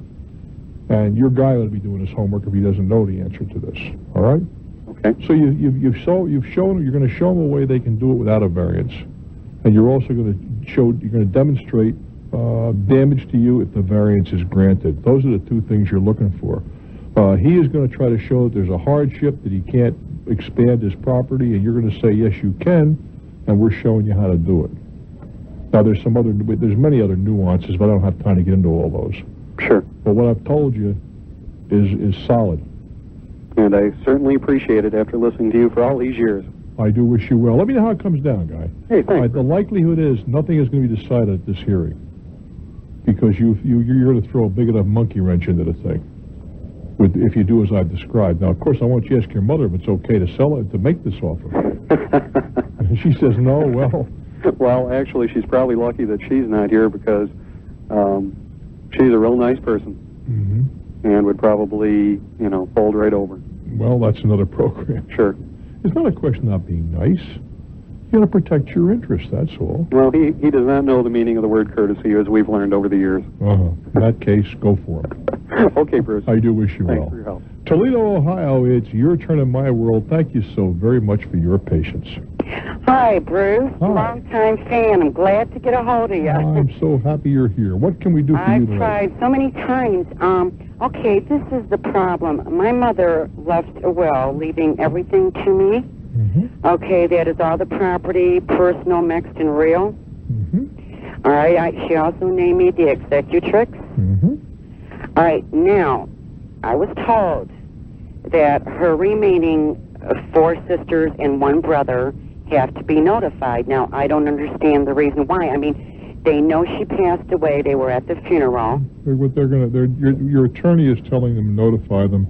And your guy ought to be doing his homework if he doesn't know the answer to this. All right? Okay. So you've shown you're going to show them a way they can do it without a variance, and you're also going to demonstrate damage to you if the variance is granted. Those are the two things you're looking for. He is going to try to show that there's a hardship, that he can't expand his property, and you're going to say yes you can, and we're showing you how to do it. Now there's many other nuances, but I don't have time to get into all those. Sure. But what I've told you is solid. And I certainly appreciate it after listening to you for all these years. I do wish you well. Let me know how it comes down, guy. Hey, thanks. The likelihood is nothing is going to be decided at this hearing because you're going to throw a big enough monkey wrench into the thing. If you do as I've described. Now, of course, I want you to ask your mother if it's okay to sell it, to make this offer. And she says no. Well, actually, she's probably lucky that she's not here because she's a real nice person and would probably, fold right over. Well, that's another program. Sure. It's not a question of not being nice. You got to protect your interests, that's all. Well, he does not know the meaning of the word courtesy, as we've learned over the years. In that case, go for it. Okay, Bruce. I do wish you well. Thanks for your help. Toledo, Ohio, it's your turn in my world. Thank you so very much for your patience. Hi, Bruce. Hi. Long-time fan. I'm glad to get a hold of you. I'm so happy you're here. What can we do for you I've tonight? tried so many times. Okay, this is the problem. My mother left a will, leaving everything to me. Okay, that is all the property, personal, mixed, and real. All right, she also named me the executrix. All right, now, I was told that her remaining 4 sisters and 1 brother have to be notified. Now, I don't understand the reason why. I mean, they know she passed away. They were at the funeral. Your attorney is telling them to notify them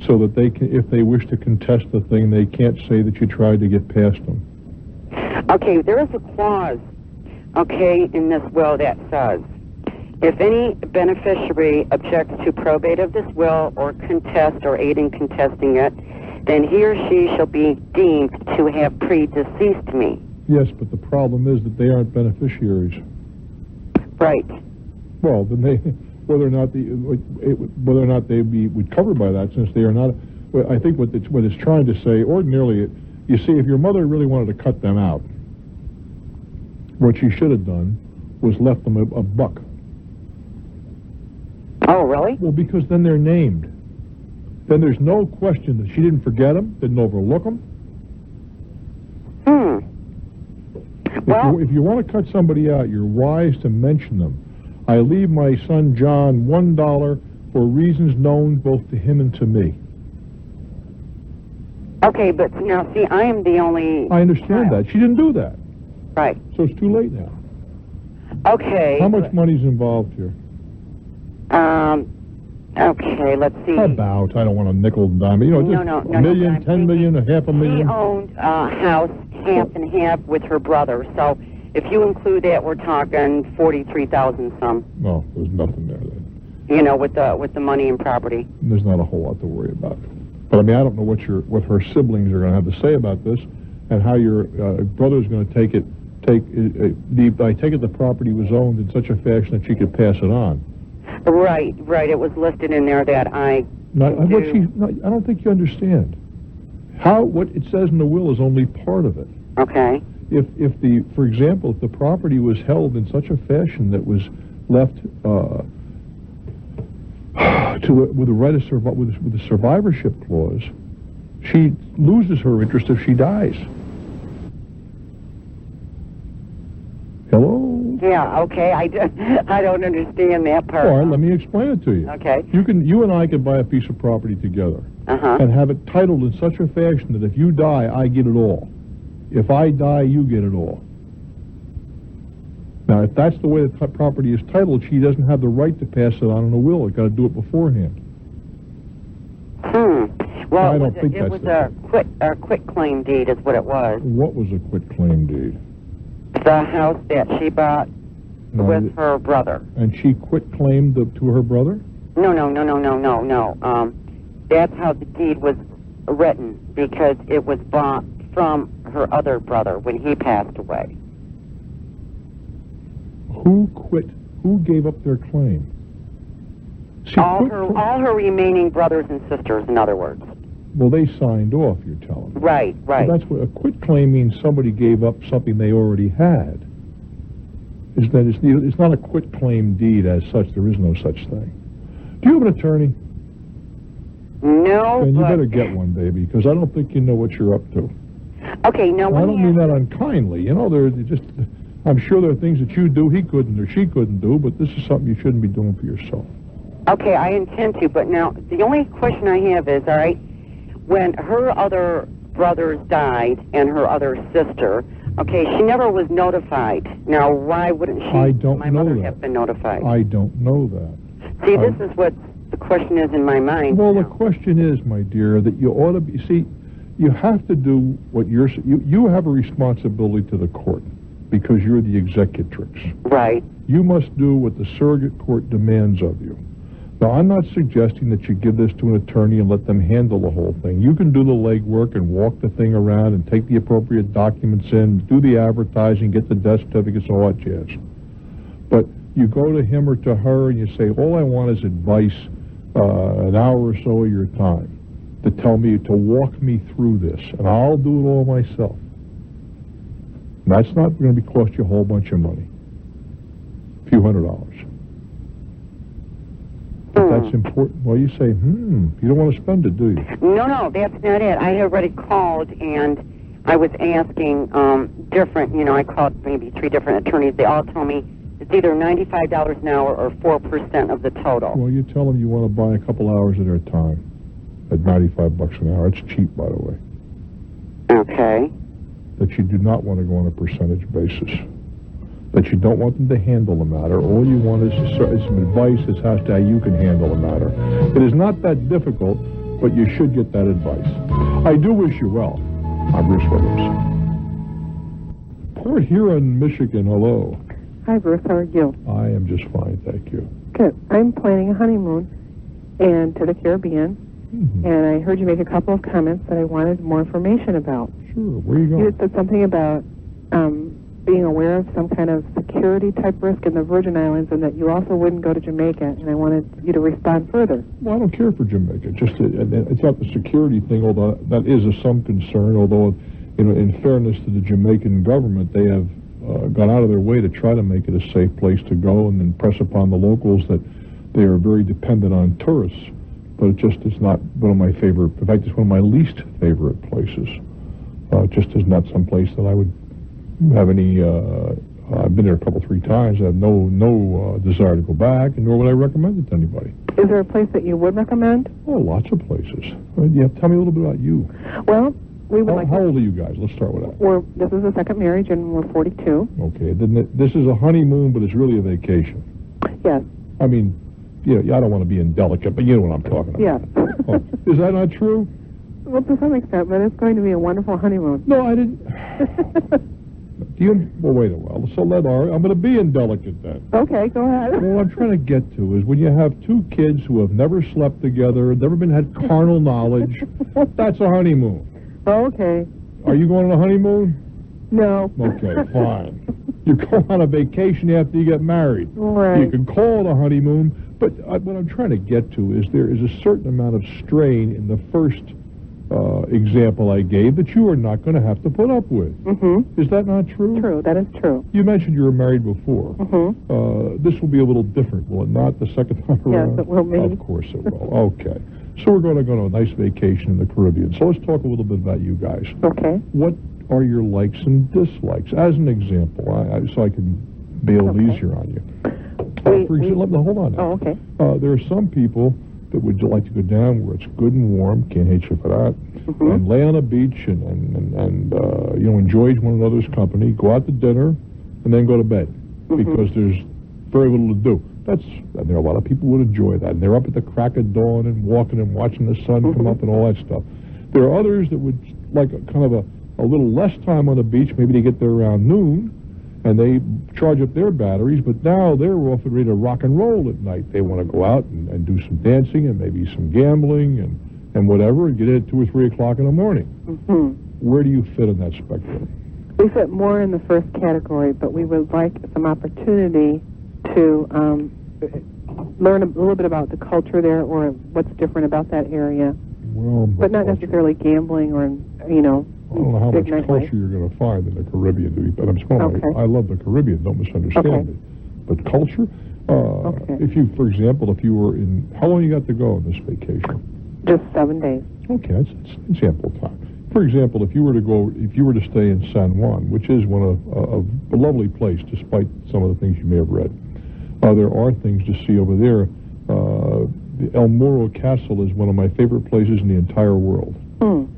so that they can, if they wish to contest the thing, they can't say that you tried to get past them. Okay, there is a clause, okay, in this will that says, if any beneficiary objects to probate of this will or contest or aid in contesting it, then he or she shall be deemed to have predeceased me. Yes, but the problem is that they aren't beneficiaries. Right. Well, then whether or not they would covered by that, since they are not. I think what it's trying to say, ordinarily, you see, if your mother really wanted to cut them out, what she should have done was left them a buck. Oh, really? Well, because then they're named. Then there's no question that she didn't forget them, didn't overlook them. If you want to cut somebody out, you're wise to mention them. I leave my son John $1 for reasons known both to him and to me. Okay, but now, see, I am the only... I understand that. She didn't do that. Right. So it's too late now. Okay. How much money's involved here? Okay, let's see. About, I don't want a nickel and dime. No, $1 million, $10 million, $500,000. She owned a house half and half with her brother, so if you include that, we're talking 43,000 some. No, there's nothing there then. With the money and property. There's not a whole lot to worry about. But I mean, I don't know what her siblings are going to have to say about this, and how your brother's going to take it. I take it the property was owned in such a fashion that she could pass it on. Right. It was listed in there that I don't think you understand. What it says in the will is only part of it. Okay. For example, if the property was held in such a fashion that was left with the right of with the survivorship clause, she loses her interest if she dies. Hello? Yeah, okay. I don't understand that part. All right, let me explain it to you. Okay. You and I could buy a piece of property together and have it titled in such a fashion that if you die, I get it all. If I die, you get it all. Now, if that's the way the property is titled, she doesn't have the right to pass it on in a will. You've got to do it beforehand. Well, I don't think it was a quit claim deed is what it was. What was a quit claim deed? The house that she bought with her brother. And she quit claimed to her brother? No. That's how the deed was written, because it was bought from her other brother when he passed away. Who quit? Who gave up their claim? See, all her remaining brothers and sisters, in other words. Well, they signed off, you're telling me. Right. So that's what a quit claim means. Somebody gave up something they already had. It's not a quit claim deed as such. There is no such thing. Do you have an attorney? No, Then you better get one, baby, because I don't think you know what you're up to. Okay, no. I don't mean that unkindly. You know, I'm sure there are things that you do he couldn't or she couldn't do, but this is something you shouldn't be doing for yourself. Okay, I intend to, but now the only question I have is, all right, when her other brothers died and her other sister, okay, she never was notified. Now, why wouldn't my mother have been notified? I don't know that. See, this is what the question is in my mind. Well, the question is, my dear, that you ought to be, see, you have to do what you have a responsibility to the court because you're the executrix. Right. You must do what the surrogate court demands of you. Now, I'm not suggesting that you give this to an attorney and let them handle the whole thing. You can do the legwork and walk the thing around and take the appropriate documents in, do the advertising, get the death certificates, all that jazz. But you go to him or to her and you say, all I want is advice, an hour or so of your time, to tell me, to walk me through this, and I'll do it all myself. And that's not going to cost you a whole bunch of money. A few $100s. But that's important. Well, you say, you don't want to spend it, do you? No, that's not it. I had already called, and I was asking different, I called maybe 3 different attorneys. They all told me it's either $95 an hour or 4% of the total. Well, you tell them you want to buy a couple hours of their time at $95 an hour. It's cheap, by the way. Okay. That you do not want to go on a percentage basis. That you don't want them to handle the matter. All you want is some advice as to how you can handle the matter. It is not that difficult, but you should get that advice. I do wish you well. I'm Bruce Williams. Port Huron, Michigan, hello. Hi, Bruce. How are you? I am just fine, thank you. Good. I'm planning a honeymoon and to the Caribbean, and I heard you make a couple of comments that I wanted more information about. Sure. Where are you going? You said something about being aware of some kind of security type risk in the Virgin Islands, and that you also wouldn't go to Jamaica, and I wanted you to respond further. Well, I don't care for Jamaica. It's not the security thing, although that is of some concern, although, in fairness to the Jamaican government, they have gone out of their way to try to make it a safe place to go and impress upon the locals that they are very dependent on tourists. But it's not one of my favorite, in fact, it's one of my least favorite places. Just is not some place that I would have any, I've been there a couple, 3 times. I have no desire to go back, and nor would I recommend it to anybody. Is there a place that you would recommend? Oh, lots of places. Tell me a little bit about you. Well, we would How old are you guys? Let's start with that. This is a second marriage, and we're 42. Okay, then this is a honeymoon, but it's really a vacation. Yes. I mean, I don't want to be indelicate, but you know what I'm talking about. Yes. Is that not true? Well, to some extent, but it's going to be a wonderful honeymoon. No, I didn't. Well, wait a while. So I'm going to be indelicate then. Okay, go ahead. Well, what I'm trying to get to is when you have 2 kids who have never slept together, never had carnal knowledge, that's a honeymoon. Okay. Are you going on a honeymoon? No. Okay, fine. You go on a vacation after you get married. Right. You can call it a honeymoon, but what I'm trying to get to is there is a certain amount of strain in the first example I gave that you are not going to have to put up with. Is that not true? True, that is true. You mentioned you were married before. This will be a little different, will it not, the second time around? Yes, it will be. Of course it will. Okay. So we're going to go on a nice vacation in the Caribbean. So let's talk a little bit about you guys. Okay. What are your likes and dislikes? As an example, so I can bail easier on you. For example, hold on now. Oh, okay. There are some people that would like to go down where it's good and warm, can't hate you for that, and lay on a beach and enjoy one another's company, go out to dinner, and then go to bed because there's very little to do. And there are a lot of people who would enjoy that. And they're up at the crack of dawn and walking and watching the sun come up and all that stuff. There are others that would like a little less time on the beach. Maybe they get there around noon and they charge up their batteries, but now they're off and ready to rock and roll at night. They want to go out and do some dancing and maybe some gambling and whatever, and get in at 2 or 3 o'clock in the morning. Where do you fit in that spectrum? We fit more in the first category, but we would like some opportunity to learn a little bit about the culture there or what's different about that area. Well, but not necessarily gambling or, you know, I don't know how big much culture you're going to find in the Caribbean, but I'm saying I love the Caribbean, don't misunderstand me. But culture, if you, for example, if you were in, how long you got to go on this vacation? Just 7 days. Okay, that's ample time. For example, if you were to stay in San Juan, which is one of a lovely place, despite some of the things you may have read, there are things to see over there. The El Morro Castle is one of my favorite places in the entire world.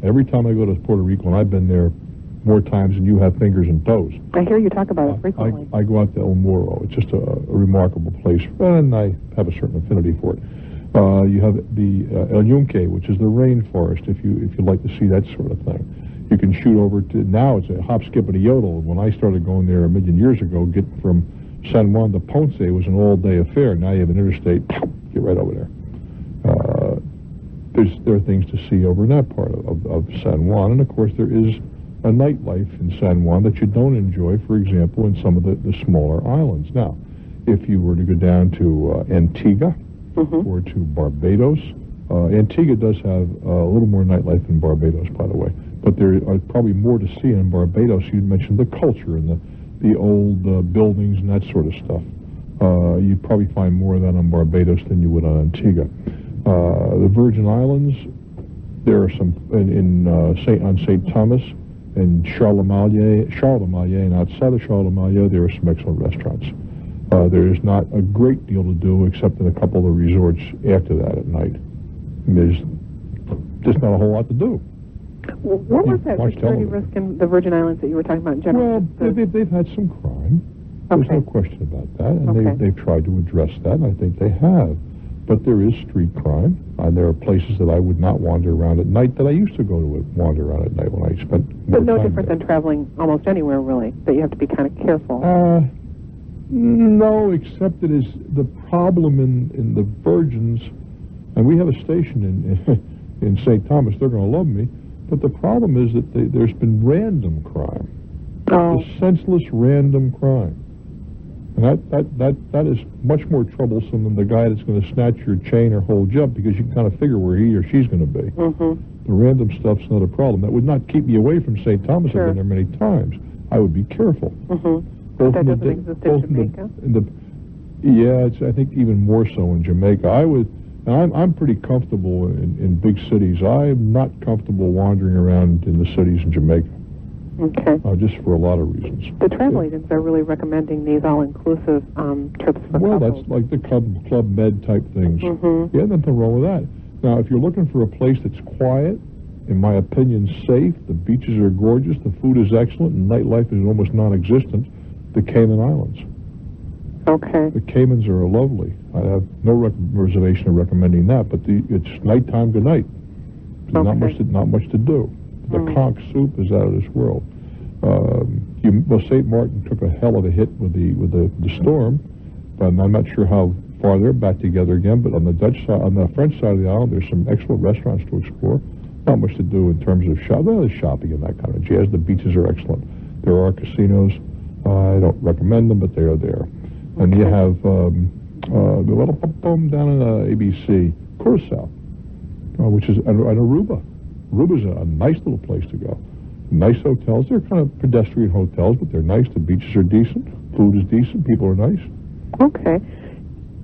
Every time I go to Puerto Rico, and I've been there more times than you have fingers and toes. I hear you talk about it frequently. I go out to El Morro. It's just a remarkable place, and I have a certain affinity for it. You have the El Yunque, which is the rainforest, if you'd like to see that sort of thing. You can shoot over to, now it's a hop, skip, and a yodel. When I started going there a million years ago, get from San Juan to Ponce was an all-day affair. Now you have an interstate, get right over there. There are things to see over in that part of San Juan, and of course there is a nightlife in San Juan that you don't enjoy, for example, in some of the smaller islands. Now, if you were to go down to Antigua or to Barbados, Antigua does have a little more nightlife than Barbados, by the way, but there are probably more to see in Barbados. You mentioned the culture and the old buildings and that sort of stuff. You'd probably find more of that on Barbados than you would on Antigua. The Virgin Islands, there are some on St. Thomas and Charlemagne, and outside of Charlemagne, there are some excellent restaurants. There is not a great deal to do except in a couple of the resorts after that at night. There's just not a whole lot to do. Well, what was that security risk in the Virgin Islands that you were talking about in general? Well, they've had some crime. There's no question about that, and they've tried to address that, and I think they have. But there is street crime, and there are places that I would not wander around at night that I used to go to wander around at night when I spent more But no time different there. than traveling almost anywhere, really, that you have to be kind of careful. No, except it is the problem in the Virgins, and we have a station in St. Thomas. They're going to love me, but the problem is that there's been random crime, the senseless random crime. And that is much more troublesome than the guy that's going to snatch your chain or hold you up, because you can kind of figure where he or she's going to be. The random stuff's not a problem. That would not keep me away from St. Thomas. I've been there many times. I would be careful. But that doesn't exist in Jamaica? It's, I think, even more so in Jamaica. I'm pretty comfortable in big cities. I'm not comfortable wandering around in the cities in Jamaica. Just for a lot of reasons. The travel agents are really recommending these all-inclusive trips for couples. That's like the Club Med type things. Yeah, nothing wrong with that. Now, if you're looking for a place that's quiet, in my opinion, safe, the beaches are gorgeous, the food is excellent, and nightlife is almost non-existent, the Cayman Islands. The Caymans are lovely. I have no reservation of recommending that, but it's nighttime to night. There's not much to do. The conch soup is out of this world. St. Martin took a hell of a hit with the storm, but I'm not sure how far they're back together again. But on the Dutch side, on the French side of the island, there's some excellent restaurants to explore. Not much to do in terms of shopping and that kind of jazz. The beaches are excellent. There are casinos. I don't recommend them, but they are there. And you have the little down in ABC, Curacao, which is an Aruba. Aruba's a nice little place to go. Nice hotels. They're kind of pedestrian hotels, but they're nice. The beaches are decent. Food is decent. People are nice.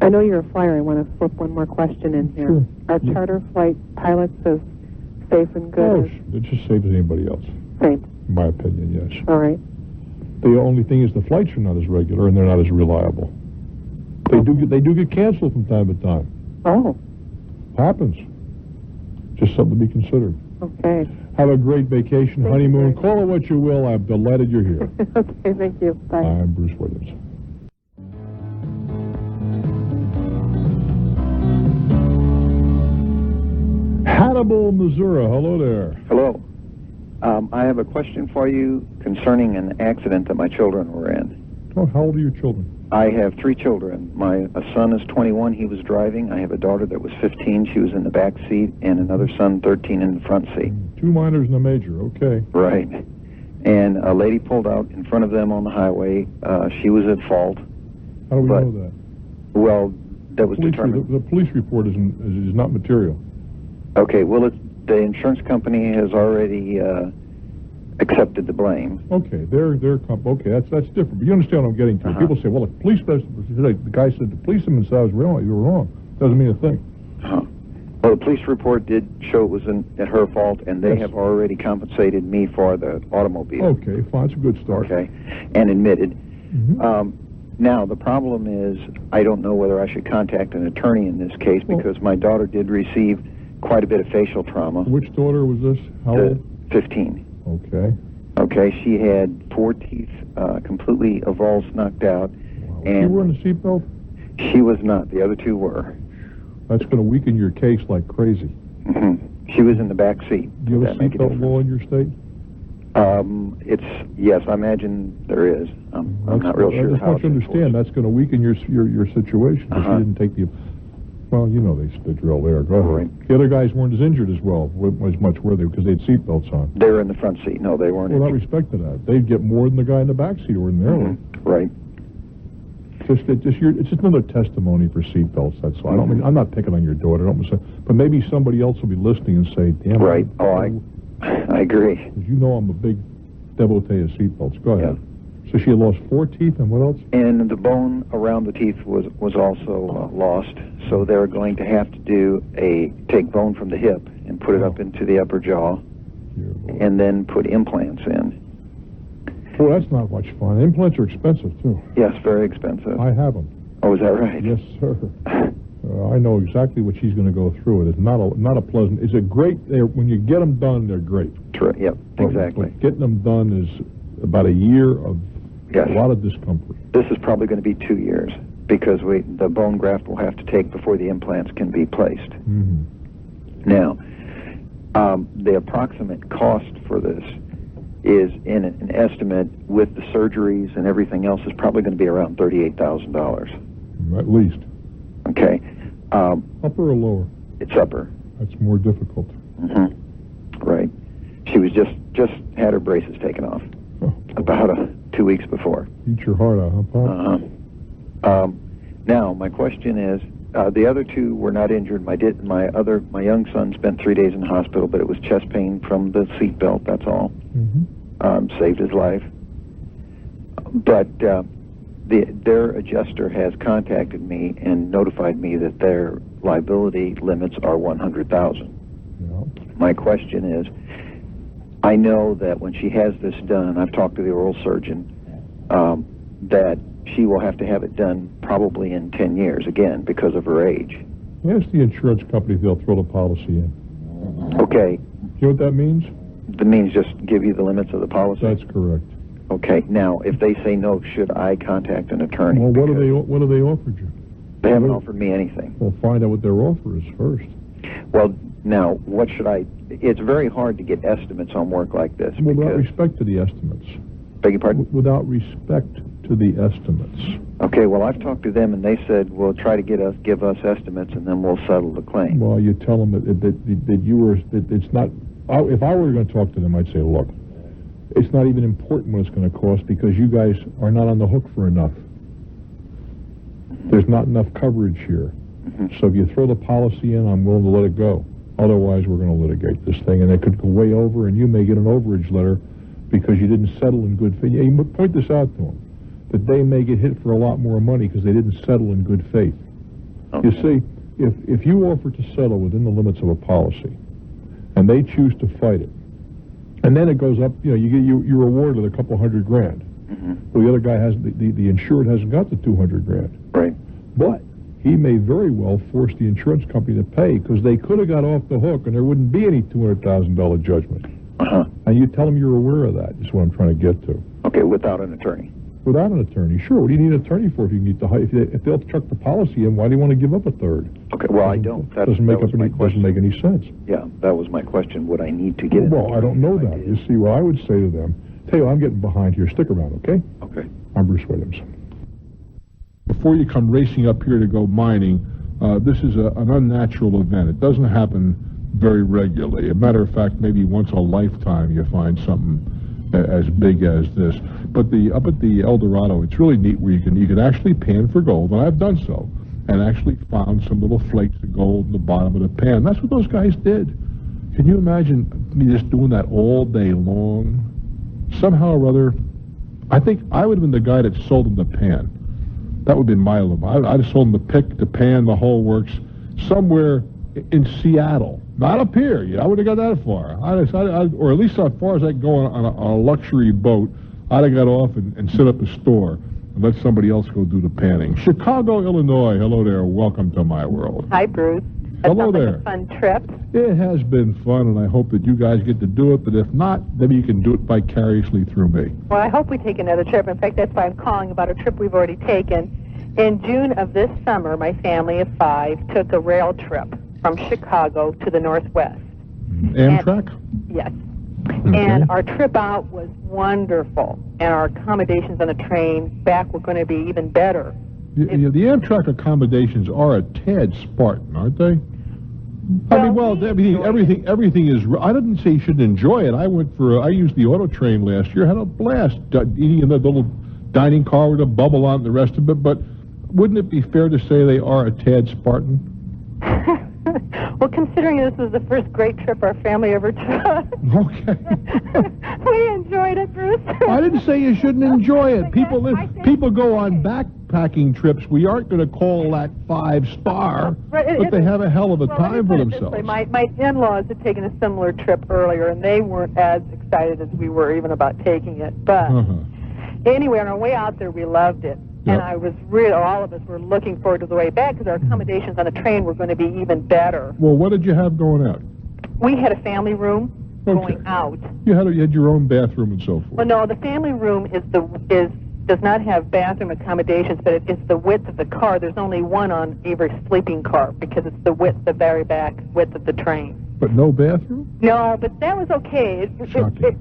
I know you're a flyer. I want to slip one more question in here. Are charter flight pilots as safe and good? They're just safe as anybody else. Same. In my opinion, yes. All right. The only thing is the flights are not as regular and they're not as reliable. They do get canceled from time to time. Happens. Just something to be considered. Have a great vacation, honeymoon. Call it what you will. I'm delighted you're here. Thank you. Bye. I'm Bruce Williams. Hannibal, Missouri. Hello there. Hello. I have a question for you concerning an accident that my children were in. How old are your children? I have 3 children. My son is 21. He was driving. I have a daughter that was 15. She was in the back seat, and another son, 13, in the front seat. 2 minors and a major. Okay. Right. And a lady pulled out in front of them on the highway. She was at fault. How do we know that? Well, that was determined. The police report is not material. Okay, well, the insurance company has already accepted the blame. Okay, okay, that's different. But you understand what I'm getting to. People say, well, the guy said the policeman said I was wrong. You were wrong. Doesn't mean a thing. Well, the police report did show it was at her fault, and they have already compensated me for the automobile. Okay, fine. It's a good start. Okay, and admitted. Now, the problem is I don't know whether I should contact an attorney in this case because my daughter did receive quite a bit of facial trauma. Which daughter was this? How old? 15. Okay. Okay, she had 4 teeth completely avulsed, knocked out. Wow. And she wearing a seatbelt? She was not. The other 2 were. That's going to weaken your case like crazy. She was in the back seat. Do you have a seatbelt law in your state? Yes, I imagine there is. I'm not real sure. I just want you to understand that's going to weaken your situation because she didn't take the. Well, you know the drill there. Go ahead. Right. The other guys weren't as injured as well, as much were they because they had seatbelts on. They were in the front seat. No, they weren't. Well, I respect to that. They'd get more than the guy in the back seat ordinarily. Right. It's just another testimony for seatbelts. That's all. I don't mean I'm not picking on your daughter. I don't say, but maybe somebody else will be listening and say, "Damn." Right. I agree. Because you know I'm a big devotee of seatbelts. Go ahead. So she had lost 4 teeth, and what else? And the bone around the teeth was also lost. So they're going to have to take bone from the hip and put it up into the upper jaw, and then put implants in. Well, that's not much fun. Implants are expensive too. Yes, very expensive. I have them. Oh, is that right? Yes, sir. I know exactly what she's going to go through. It's not a pleasant. It's a great. When you get them done, they're great. True. Yep. Exactly. But getting them done is about a year of a lot of discomfort. This is probably going to be 2 years because the bone graft will have to take before the implants can be placed. Now, the approximate cost for this is in an estimate with the surgeries and everything else is probably going to be around $38,000. At least. Okay. Upper or lower? It's upper. That's more difficult. Right. She was just had her braces taken off about 2 weeks before. Eat your heart out, huh, Pop? Now, my question is, the other 2 were not injured. My young son spent 3 days in the hospital, but it was chest pain from the seatbelt. That's all. Saved his life. But their adjuster has contacted me and notified me that their liability limits are $100,000. My question is, I know that when she has this done, I've talked to the oral surgeon, that she will have to have it done probably in 10 years, again, because of her age. Ask the insurance company if they'll throw the policy in. Okay. You know what that means? That means just give you the limits of the policy? That's correct. Okay. Now, if they say no, should I contact an attorney? Well, what do they offer you? They haven't offered me anything. Well, find out what their offer is first. Well, now, what should I... It's very hard to get estimates on work like this. Well, without respect to the estimates. Beg your pardon? Without respect to the estimates. Okay, well, I've talked to them, and they said, well, try to give us estimates, and then we'll settle the claim. Well, you tell them that you were... That it's not... If I were going to talk to them, I'd say, look, it's not even important what it's going to cost because you guys are not on the hook for enough. There's not enough coverage here. So if you throw the policy in, I'm willing to let it go. Otherwise, we're going to litigate this thing, and it could go way over, and you may get an overage letter because you didn't settle in good faith. You point this out to them, that they may get hit for a lot more money because they didn't settle in good faith. You see, if you offer to settle within the limits of a policy, and they choose to fight it, and then it goes up, you're awarded a couple $100,000. Well, the other guy the insured hasn't got the $200,000. Right. But he may very well force the insurance company to pay because they could have got off the hook and there wouldn't be any $200,000 judgment. And you tell them you're aware of that. Is what I'm trying to get to. Okay, without an attorney. Without an attorney, sure. What do you need an attorney for if you can get if they'll chuck the policy in? Why do you want to give up a third? Okay, well, I don't. Doesn't make any sense. Yeah, that was my question. Would I need to get it? Well, I don't know that. You see, well, I would say to them, tell you, I'm getting behind here. Stick around, okay? Okay. I'm Bruce Williams. Before you come racing up here to go mining, this is an unnatural event. It doesn't happen very regularly. As a matter of fact, maybe once a lifetime you find something as big as this. But up at the El Dorado, it's really neat where you can actually pan for gold, and I've done so, and actually found some little flakes of gold in the bottom of the pan. That's what those guys did. Can you imagine me just doing that all day long? Somehow or other, I think I would have been the guy that sold them the pan. That would have been my limit. I'd have sold them the pick, the pan, the whole works, somewhere in Seattle. Not up here. I wouldn't have got that far. Or at least as far as I could go on a luxury boat, I'd have got off and set up a store and let somebody else go do the panning. Chicago, Illinois. Hello there. Welcome to my world. Hi, Bruce. That Hello sounds there. Like a fun trip. It has been fun, and I hope that you guys get to do it. But if not, then you can do it vicariously through me. Well, I hope we take another trip. In fact, that's why I'm calling about a trip we've already taken. In June of this summer, my family of 5 took a rail trip from Chicago to the Northwest. Amtrak? Yes. Okay. And our trip out was wonderful, and our accommodations on the train back were going to be even better. The Amtrak accommodations are a tad Spartan, aren't they? Everything is. I didn't say you shouldn't enjoy it. I used the auto train last year. Had a blast eating in the little dining car with a bubble on the rest of it. But wouldn't it be fair to say they are a tad Spartan? Well, considering this was the first great trip our family ever took, okay, we enjoyed it, Bruce. I didn't say you shouldn't enjoy it. People go on backpacking trips. We aren't going to call that 5-star, but they have a hell of a time for themselves. My in-laws had taken a similar trip earlier, and they weren't as excited as we were even about taking it. But anyway, on our way out there, we loved it. And all of us were looking forward to the way back because our accommodations on the train were going to be even better. Well, what did you have going out? We had a family room going out. You had your own bathroom and so forth. Well, no, the family room does not have bathroom accommodations, but it's the width of the car. There's only one on every sleeping car because it's the very back width of the train. But no bathroom? No, but that was okay.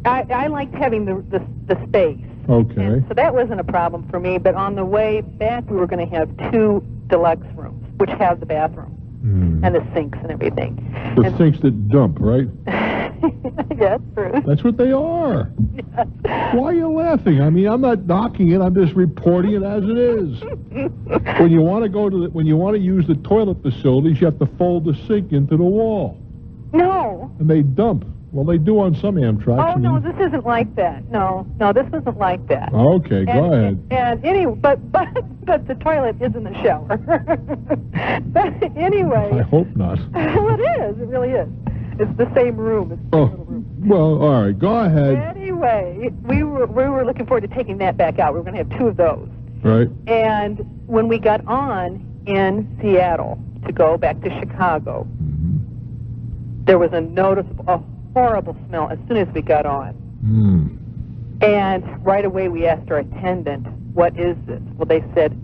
I liked having the space. Okay. And so that wasn't a problem for me, but on the way back, we were going to have 2 deluxe rooms, which have the bathroom and the sinks and everything. The sinks that dump, right? Yes, Bruce. That's what they are. Yes. Why are you laughing? I mean, I'm not knocking it. I'm just reporting it as it is. When you want to use the toilet facilities, you have to fold the sink into the wall. No. And they dump. Well, they do on some Amtrak. Oh, no, this isn't like that. No, this isn't like that. Okay, go ahead. And anyway, but the toilet is in the shower. But anyway. I hope not. Well, it is. It really is. It's the same room. It's the same little room. Well, all right, go ahead. Anyway, we were looking forward to taking that back out. We were going to have 2 of those. Right. And when we got on in Seattle to go back to Chicago, there was a horrible smell as soon as we got on. And right away we asked our attendant, what is this? Well, they said,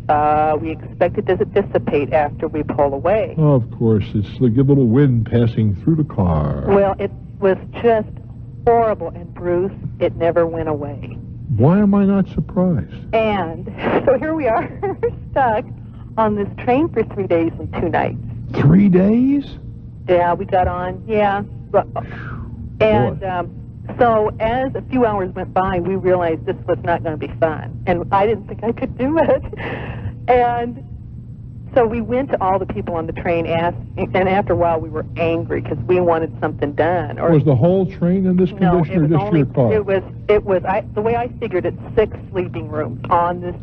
we expect it to dissipate after we pull away. Oh, of course. It's like a little wind passing through the car. Well, it was just horrible, and Bruce, it never went away. Why am I not surprised? And so here we are, stuck on this train for 3 days and 2 nights. 3 days? Yeah, we got on, And so as a few hours went by, we realized this was not going to be fun. And I didn't think I could do it. And so we went to all the people on the train, and after a while we were angry because we wanted something done. Was the whole train in this condition or just your car? It was the way I figured it, 6 sleeping rooms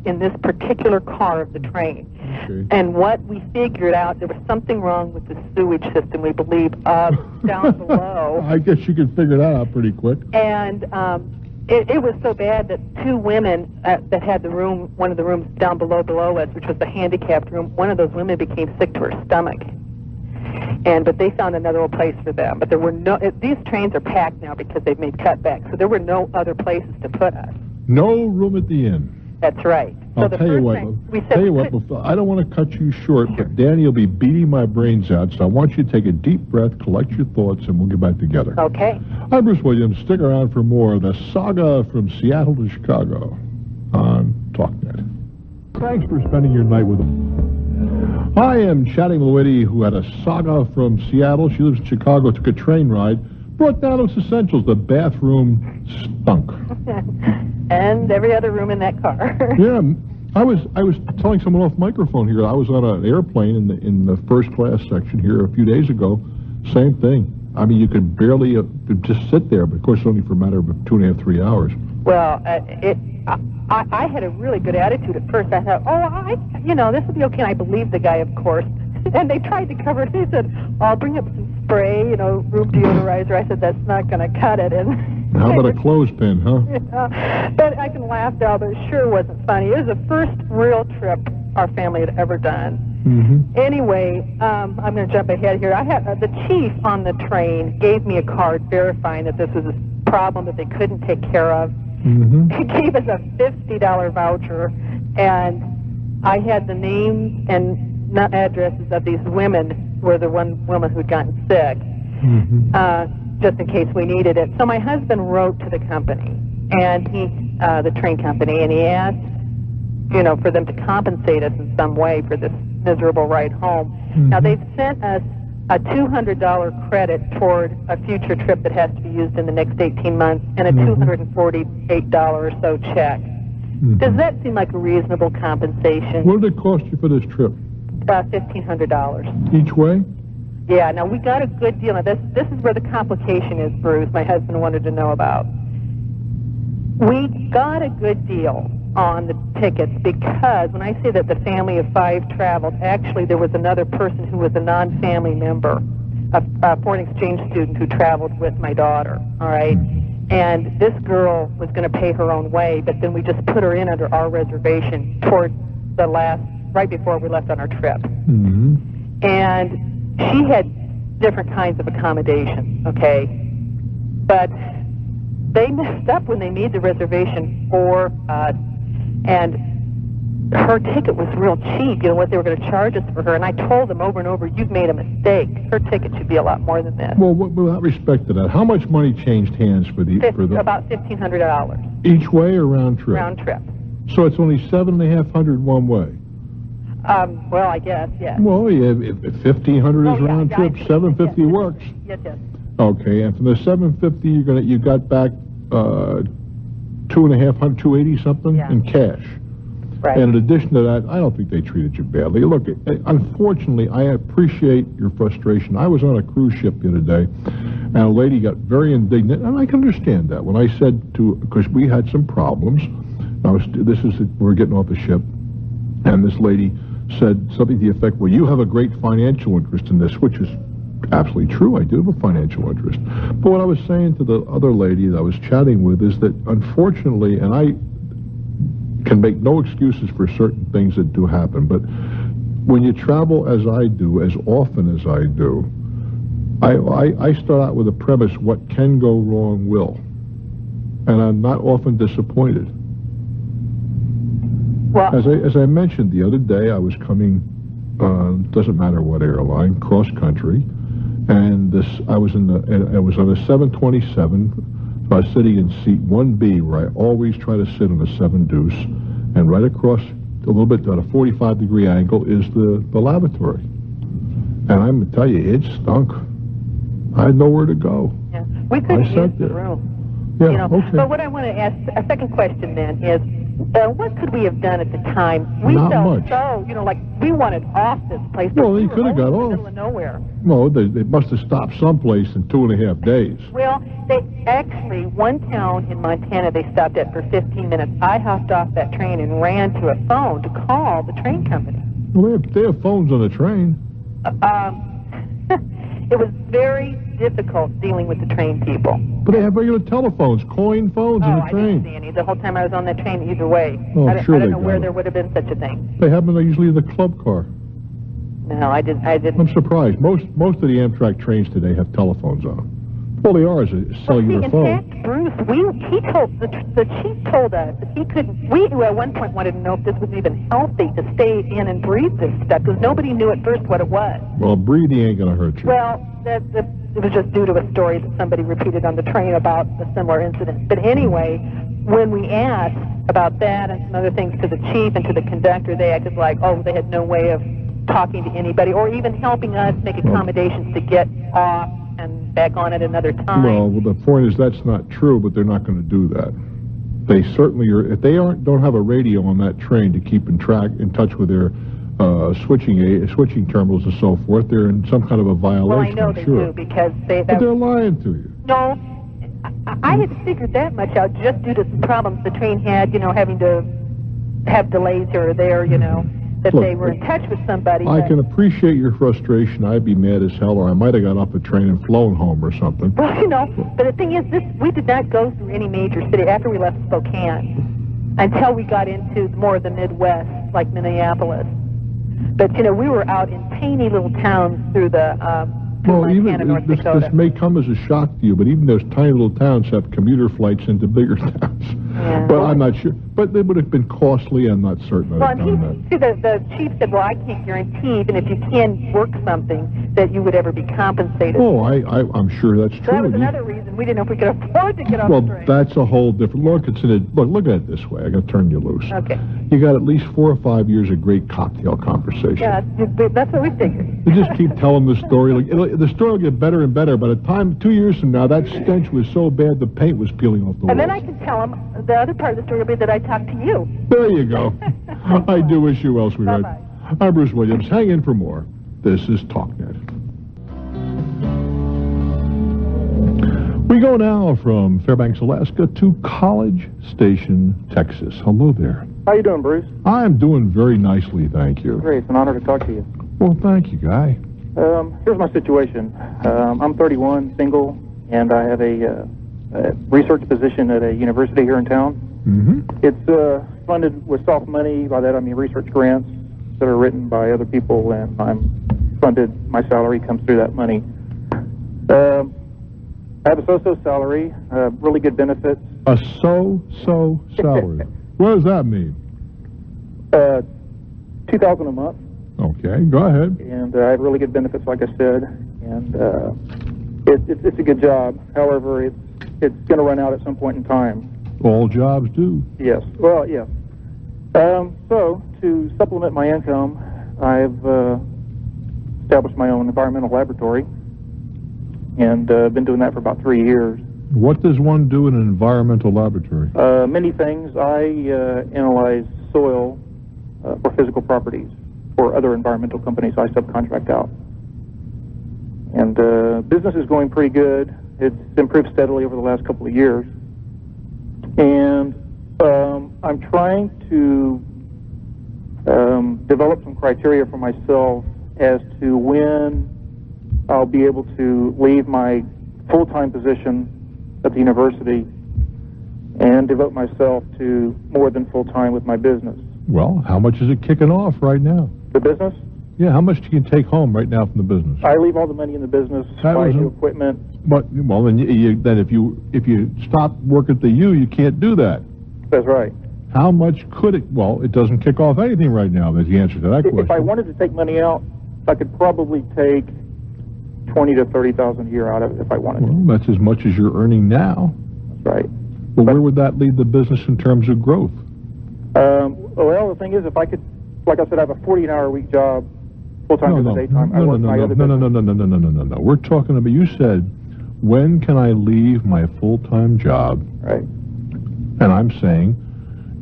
in this particular car of the train. Okay. And what we figured out, there was something wrong with the sewage system, we believe, down below. I guess you could figure that out pretty quick. And it was so bad that 2 women that had one of the rooms down below us, which was the handicapped room, one of those women became sick to her stomach. But they found another place for them. But there were these trains are packed now because they've made cutbacks, so there were no other places to put us. No room at the inn. That's right. I'll tell you what. I don't want to cut you short, but Danny will be beating my brains out, so I want you to take a deep breath, collect your thoughts, and we'll get back together. Okay. I'm Bruce Williams. Stick around for more of the saga from Seattle to Chicago on Talknet. Thanks for spending your night with us. I am chatting with a lady who had a saga from Seattle. She lives in Chicago, took a train ride, brought down its essentials. The bathroom stunk. and every other room in that car. Yeah, I was telling someone off microphone here. I was on an airplane in the first class section here a few days ago. Same thing. I mean, you could barely just sit there, but of course only for a matter of 2.5, 3 hours. Well, I had a really good attitude at first. I thought, this will be okay. And I believed the guy, of course. And they tried to cover it. They said, I'll bring up some spray, room deodorizer. I said, that's not going to cut it. And how about a clothespin, huh? But I can laugh now, but it sure wasn't funny. It was the first real trip our family had ever done. Mm-hmm. Anyway, I'm going to jump ahead here. I had the chief on the train gave me a card verifying that this was a problem that they couldn't take care of. Mm-hmm. He gave us a $50 voucher, and I had the names and addresses of these women who were the one woman who'd gotten sick, just in case we needed it. So my husband wrote to the company, and the train company, and he asked, for them to compensate us in some way for this miserable ride home. Mm-hmm. Now, they've sent us a $200 credit toward a future trip that has to be used in the next 18 months, and a $248 or so check. Mm-hmm. Does that seem like a reasonable compensation? What did it cost you for this trip? $1,500. Each way? Yeah, now we got a good deal. Now, this is where the complication is, Bruce, my husband wanted to know about. We got a good deal on the tickets because when I say that the family of 5 traveled, actually there was another person who was a non-family member, a foreign exchange student who traveled with my daughter, all right? And this girl was going to pay her own way, but then we just put her in under our reservation toward the right before we left on our trip. Mm-hmm. And she had different kinds of accommodations, okay? But they messed up when they made the reservation for us, and her ticket was real cheap, what they were going to charge us for her. And I told them over and over, you've made a mistake. Her ticket should be a lot more than this. Well, without respect to that, how much money changed hands for the... About $1,500. Each way or round trip? Round trip. So it's only $7,500 one way? Well, I guess, yes. Well, yeah, if $1,500 is round trip, $750 works. Yes. Okay, and from the $750, you got back $2,500, $280 something in cash. Right. And in addition to that, I don't think they treated you badly. Look, unfortunately, I appreciate your frustration. I was on a cruise ship the other day, and a lady got very indignant, and I can understand that. When I said because we had some problems, we're getting off the ship, and this lady said something to the effect, well, you have a great financial interest in this, which is absolutely true. I do have a financial interest. But what I was saying to the other lady that I was chatting with is that, unfortunately, and I can make no excuses for certain things that do happen, but when you travel as I do, as often as I do, I start out with a premise, what can go wrong will. And I'm not often disappointed. Well, as I mentioned the other day, I was coming, doesn't matter what airline, cross country, and I was on a 727. So I was sitting in seat 1B, where I always try to sit on a 7 deuce, and right across a little bit at a 45-degree angle is the lavatory. And I'm going to tell you, it stunk. I had nowhere to go. Yeah. We couldn't use the room. Yeah, okay. But what I want to ask, a second question then is, what could we have done at the time? We Not felt much. so, like we wanted off this place. Well, they could have got in the off. middle of nowhere. No, they must have stopped someplace in 2.5 days. Well, they actually, one town in Montana they stopped at for 15 minutes. I hopped off that train and ran to a phone to call the train company. Well, they have phones on the train. It was very difficult dealing with the train people. But they have regular telephones, coin phones in the train. I didn't see any. The whole time I was on that train either way. Oh, I sure don't they know where got there would have been such a thing. They have them usually in the club car. No, I didn't. I'm surprised. Most of the Amtrak trains today have telephones on them. All they are is a cellular phone. In fact, Bruce, the chief told us that he couldn't. We at one point wanted to know if this was even healthy to stay in and breathe this stuff because nobody knew at first what it was. Well, breathing ain't going to hurt you. Well, it was just due to a story that somebody repeated on the train about a similar incident. But anyway, when we asked about that and some other things to the chief and to the conductor, they acted like, they had no way of talking to anybody or even helping us make accommodations to get off and back on at another time. Well, the point is that's not true, but they're not going to do that. They certainly are. If they don't have a radio on that train to keep in touch with their switching terminals and so forth, they're in some kind of a violation. Well, I know I'm they sure. do because But they're lying to you. No, I had figured that much out just due to some problems the train had, having to have delays here or there, that Look, they were in touch with somebody. I can appreciate your frustration. I'd be mad as hell, or I might have got off the train and flown home or something. Well, but the thing is, we did not go through any major city after we left Spokane until we got into more of the Midwest, like Minneapolis. But, we were out in tiny little towns through the Montana, North Dakota. This may come as a shock to you, but even those tiny little towns have commuter flights into bigger towns. Yeah. But I'm not sure. But they would have been costly. I'm not certain. Well, and the chief said, well, I can't guarantee, even if you can work something, that you would ever be compensated. Oh, I'm sure that's true. So that was another reason we didn't know if we could afford to get off the train. Well, that's a whole different look. Look at it this way. I'm going to turn you loose. Okay. You got at least 4 or 5 years of great cocktail conversation. Yeah, that's what we figured. You just keep telling the story. The story will get better and better. By the time 2 years from now, that stench was so bad the paint was peeling off the walls. And then I can tell them the other part of the story will be that I talked to you. There you go. I do wish you well, sweetheart. Bye-bye. I'm Bruce Williams. Hang in for more. This is Talknet. We go now from Fairbanks, Alaska to College Station, Texas. Hello there. How you doing, Bruce? I'm doing very nicely, thank you. Great. It's an honor to talk to you. Well, thank you, Guy. Here's my situation. I'm 31, single, and I have a research position at a university here in town. Mm-hmm. It's funded with soft money. By that I mean research grants that are written by other people, and I'm funded. My salary comes through that money. I have a so-so salary, really good benefits. A so-so salary. What does that mean? $2,000 a month. Okay, go ahead. And I have really good benefits, like I said, and it's a good job. However, it's going to run out at some point in time. All jobs do. Yes. Well, yes. So to supplement my income, I've established my own environmental laboratory, and been doing that for about 3 years. What does one do in an environmental laboratory? Many things. I analyze soil for physical properties for other environmental companies I subcontract out. And business is going pretty good. It's improved steadily over the last couple of years. And I'm trying to develop some criteria for myself as to when I'll be able to leave my full-time position at the university and devote myself to more than full-time with my business. Well, how much is it kicking off right now? The business? Yeah, how much do you take home right now from the business? I leave all the money in the business, buy new equipment. But then if you stop working at the U, you can't do that. That's right. How much could it? Well, it doesn't kick off anything right now. That's the answer to that question. If I wanted to take money out, I could probably take $20,000 to $30,000 a year out of it if I wanted to. Well, that's as much as you're earning now. That's right. Well, where would that lead the business in terms of growth? Well, the thing is, if I could, like I said, I have a 40-hour-a-week job, full-time in the daytime. No. We're talking about, you said, when can I leave my full-time job? Right. And I'm saying,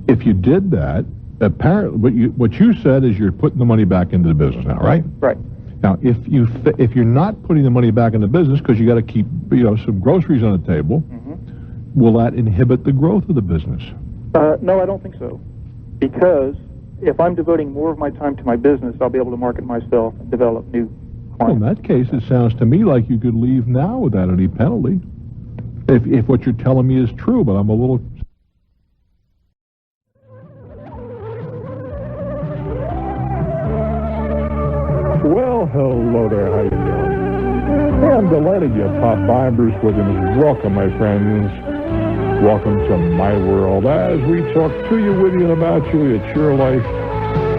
if you did that, apparently, what you said is you're putting the money back into the business now, right? Right. Now, if you're not putting the money back in the business because you got to keep some groceries on the table, will that inhibit the growth of the business? No, I don't think so. Because if I'm devoting more of my time to my business, I'll be able to market myself and develop new clients. Well, in that case, it sounds to me like you could leave now without any penalty. If what you're telling me is true, but I'm a little... Well, hello there, how you doing? Hey, I'm delighted you popped by. I'm Bruce Williams. Welcome, my friends. Welcome to my world as we talk to you, with you, and about you. It's your life,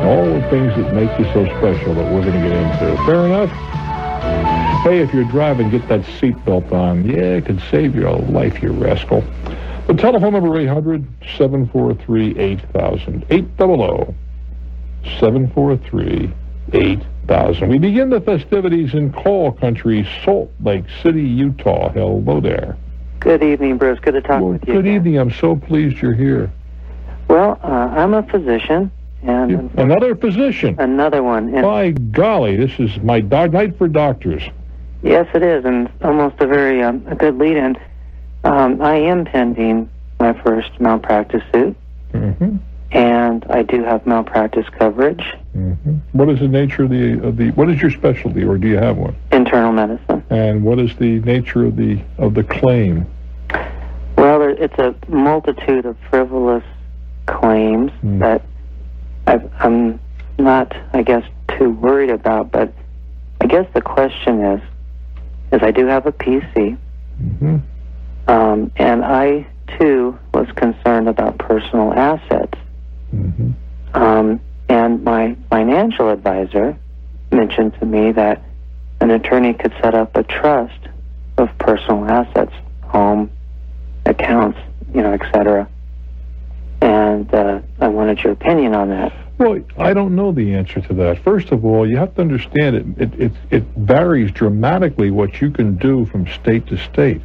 all the things that make you so special that we're going to get into. Fair enough? Hey, if you're driving, get that seatbelt on. Yeah, it could save your life, you rascal. The telephone number 800-743-8000. 800-743-8000. We begin the festivities in coal country, Salt Lake City, Utah. Hello there. Good evening, Bruce. Good to talk with you. Good evening. I'm so pleased you're here. Well, I'm a physician. And another physician? Another one. By golly, this is my night for doctors. Yes, it is, and it's almost a very a good lead-in. I am pending my first malpractice suit, and I do have malpractice coverage. What is the nature of the what is your specialty, or do you have one? Internal medicine. And what is the nature of the claim? Well, it's a multitude of frivolous claims that I'm not, I guess, too worried about. But I guess the question is I do have a PC, and I too was concerned about personal assets. And my financial advisor mentioned to me that an attorney could set up a trust of personal assets, home, accounts, etc. And I wanted your opinion on that. Well, I don't know the answer to that. First of all, you have to understand it varies dramatically what you can do from state to state.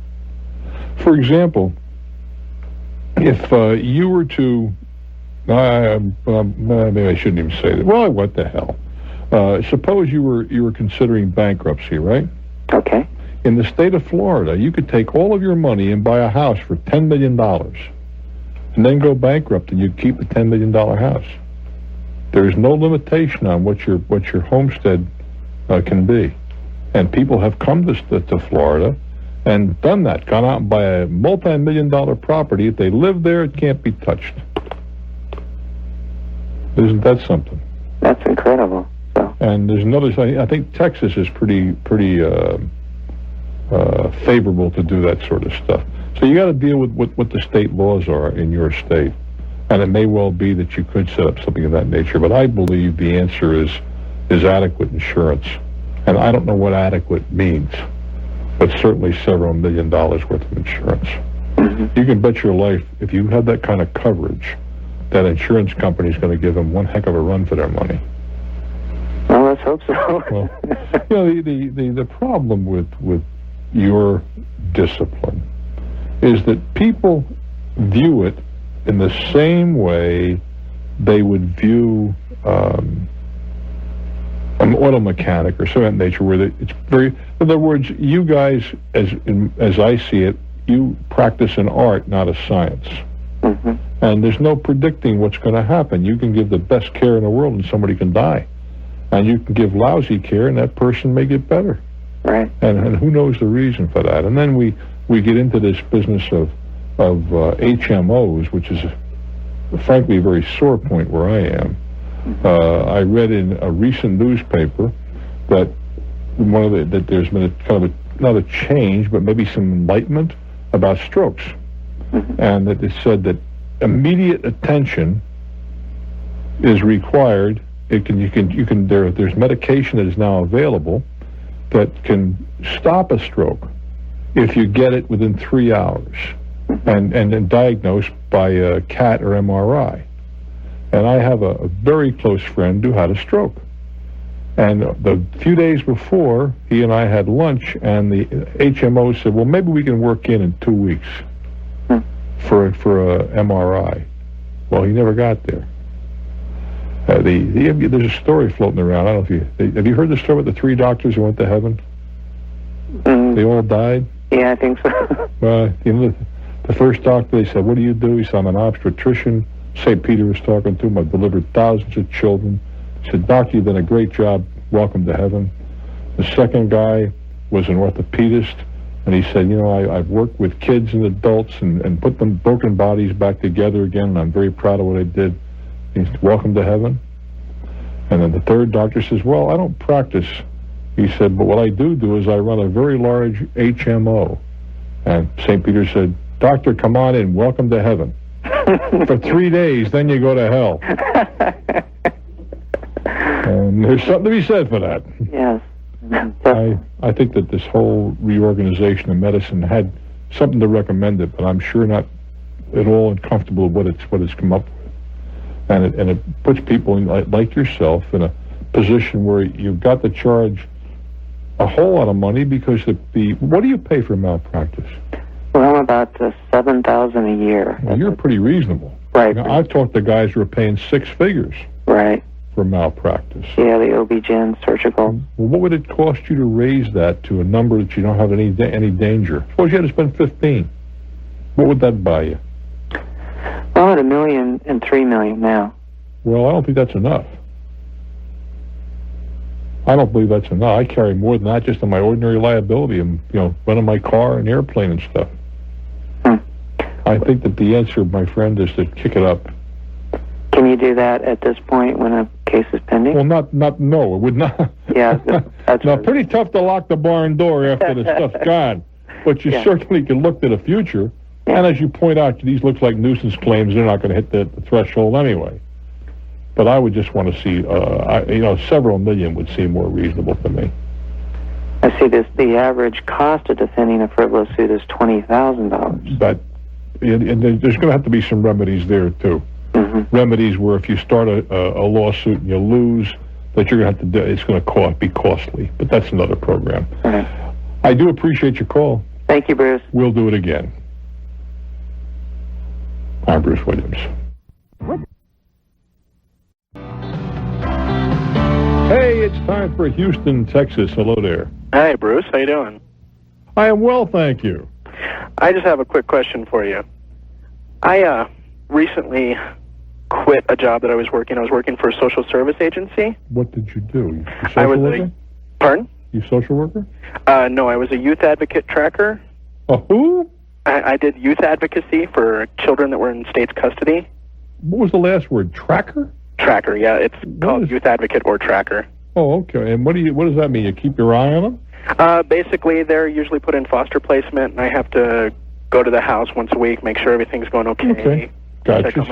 For example, if you were to, maybe I shouldn't even say that. Well, what the hell? Suppose you were considering bankruptcy, right? Okay. In the state of Florida, you could take all of your money and buy a house for $10 million, and then go bankrupt, and you'd keep the $10 million house. There is no limitation on what your homestead can be, and people have come to Florida and done that. Gone out and buy a multi-million-dollar property. If they live there, it can't be touched. Isn't that something? That's incredible. So. And there's another. I think Texas is pretty favorable to do that sort of stuff. So you got to deal with what the state laws are in your state. And it may well be that you could set up something of that nature, but I believe the answer is adequate insurance. And I don't know what adequate means, but certainly several $1 million worth of insurance. You can bet your life, if you have that kind of coverage, that insurance company is going to give them one heck of a run for their money. Well, let's hope so. Well, the problem with your discipline is that people view it in the same way they would view an auto mechanic or something of that nature, where it's very, in other words, you guys, as I see it, you practice an art, not a science. And there's no predicting what's going to happen. You can give the best care in the world and somebody can die. And you can give lousy care and that person may get better. Right. And who knows the reason for that. And then we get into this business of HMOs, which is frankly a very sore point where I am. I read in a recent newspaper that that there's been a kind of not a change, but maybe some enlightenment about strokes, and that it said that immediate attention is required. There's medication that is now available that can stop a stroke if you get it within 3 hours. And diagnosed by a CAT or MRI. And I have a very close friend who had a stroke. And the few days before, he and I had lunch, and the HMO said, well, maybe we can work in 2 weeks for a MRI. Well, he never got there. There's a story floating around. I don't know if have you heard the story about the 3 doctors who went to heaven? They all died? Yeah, I think so. Well, the first doctor, they said, what do you do? He said, I'm an obstetrician. St. Peter was talking to him. I've delivered thousands of children. He said, doctor, you've done a great job. Welcome to heaven. The second guy was an orthopedist, and he said, I've worked with kids and adults and put them broken bodies back together again, and I'm very proud of what I did. He said, welcome to heaven. And then the third doctor says, well, I don't practice. He said, but what I do is I run a very large HMO. And St. Peter said, doctor, come on in. Welcome to heaven. For 3 days, then you go to hell. And there's something to be said for that. Yes. I think that this whole reorganization of medicine had something to recommend it, but I'm sure not at all uncomfortable with what it's come up with. And it puts people like yourself in a position where you've got to charge a whole lot of money because what do you pay for malpractice? Well, I'm about $7,000 a year. Well, you're pretty reasonable. Right. Now, I've talked to guys who are paying 6 figures. Right. For malpractice. Yeah, the OB-GYN surgical. Well, what would it cost you to raise that to a number that you don't have any danger? Suppose you had to spend 15. What would that buy you? Well, at $1 million and $3 million now. Well, I don't think that's enough. I don't believe that's enough. I carry more than that just on my ordinary liability and, running my car and airplane and stuff. I think that the answer, my friend, is to kick it up. Can you do that at this point when a case is pending? Well, no, it would not. Yeah, that's now, pretty tough to lock the barn door after the stuff's gone, but you certainly can look to the future. Yeah. And as you point out, these look like nuisance claims. They're not going to hit the threshold anyway. But I would just want to see, several million would seem more reasonable to me. I see the average cost of defending a frivolous suit is $20,000. But and there's going to have to be some remedies there, too. Mm-hmm. Remedies where if you start a lawsuit and you lose, that you're going to have to do, it's going to be costly. But that's another program. Right. I do appreciate your call. Thank you, Bruce. We'll do it again. I'm Bruce Williams. Hey, it's time for Houston, Texas. Hello there. Hi, Bruce. How you doing? I am well, thank you. I just have a quick question for you. I recently quit a job that I was working. I was working for a social service agency. What did you do? You social worker? Pardon? You social worker? No, I was a youth advocate tracker. A who? I did youth advocacy for children that were in state's custody. What was the last word? Tracker? Tracker, yeah. It's called youth advocate or tracker. Oh, okay. And what does that mean? You keep your eye on them? Basically, they're usually put in foster placement, and I have to go to the house once a week, make sure everything's going okay. Okay. Gotcha.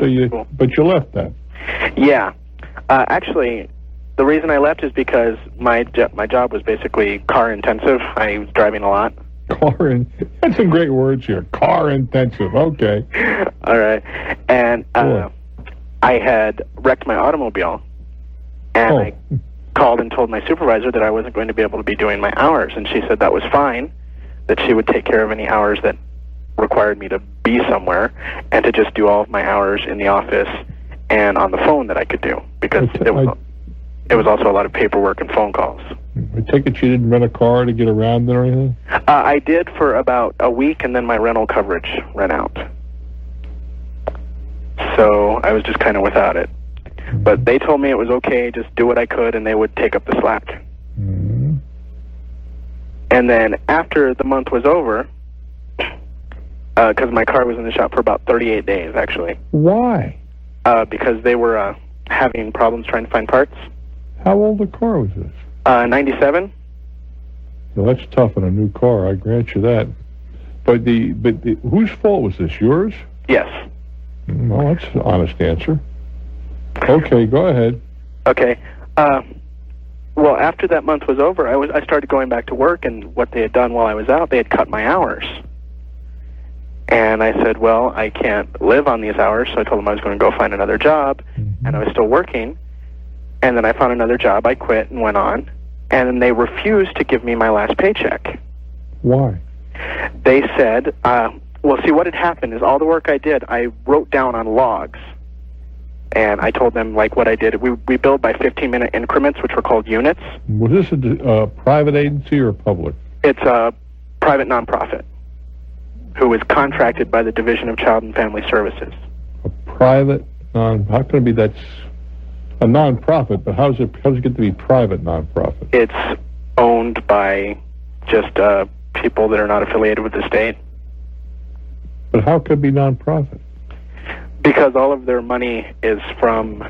But you left that. Yeah. Actually, the reason I left is because my job was basically car intensive. I was driving a lot. That's some great words here. Car intensive. Okay. All right. And I had wrecked my automobile, and I called and told my supervisor that I wasn't going to be able to be doing my hours, and she said that was fine, that she would take care of any hours that required me to be somewhere, and to just do all of my hours in the office and on the phone that I could do, because it was also a lot of paperwork and phone calls. I take it you didn't rent a car to get around it or anything? I did for about a week, and then my rental coverage ran out. So I was just kind of without it. But they told me it was okay, just do what I could, and they would take up the slack. Mm-hmm. And then after the month was over, because my car was in the shop for about 38 days, actually. Why? Because they were having problems trying to find parts. How old a car was this? 97. Well, that's tough in a new car, I grant you that. But whose fault was this? Yours? Yes. Well, that's an honest answer. Okay, go ahead. Okay. Well, after that month was over, I started going back to work, and what they had done while I was out, they had cut my hours. And I said, well, I can't live on these hours, so I told them I was going to go find another job, and I was still working. And then I found another job, I quit and went on, and then they refused to give me my last paycheck. Why? They said, well, see, what had happened is all the work I did, I wrote down on logs. And I told them, like, what I did. We billed by 15-minute increments, which were called units. Was this a private agency or public? It's a private nonprofit who is contracted by the Division of Child and Family Services. A private how can it be that's a nonprofit, but how does it get to be private nonprofit? It's owned by just people that are not affiliated with the state. But how could it be nonprofit? Because all of their money is from,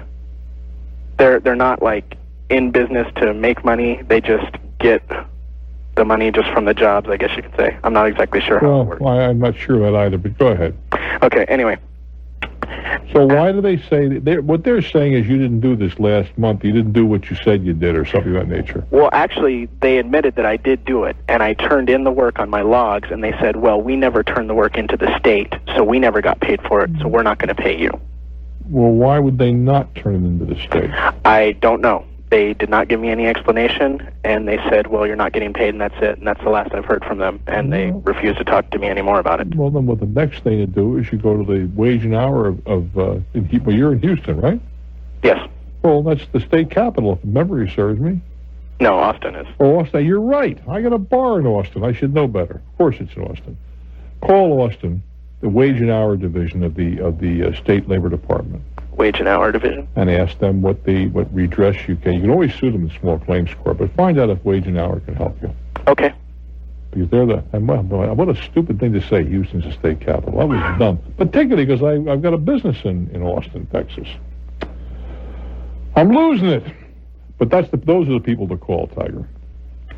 they're not like in business to make money. They just get the money just from the jobs, I guess you could say. I'm not exactly sure how it works. Well, I'm not sure that either, but go ahead. Okay, anyway. So why do they say, what they're saying is you didn't do this last month, you didn't do what you said you did or something of that nature? Well, actually, they admitted that I did do it, and I turned in the work on my logs, and they said, well, we never turned the work into the state, so we never got paid for it, so we're not going to pay you. Well, why would they not turn it into the state? I don't know. they did not give me any explanation, and they said, well, you're not getting paid, and that's it, and that's the last I've heard from them, and they refused to talk to me anymore about it. Well, then what the next thing to do is you go to the wage and hour well, you're in Houston, right? Yes. Well, that's the state capital, if memory serves me. No, Austin is. Oh, Austin, you're right. I got a bar in Austin. I should know better. Of course it's in Austin. Call Austin, the wage and hour division of the state labor department. Wage and hour division? And ask them what redress you can. You can always sue them in small claims court, but find out if wage and hour can help you. Okay. Because they're what a stupid thing to say, Houston's the state capital. That was dumb. Particularly because I've got a business in Austin, Texas. I'm losing it. But those are the people to call, Tiger.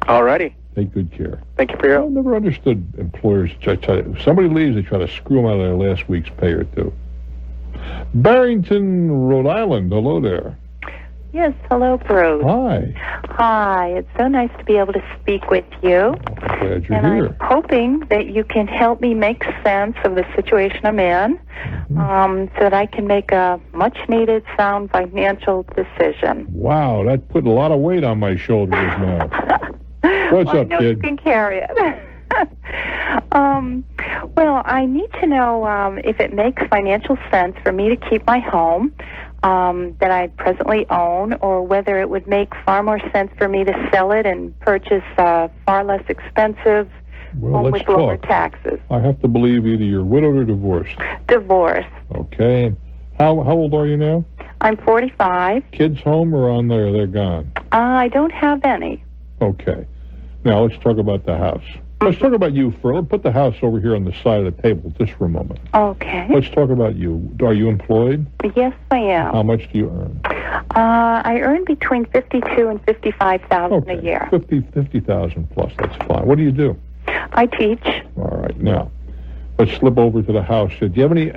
Alrighty. Take good care. Thank you for your help. I've never understood employers. If somebody leaves, they try to screw them out of their last week's pay or two. Barrington, Rhode Island. Hello there. Yes, hello, Bruce. Hi. Hi, it's so nice to be able to speak with you. Glad you're and here. I'm hoping that you can help me make sense of the situation I'm in, so that I can make a much-needed, sound financial decision. Wow, that put a lot of weight on my shoulders now. What's well, up, I know kid? You can carry it. Well, I need to know if it makes financial sense for me to keep my home that I presently own, or whether it would make far more sense for me to sell it and purchase a far less expensive home with lower taxes. I have to believe either you're widowed or divorced. Divorce. Okay. How old are you now? I'm 45. Kids home or on there? They're gone. I don't have any. Okay. Now let's talk about the house. Let's talk about you for. Let's put the house over here on the side of the table just for a moment. Okay. Let's talk about you. Are you employed? Yes, I am. How much do you earn? I earn between $52,000 and $55,000 a year. 50,000 plus. That's fine. What do you do? I teach. All right. Now, let's slip over to the house. Do you have any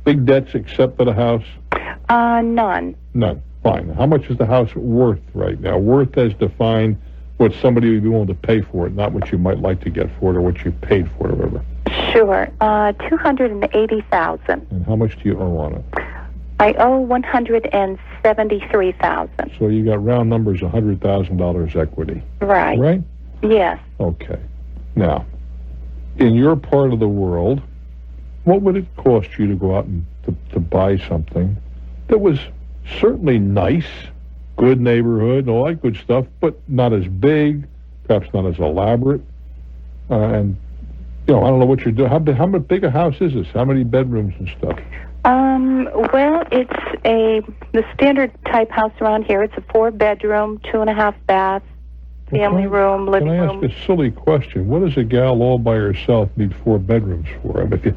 big debts except for the house? None. None. Fine. How much is the house worth right now? Worth as defined. What somebody would be willing to pay for it, not what you might like to get for it or what you paid for it or whatever. Sure. $280,000. And how much do you owe on it? I owe $173,000. So you got round numbers, $100,000 equity. Right. Right? Yes. Okay. Now, in your part of the world, what would it cost you to go out and to buy something that was certainly nice, good neighborhood, and all that good stuff, but not as big, perhaps not as elaborate, and I don't know what you're doing. How big a house is this? How many bedrooms and stuff? Well, it's the standard type house around here. It's a 4-bedroom, 2.5 bath, family room, living room. Can I ask a silly question? What does a gal all by herself need 4 bedrooms for? I mean,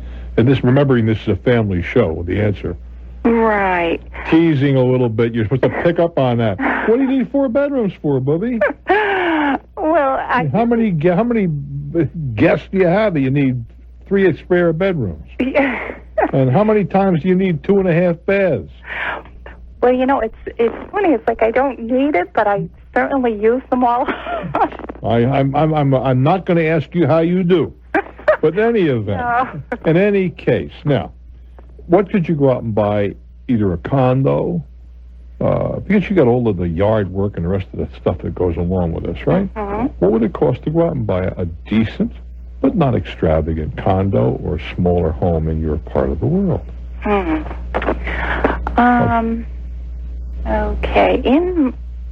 remembering this is a family show, the answer. Right. Teasing a little bit. You're supposed to pick up on that. What do you need 4 bedrooms for, Bubby? Well, how many guests do you have that you need 3 spare bedrooms? And how many times do you need 2.5 baths? Well, it's funny. It's like I don't need it, but I certainly use them all. I'm not going to ask you how you do, but in any event, in any case, now. What could you go out and buy? Either a condo, because you got all of the yard work and the rest of the stuff that goes along with this, right? Mm-hmm. What would it cost to go out and buy a decent, but not extravagant condo or smaller home in your part of the world? Okay.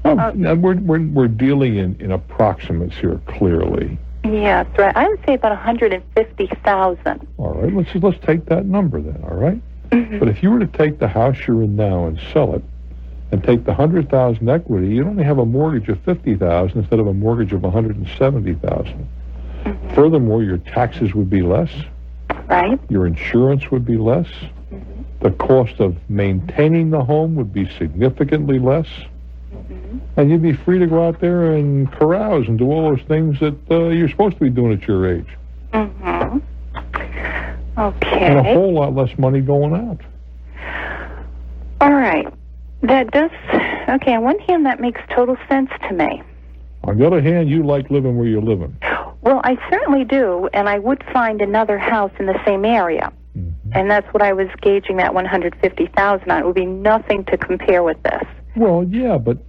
Now we're dealing in approximates here, clearly. Yes, right. I would say about $150,000. All right, let's take that number then. All right. Mm-hmm. But if you were to take the house you're in now and sell it, and take the $100,000 equity, you'd only have a mortgage of $50,000 instead of a mortgage of $170,000. Mm-hmm. Furthermore, your taxes would be less. Right. Your insurance would be less. Mm-hmm. The cost of maintaining the home would be significantly less. Mm-hmm. And you'd be free to go out there and carouse and do all those things that you're supposed to be doing at your age. Mm-hmm. Okay. And a whole lot less money going out. All right. That does... Okay, on one hand, that makes total sense to me. On the other hand, you like living where you're living. Well, I certainly do, and I would find another house in the same area. Mm-hmm. And that's what I was gauging that $150,000 on. It would be nothing to compare with this. Well, yeah, but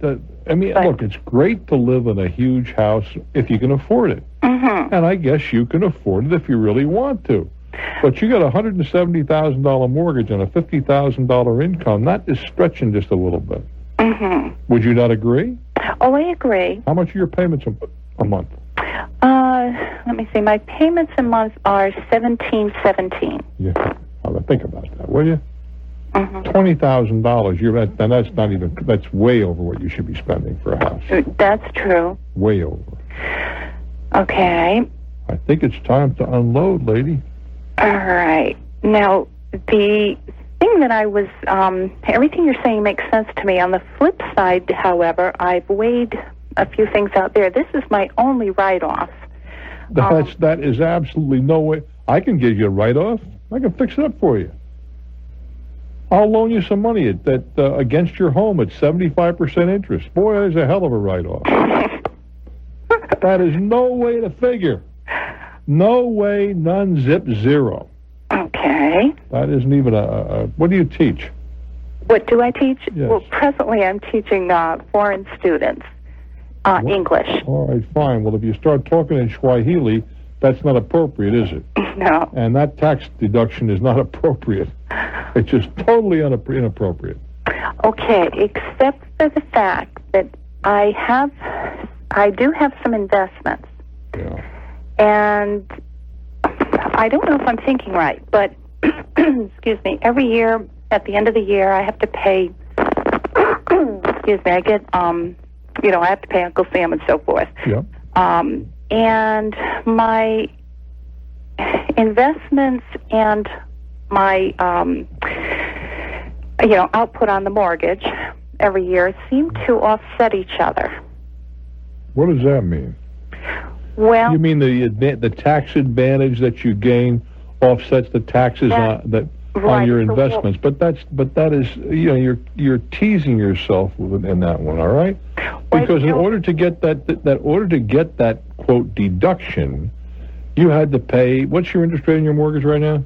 I mean, look, it's great to live in a huge house if you can afford it. Mm-hmm. And I guess you can afford it if you really want to. But you got a $170,000 mortgage and a $50,000 income. That is stretching just a little bit. Mm-hmm. Would you not agree? Oh, I agree. How much are your payments a month? Let me see. My payments a month are $1,717. Yeah. Think about that, will you? Mm-hmm. $20,000. And that's not even. That's way over what you should be spending for a house. That's true. Way over. Okay. I think it's time to unload, lady. All right. Now, the thing that I was, everything you're saying makes sense to me. On the flip side, however, I've weighed a few things out there. This is my only write-off. That is absolutely no way. I can give you a write-off. I can fix it up for you. I'll loan you some money against your home at 75% interest. Boy, that is a hell of a write-off. That is no way to figure. No way, none, zip, zero. Okay. That isn't even what do you teach? What do I teach? Yes. Well, presently I'm teaching foreign students English. All right, fine. Well, if you start talking in Swahili, that's not appropriate, is it? No. And that tax deduction is not appropriate. It's just totally inappropriate. Okay, except for the fact that I do have some investments. Yeah. And I don't know if I'm thinking right, but excuse me, every year at the end of the year I have to pay excuse me, I get I have to pay Uncle Sam and so forth. Yeah. And my investments and my output on the mortgage every year seem to offset each other. What does that mean? Well, you mean the tax advantage that you gain offsets the taxes on your investments? But that is you're teasing yourself in that one, all right? Because in order to get that quote deduction, you had to pay. What's your interest rate on your mortgage right now?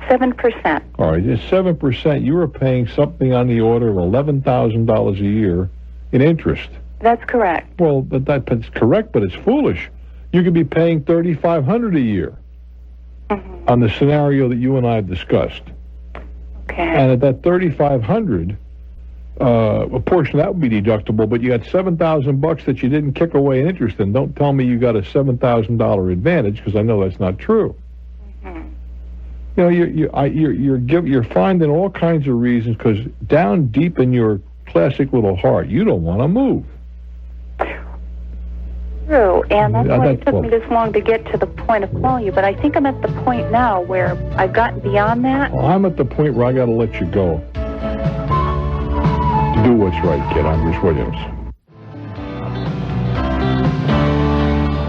7%. All right, it's 7%. You were paying something on the order of $11,000 a year in interest. That's correct. Well, that's correct, but it's foolish. You could be paying $3,500 a year on the scenario that you and I discussed. Okay. And at that $3,500, a portion of that would be deductible, but you got $7,000 that you didn't kick away in interest. And don't tell me you got a $7,000 advantage, because I know that's not true. You're finding all kinds of reasons, because down deep in your classic little heart, you don't want to move. True, and that's why it took me this long to get to the point of calling you. But I think I'm at the point now where I've gotten beyond that. Well, I'm at the point where I got to let you go. Do what's right, kid. I'm Bruce Williams.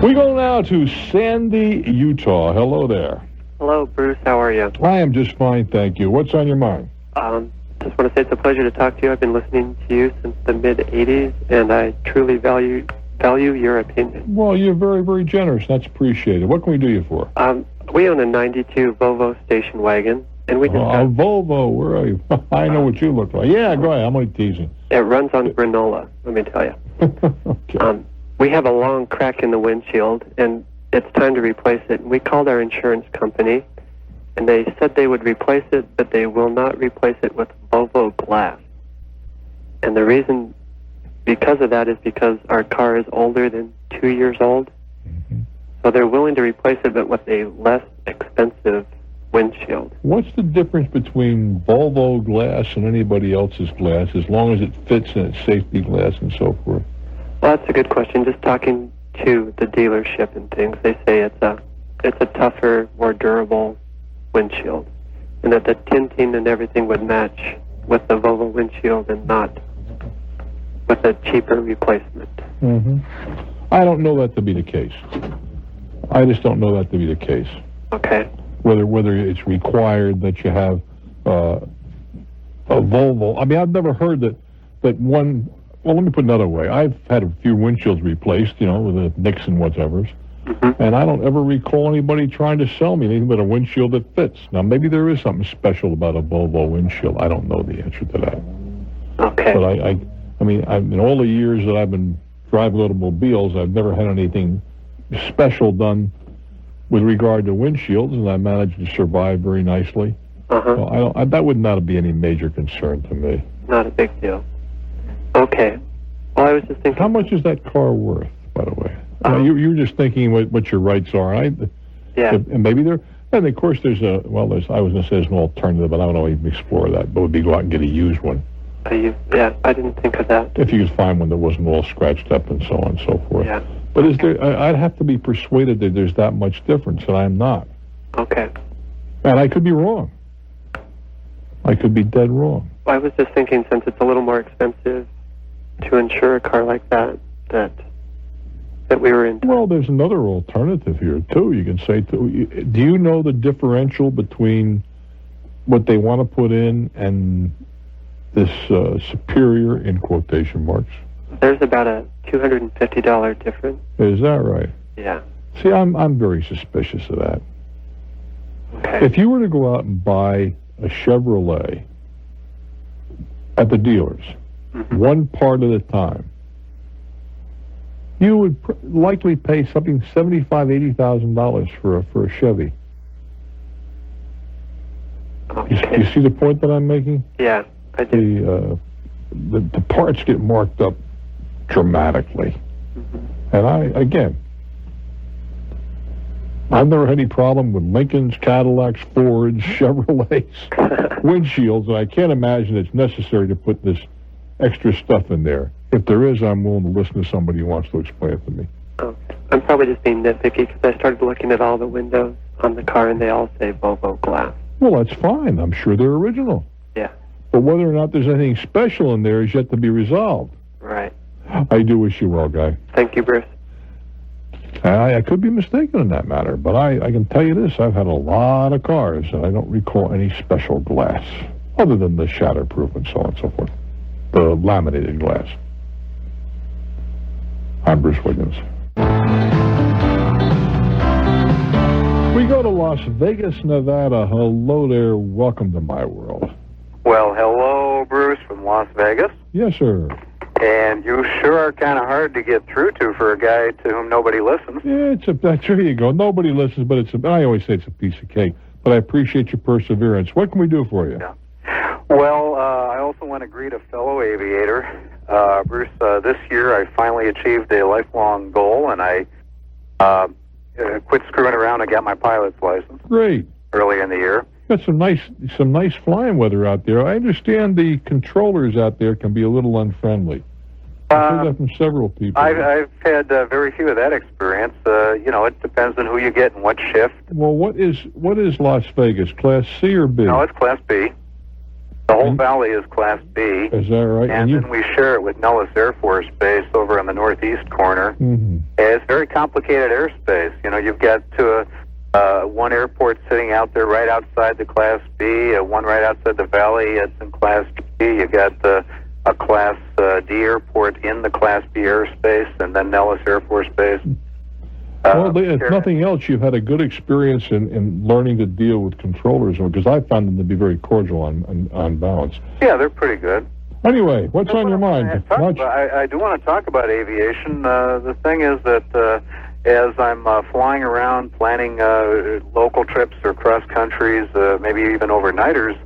We go now to Sandy, Utah. Hello there. Hello, Bruce. How are you? I am just fine, thank you. What's on your mind? Just want to say it's a pleasure to talk to you. I've been listening to you since the mid-'80s, and I truly value your opinion. Well, you're very, very generous. That's appreciated. What can we do you for? We own a 92 Volvo station wagon, and we just a Volvo, where are you? I know what you look like. Yeah, go ahead. I'm only teasing. It runs on granola, let me tell you. Okay. We have a long crack in the windshield, and it's time to replace it. And we called our insurance company, and they said they would replace it, but they will not replace it with Volvo glass. And the reason because of that is because our car is older than 2 years old. So they're willing to replace it, but with a less expensive windshield. What's the difference between Volvo glass and anybody else's glass, as long as it fits and it's safety glass and so forth? Well, that's a good question. Just talking to the dealership and things, they say it's a tougher, more durable windshield, and that the tinting and everything would match with the Volvo windshield and not with a cheaper replacement. I don't know that to be the case. I just don't know that to be the case. Okay. Whether it's required that you have a Volvo. I mean, I've never heard that one. Well, let me put it another way. I've had a few windshields replaced, with a Nixon whatevers, and I don't ever recall anybody trying to sell me anything but a windshield that fits. Now, maybe there is something special about a Volvo windshield. I don't know the answer to that. Okay. But I mean, in all the years that I've been driving automobiles, I've never had anything special done with regard to windshields, and I managed to survive very nicely. So that would not be any major concern to me. Not a big deal. Okay. Well, I was just thinking... How much is that car worth, by the way? You were just thinking what your rights are. Yeah. And maybe there... And, of course, I was going to say there's an alternative, but I don't know even explore that. But it would be go out and get a used one. Yeah, I didn't think of that. If you could find one that wasn't all scratched up and so on and so forth. Yeah. But is there? I'd have to be persuaded that there's that much difference, and I'm not. Okay. And I could be wrong. I could be dead wrong. I was just thinking, since it's a little more expensive to insure a car like that we were in. Well, there's another alternative here, too. You can say, do you know the differential between what they want to put in and this superior, in quotation marks? There's about a $250 difference. Is that right? Yeah. See, I'm very suspicious of that. Okay. If you were to go out and buy a Chevrolet at the dealers, one part at a time, you would likely pay something $75,000-$80,000 for a Chevy. Okay. You see the point that I'm making? Yeah, I do. The parts get marked up dramatically. And I've never had any problem with Lincolns, Cadillacs, Fords, Chevrolets, windshields, and I can't imagine it's necessary to put this extra stuff in there. If there is, I'm willing to listen to somebody who wants to explain it to me. Okay. I'm probably just being nitpicky because I started looking at all the windows on the car and they all say Volvo glass. Well, that's fine. I'm sure they're original. Yeah. But whether or not there's anything special in there is yet to be resolved. Right. I do wish you well, Guy. Thank you, Bruce. I could be mistaken in that matter, but I can tell you this. I've had a lot of cars, and I don't recall any special glass, other than the shatterproof and so on and so forth. The laminated glass. I'm Bruce Wiggins. We go to Las Vegas, Nevada. Hello there. Welcome to my world. Well, hello, Bruce from Las Vegas. Yes, sir. And you sure are kind of hard to get through to for a guy to whom nobody listens. Yeah, there you go. Nobody listens, but I always say it's a piece of cake. But I appreciate your perseverance. What can we do for you? Yeah. Well, I also want to greet a fellow aviator. Bruce, this year I finally achieved a lifelong goal, and I quit screwing around and got my pilot's license. Great. Early in the year. Got some nice flying weather out there. I understand the controllers out there can be a little unfriendly. I've heard that from several people. I've had very few of that experience. It depends on who you get and what shift. Well, what is Las Vegas? Class C or B? No, it's Class B. The whole valley is Class B. Is that right? And then we share it with Nellis Air Force Base over on the northeast corner. Mm-hmm. It's very complicated airspace. You've got one airport sitting out there right outside the Class B, one right outside the valley. It's in Class B. You got a Class D airport in the Class B airspace, and then Nellis Air Force Base. Well, if nothing else, you've had a good experience in learning to deal with controllers, because I found them to be very cordial on balance. Yeah, they're pretty good. Anyway, what's on your mind? I do want to talk about aviation. The thing is that as I'm flying around, planning local trips or cross countries, maybe even overnighters,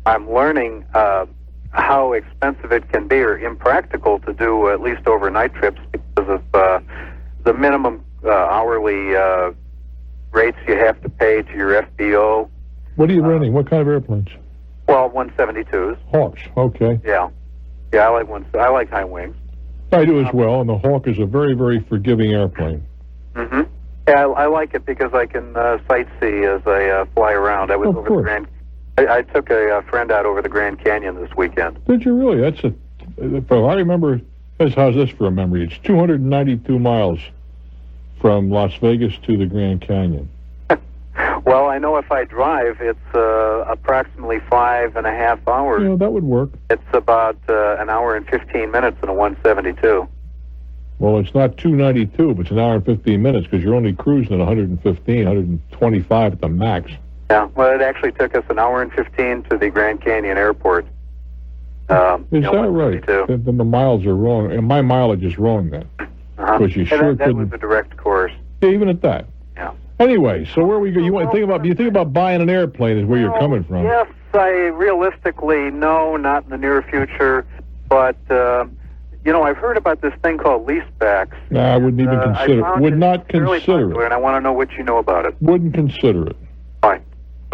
I'm learning how expensive it can be, or impractical to do at least overnight trips, because of the minimum hourly rates you have to pay to your FBO. What are you renting? What kind of airplanes? Well, 172s. Hawks. Okay. Yeah, I like high wings. I do as well, and the Hawk is a very, very forgiving airplane. Mm-hmm. Yeah, I like it because I can sightsee as I fly around. I was over the Grand. I took a friend out over the Grand Canyon this weekend. Did you really? If I remember. How's this for a memory? It's 292 miles from Las Vegas to the Grand Canyon. Well, I know if I drive, it's approximately 5.5 hours. Yeah, that would work. It's about an hour and 15 minutes in a 172. Well, it's not 292, but it's an hour and 15 minutes, because you're only cruising at 115, 125 at the max. Yeah, well, it actually took us an hour and 15 to the Grand Canyon airport. Is that right? Then the miles are wrong, and my mileage is wrong then. Because you sure that was a direct course. Yeah, even at that. Yeah. Anyway, so where we go? You want to think about? You think about buying an airplane? Is where you're coming from? Yes, realistically, no, not in the near future. But I've heard about this thing called leasebacks. Nah, I wouldn't even consider it. Would not consider it. And I want to know what you know about it. Wouldn't consider it. Why?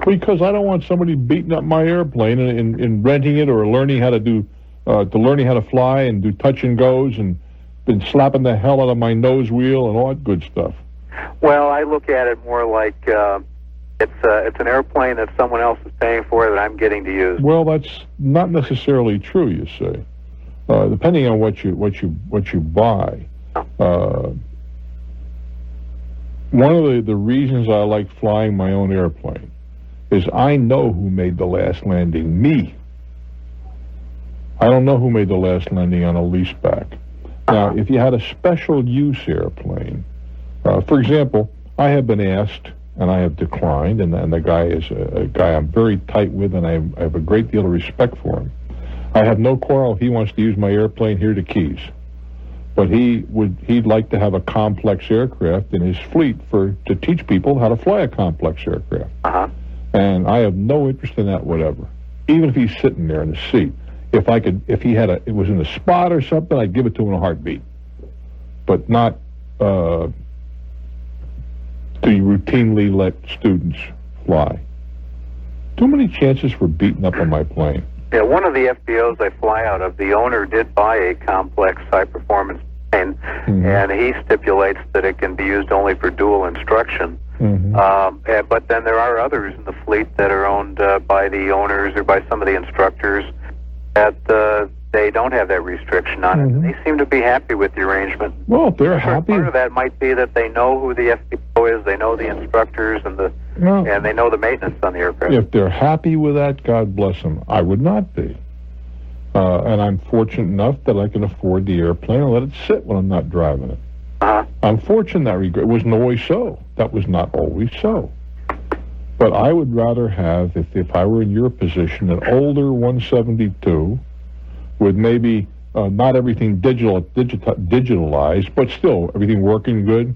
Because I don't want somebody beating up my airplane and renting it or learning how to do, learning how to fly and do touch and goes and been slapping the hell out of my nose wheel and all that good stuff. Well, I look at it more like it's an airplane that someone else is paying for that I'm getting to use. Well, that's not necessarily true, you say. Depending on what you buy. One of the reasons I like flying my own airplane is I know who made the last landing. Me. I don't know who made the last landing on a leaseback. Now, if you had a special use airplane, for example, I have been asked, and I have declined, and the guy is a guy I'm very tight with, and I have a great deal of respect for him. I have no quarrel. He wants to use my airplane here to Keys, but he'd like to have a complex aircraft in his fleet to teach people how to fly a complex aircraft. And I have no interest in that whatever. Even if he's sitting there in the seat, if it was in a spot or something, I'd give it to him in a heartbeat. But not to routinely let students fly. Too many chances for beating up on my plane. Yeah, one of the FBOs I fly out of, the owner did buy a complex high-performance plane, and he stipulates that it can be used only for dual instruction. But then there are others in the fleet that are owned by the owners or by some of the instructors that they don't have that restriction on it. And they seem to be happy with the arrangement. Well, if they're happy. Part of that might be that they know who the FBO is, they know the instructors, and they know the maintenance on the aircraft. If they're happy with that, God bless them. I would not be. And I'm fortunate enough that I can afford the airplane and let it sit when I'm not driving it. I'm fortunate in that regard. It wasn't always so. That was not always so. But I would rather have, if I were in your position, an older 172 with maybe not everything digitalized, but still everything working good,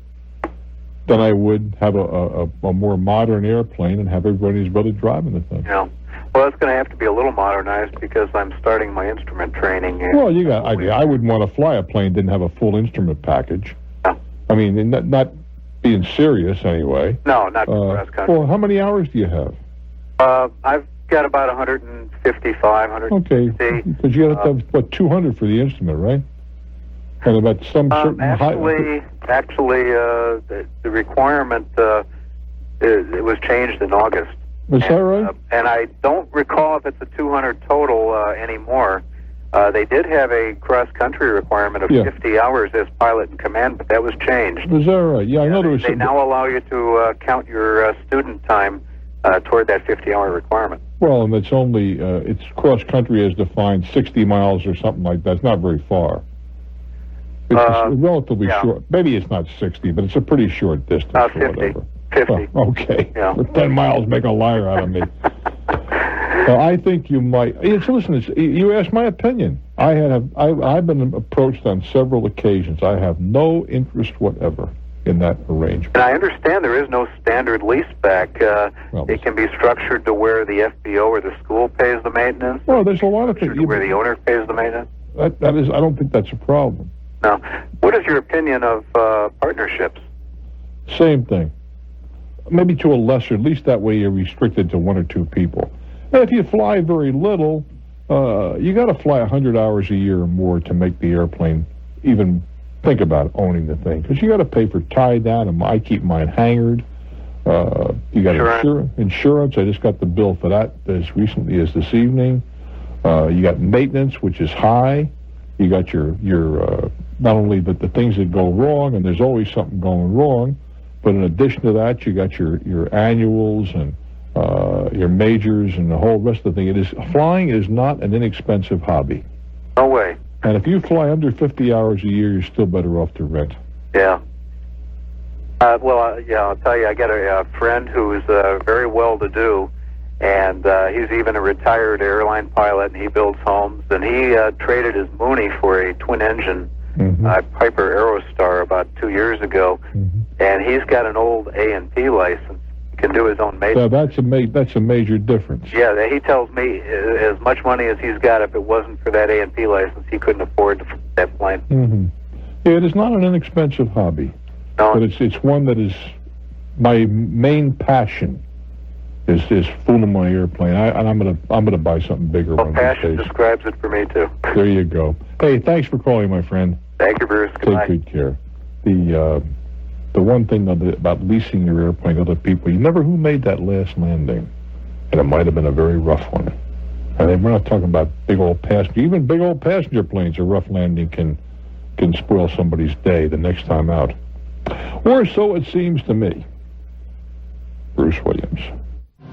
than I would have a more modern airplane and have everybody and his brother driving the thing. Yeah. Well, it's going to have to be a little modernized because I'm starting my instrument training. Well, you got idea. I wouldn't want to fly a plane that didn't have a full instrument package. Yeah. I mean, not being serious anyway. No, not cross country. Well, how many hours do you have? I've got about 155, 160. Okay, because you have to have, 200 for the instrument, right? And about some certain Actually, the requirement it was changed in August. Is that right? And I don't recall if it's a 200 total anymore. They did have a cross-country requirement of 50 hours as pilot in command, but that was changed. Is that right? Yeah, I know there was. They now allow you to count your student time toward that 50-hour requirement. Well, and it's only it's cross-country as defined, 60 miles or something like that. It's not very far. It's relatively short. Maybe it's not 60, but it's a pretty short distance. 50. Or whatever. 50. Oh, okay. Yeah. But 10 miles make a liar out of me. I think you might. Listen, you asked my opinion. I've been approached on several occasions. I have no interest whatever in that arrangement. And I understand there is no standard leaseback. It can be structured to where the FBO or the school pays the maintenance. Well, there's a lot of things. Where the owner pays the maintenance. That is. I don't think that's a problem. Now, what is your opinion of partnerships? Same thing. Maybe to a lesser, at least that way you're restricted to one or two people. And if you fly very little, you got to fly 100 hours a year or more to make the airplane even think about owning the thing. Because you got to pay for tie down, and I keep mine hangared. You got insurance. I just got the bill for that as recently as this evening. You got maintenance, which is high. You got your not only the things that go wrong, and there's always something going wrong, but in addition to that, you got your annuals and your majors and the whole rest of the thing. Flying is not an inexpensive hobby. No way. And if you fly under 50 hours a year, you're still better off to rent. Yeah. I'll tell you, I got a friend who's very well-to-do, And he's even a retired airline pilot, and he builds homes. And he traded his Mooney for a twin-engine Piper Aerostar about 2 years ago, and he's got an old A&P license. He can do his own maintenance. So that's a major difference. Yeah, he tells me as much money as he's got, if it wasn't for that A&P license, he couldn't afford to fly that plane. Yeah, it is not an inexpensive hobby, but it's one that is my main passion. Is fooling my airplane. I'm gonna buy something bigger. Well, passion describes it for me too. There you go. Hey, thanks for calling, my friend. Thank you, Bruce. Goodbye. Take good care. The one thing about leasing your airplane to other people, you never who made that last landing, and it might have been a very rough one. And we're not talking about big old passenger. Even big old passenger planes, a rough landing can spoil somebody's day the next time out, or so it seems to me. Bruce Williams.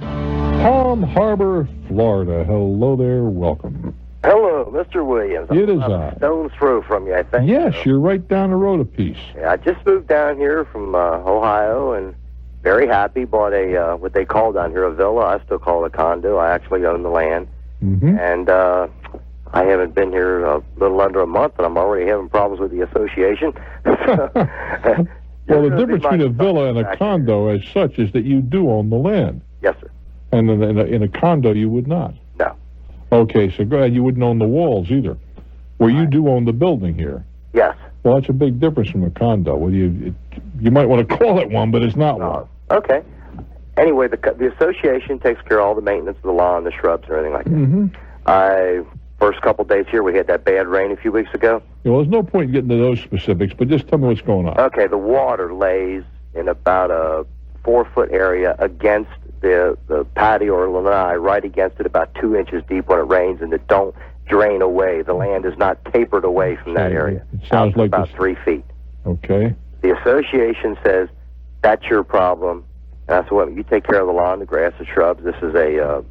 Palm Harbor, Florida. Hello there. Welcome. Hello, Mr. Williams. It is I'm a stone's throw from you, I think. Yes, you're right down the road a piece. Yeah, I just moved down here from Ohio and very happy. Bought a what they call down here a villa. I still call it a condo. I actually own the land. And I haven't been here a little under a month, and I'm already having problems with the association. Well, the difference between a villa and a condo as such is that you do own the land. Yes, sir. And in a condo, you would not. No. Okay, so go ahead. You wouldn't own the walls either. Well, you do own the building here. Yes. Well, that's a big difference from a condo. Well, you might want to call it one, but it's not one. Okay. Anyway, the association takes care of all the maintenance of the lawn, the shrubs, and everything like that. First couple days here, we had that bad rain a few weeks ago. Well, there's no point in getting into those specifics, but just tell me what's going on. Okay, the water lays in about a 4-foot area against the patio or lanai, right against it, about 2 inches deep when it rains, and it don't drain away. The land is not tapered away from that area. It sounds like about 3 feet. Okay. The association says that's your problem. And I said, well, you take care of the lawn, the grass, the shrubs. This is a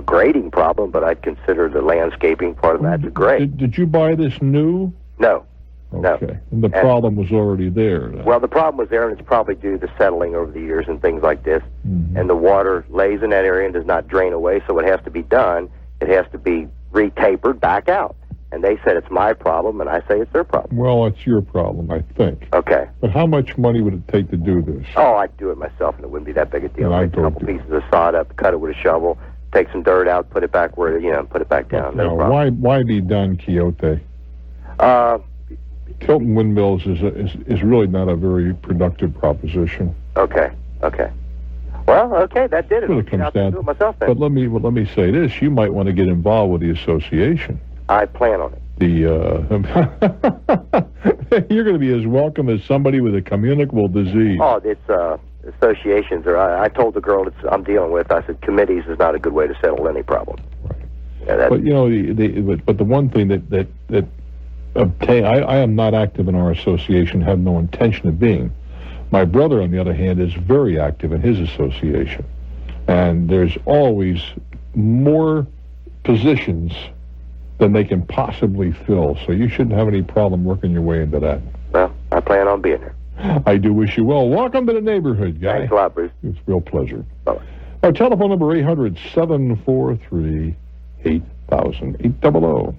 grading problem, but I'd consider the landscaping part of that to grade. Did you buy this new? No. Okay. No. And the problem was already there. Well, the problem was there, and it's probably due to settling over the years and things like this. And the water lays in that area and does not drain away, so it has to be done. It has to be re-tapered back out. And they said it's my problem, and I say it's their problem. Well, it's your problem, I think. Okay. But how much money would it take to do this? Oh, I'd do it myself, and it wouldn't be that big a deal. And Take a couple pieces of sod up, cut it with a shovel, take some dirt out, put it back where, put it back down. No problem. Why be done, Quixote? Tilton Windmills is really not a very productive proposition. Okay. Well, okay, that did it. Well, it comes down. Do it myself then. But let me say this: you might want to get involved with the association. I plan on it. You're going to be as welcome as somebody with a communicable disease. Oh, it's associations. I told the girl I'm dealing with. I said committees is not a good way to settle any problem. Right. Yeah, but but the one thing that I am not active in our association. Have no intention of being. My brother, on the other hand, is very active in his association, and there's always more positions than they can possibly fill. So you shouldn't have any problem working your way into that. Well, I plan on being there. I do wish you well. Welcome to the neighborhood, guy. Thanks a lot, Bruce. It's a real pleasure. Bye-bye. Our telephone number 800-743-8000. 800.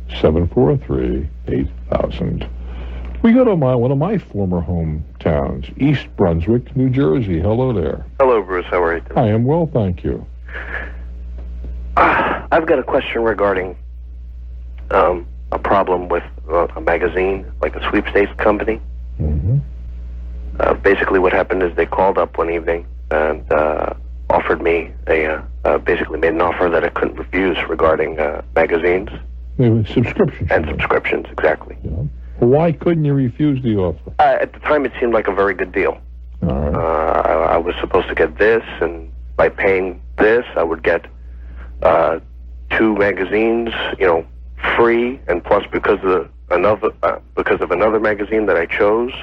743-8000. We go to one of my former hometowns, East Brunswick, New Jersey. Hello there. Hello, Bruce. How are you today? I am well, thank you. I've got a question regarding a problem with a magazine, like a sweepstakes company. Basically, what happened is they called up one evening and offered me basically made an offer that I couldn't refuse regarding magazines. Subscriptions. And subscriptions, exactly. Yeah. Why couldn't you refuse the offer? At the time, it seemed like a very good deal. All right. I was supposed to get this, and by paying this, I would get 2 magazines, free, and plus because of another magazine that I chose,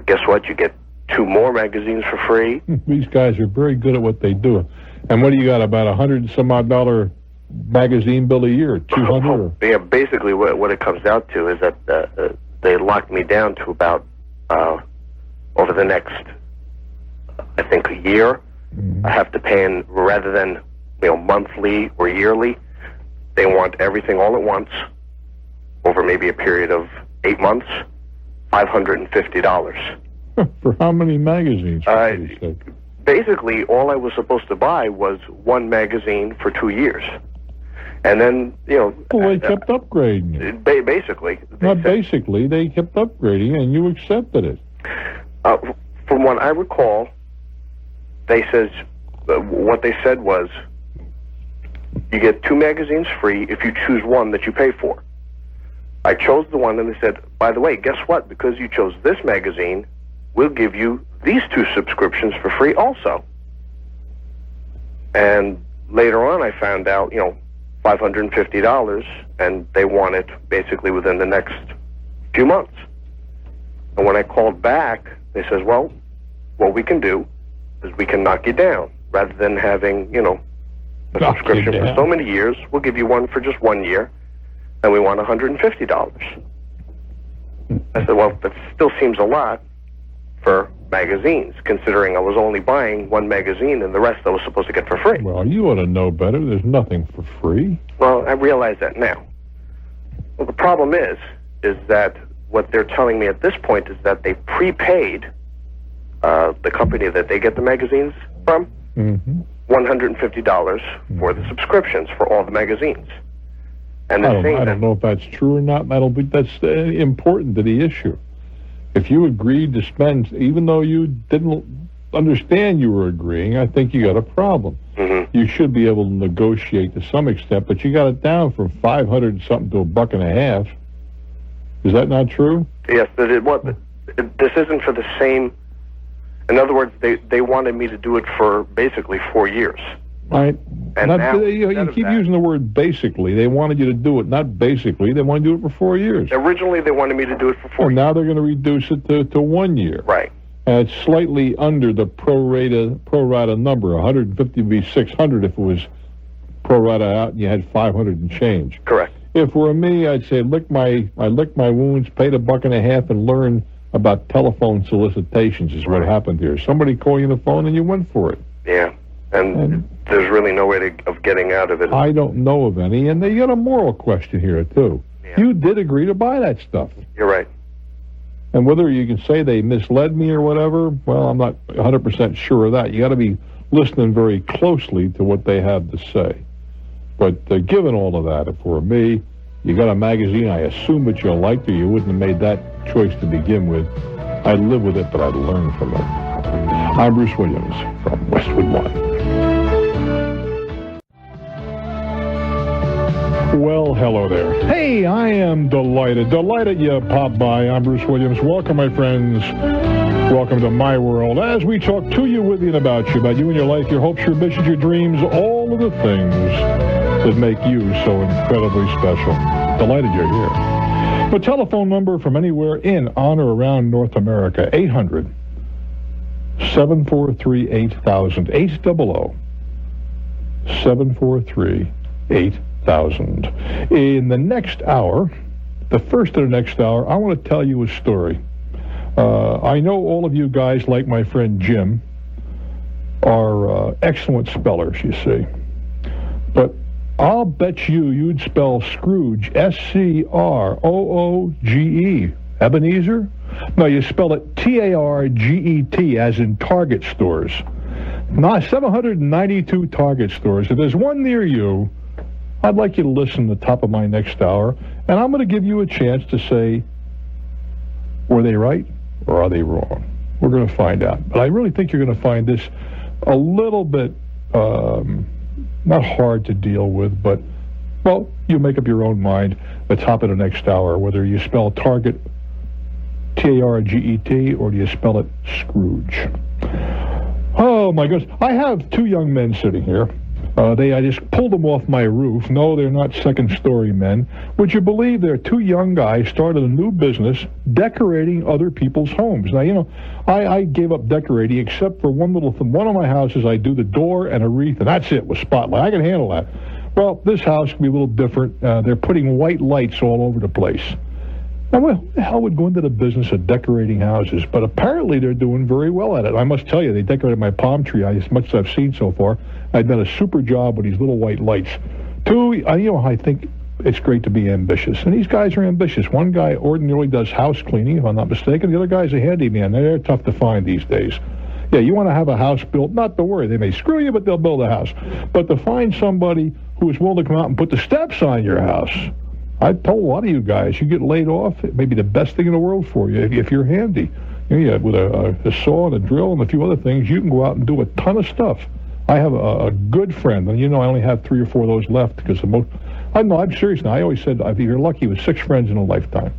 guess what? You get 2 more magazines for free. These guys are very good at what they do. And what do you got? About $100-some-odd magazine bill a year? 200? Yeah, basically what it comes down to is that they locked me down to about over the next, I think, a year. I have to pay in, rather than monthly or yearly, they want everything all at once over maybe a period of 8 months, $550. For how many magazines? Basically, all I was supposed to buy was one magazine for 2 years. And then, well, they kept upgrading it. Basically. They kept upgrading, and you accepted it. From what I recall, what they said was, you get 2 magazines free if you choose one that you pay for. I chose the one, and they said, by the way, guess what? Because you chose this magazine, we'll give you these 2 subscriptions for free also. And later on, I found out, $550, and they want it basically within the next few months. And when I called back, they says, well, what we can do is we can knock you down. Rather than having, a subscription for so many years, we'll give you one for just 1 year, and we want $150. I said, well, that still seems a lot for magazines, considering I was only buying one magazine and the rest I was supposed to get for free. Well, you ought to know better. There's nothing for free. Well, I realize that now. Well, the problem is that what they're telling me at this point is that they prepaid the company that they get the magazines from $150 for the subscriptions for all the magazines. And I don't know if that's true or not. That's important to the issue. If you agreed to spend, even though you didn't understand you were agreeing, I think you got a problem. You should be able to negotiate to some extent, but you got it down from 500 something to $1.50. Is that not true? Yes, but this isn't for the same. In other words, they wanted me to do it for basically 4 years. Right. And you keep using the word basically. They wanted you to do it, not basically. They wanted to do it for 4 years. Originally, they wanted me to do it for 4 years. Now they're going to reduce it to 1 year. Right. And it's slightly under the pro rata number. 150 would be 600 if it was pro rata out and you had 500 and change. Correct. If it were me, I'd say lick my wounds, paid $1.50, and learn about telephone solicitations is what happened here. Somebody called you on the phone and you went for it. Yeah. And there's really no way of getting out of it. I don't know of any, and they got a moral question here, too. Yeah. You did agree to buy that stuff. You're right. And whether you can say they misled me or whatever, well, I'm not 100% sure of that. You got to be listening very closely to what they have to say. But given all of that, if it were me, you got a magazine I assume that you liked, or you wouldn't have made that choice to begin with. I'd live with it, but I'd learn from it. I'm Bruce Williams from Westwood One. Well, hello there. Hey, I am delighted you popped by. I'm Bruce Williams. Welcome, my friends. Welcome to my world as we talk to you, with you, and about you and your life, your hopes, your ambitions, your dreams, all of the things that make you so incredibly special. Delighted you're here. The telephone number from anywhere in, on, or around North America, 800-743-8000, 800-743-8000. In the next hour, the first of the next hour, I want to tell you a story. I know all of you guys, like my friend Jim, are excellent spellers, you see. But I'll bet you'd spell Scrooge, S-C-R-O-O-G-E. Ebenezer? No, you spell it T-A-R-G-E-T, as in Target stores. Not 792 Target stores. If there's one near you, I'd like you to listen to the top of my next hour, and I'm going to give you a chance to say, were they right or are they wrong? We're going to find out. But I really think you're going to find this a little bit not hard to deal with, but, well, you make up your own mind at the top of the next hour, whether you spell Target, T-A-R-G-E-T, or do you spell it Scrooge. Oh, my goodness. I have two young men sitting here. I just pulled them off my roof. No, they're not second-story men. Would you believe they're two young guys started a new business decorating other people's homes? Now, you know, I gave up decorating except for one little thing. One of my houses, I do the door and a wreath, and that's it with spotlight. I can handle that. Well, this house can be a little different. They're putting white lights all over the place. Now, well, who the hell would go into the business of decorating houses? But apparently they're doing very well at it. I must tell you, they decorated my palm tree, as much as I've seen so far. I've done a super job with these little white lights. Two, I think it's great to be ambitious. And these guys are ambitious. One guy ordinarily does house cleaning, if I'm not mistaken. The other guy's a handyman. They're tough to find these days. Yeah, you want to have a house built, not to worry, they may screw you, but they'll build a house. But to find somebody who is willing to come out and put the steps on your house, I've told a lot of you guys, you get laid off, it may be the best thing in the world for you if you're handy. With a saw and a drill and a few other things, you can go out and do a ton of stuff. I have a good friend, and I only have 3 or 4 of those left because I'm serious now. I always said if you're lucky with 6 friends in a lifetime,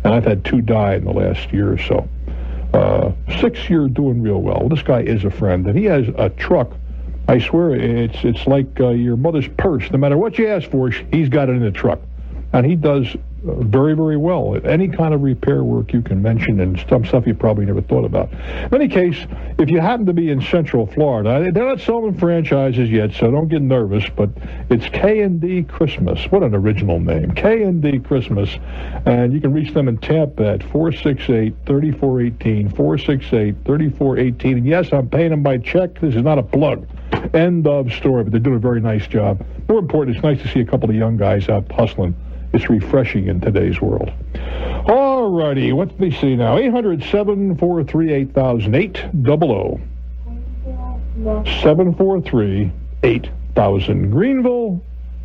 and I've had 2 die in the last year or so. 6 you're doing real well. This guy is a friend, and he has a truck. I swear it's like your mother's purse. No matter what you ask for, he's got it in the truck. And he does very, very well at any kind of repair work you can mention, and some stuff you probably never thought about. In any case, if you happen to be in Central Florida, they're not selling franchises yet, so don't get nervous, but it's K&D Christmas. What an original name. K&D Christmas. And you can reach them in Tampa at 468-3418, 468-3418. And yes, I'm paying them by check. This is not a plug. End of story, but they're doing a very nice job. More important, it's nice to see a couple of young guys out hustling. It's refreshing in today's world. All righty, let me see now. 800-743-8000, 800-743-8000. Greenville,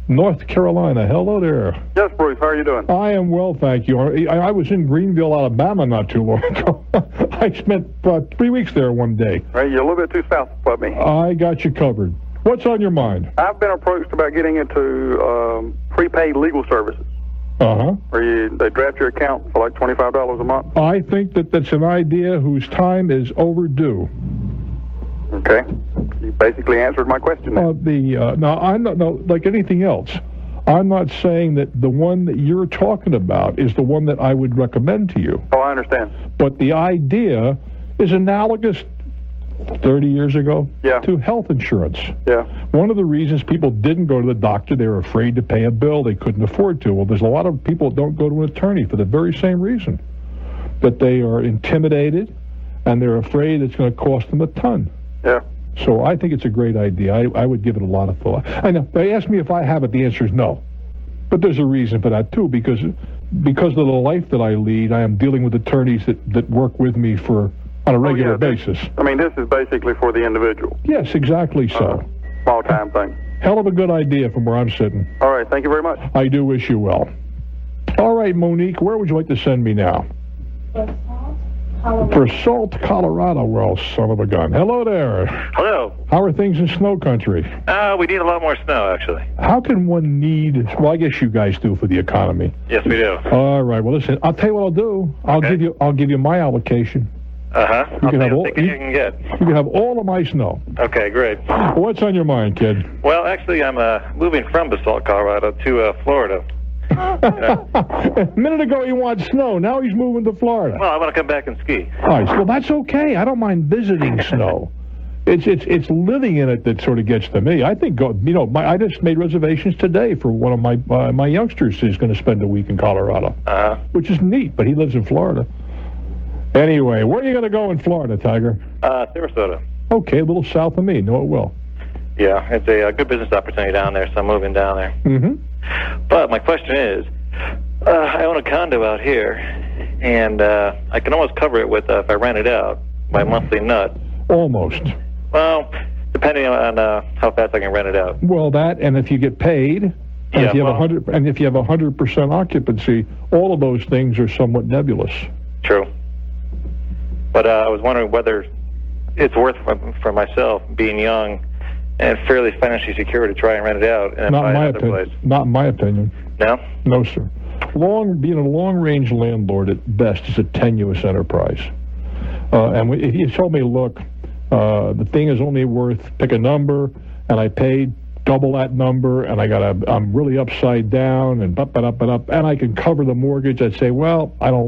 North Carolina. Hello there. Yes, Bruce, how are you doing? I am well, thank you. I was in Greenville, Alabama not too long ago. I spent 3 weeks there one day. Right, you're a little bit too south for me. I got you covered. What's on your mind? I've been approached about getting into prepaid legal services. Uh-huh. Where they draft your account for like $25 a month. I think that's an idea whose time is overdue. Okay. You basically answered my question. Now, I'm not, like anything else, I'm not saying that the one that you're talking about is the one that I would recommend to you. Oh, I understand. But the idea is analogous 30 years ago to health insurance. Yeah. One of the reasons people didn't go to the doctor, they were afraid to pay a bill they couldn't afford to. Well, there's a lot of people that don't go to an attorney for the very same reason, that they are intimidated and they're afraid it's going to cost them a ton. Yeah. So I think it's a great idea. I would give it a lot of thought. I know they ask me if I have it. The answer is no. But there's a reason for that too, because of the life that I lead, I am dealing with attorneys that work with me on a regular basis. I mean, this is basically for the individual. Yes, exactly so. Small time thing. Hell of a good idea from where I'm sitting. All right, thank you very much. I do wish you well. All right, Monique, where would you like to send me now? For Salt, Colorado. Well, son of a gun. Hello there. Hello. How are things in snow country? We need a lot more snow, actually. How can one need... Well, I guess you guys do for the economy. Yes, we do. All right. Well, listen, I'll tell you what I'll do. I'll give you my allocation. Uh-huh. You can have all, you can get. You can have all of my snow. Okay, great. What's on your mind, kid? Well, actually, I'm moving from Basalt, Colorado to Florida. A minute ago he wanted snow. Now he's moving to Florida. Well, I want to come back and ski. All right, well, that's okay. I don't mind visiting snow. It's living in it that sort of gets to me. I think, I just made reservations today for one of my youngsters who's going to spend a week in Colorado, which is neat, but he lives in Florida. Anyway, where are you going to go in Florida, Tiger? Sarasota. Okay, a little south of me. No, it will. Yeah, it's a good business opportunity down there, so I'm moving down there. Mm-hmm. But my question is, I own a condo out here, and I can almost cover it with, if I rent it out, my monthly nut. Almost. Well, depending on how fast I can rent it out. Well, that, and if you get paid, and if you have 100% occupancy, all of those things are somewhat nebulous. True. But I was wondering whether it's worth for myself, being young and fairly financially secure, to try and rent it out and buy another place. Not in my opinion. No? No, sir. Being a long-range landlord at best is a tenuous enterprise. And if you told me, look, the thing is only worth, pick a number, and I paid double that number, and I'm really upside down, and up, and I can cover the mortgage, I'd say, well, I don't like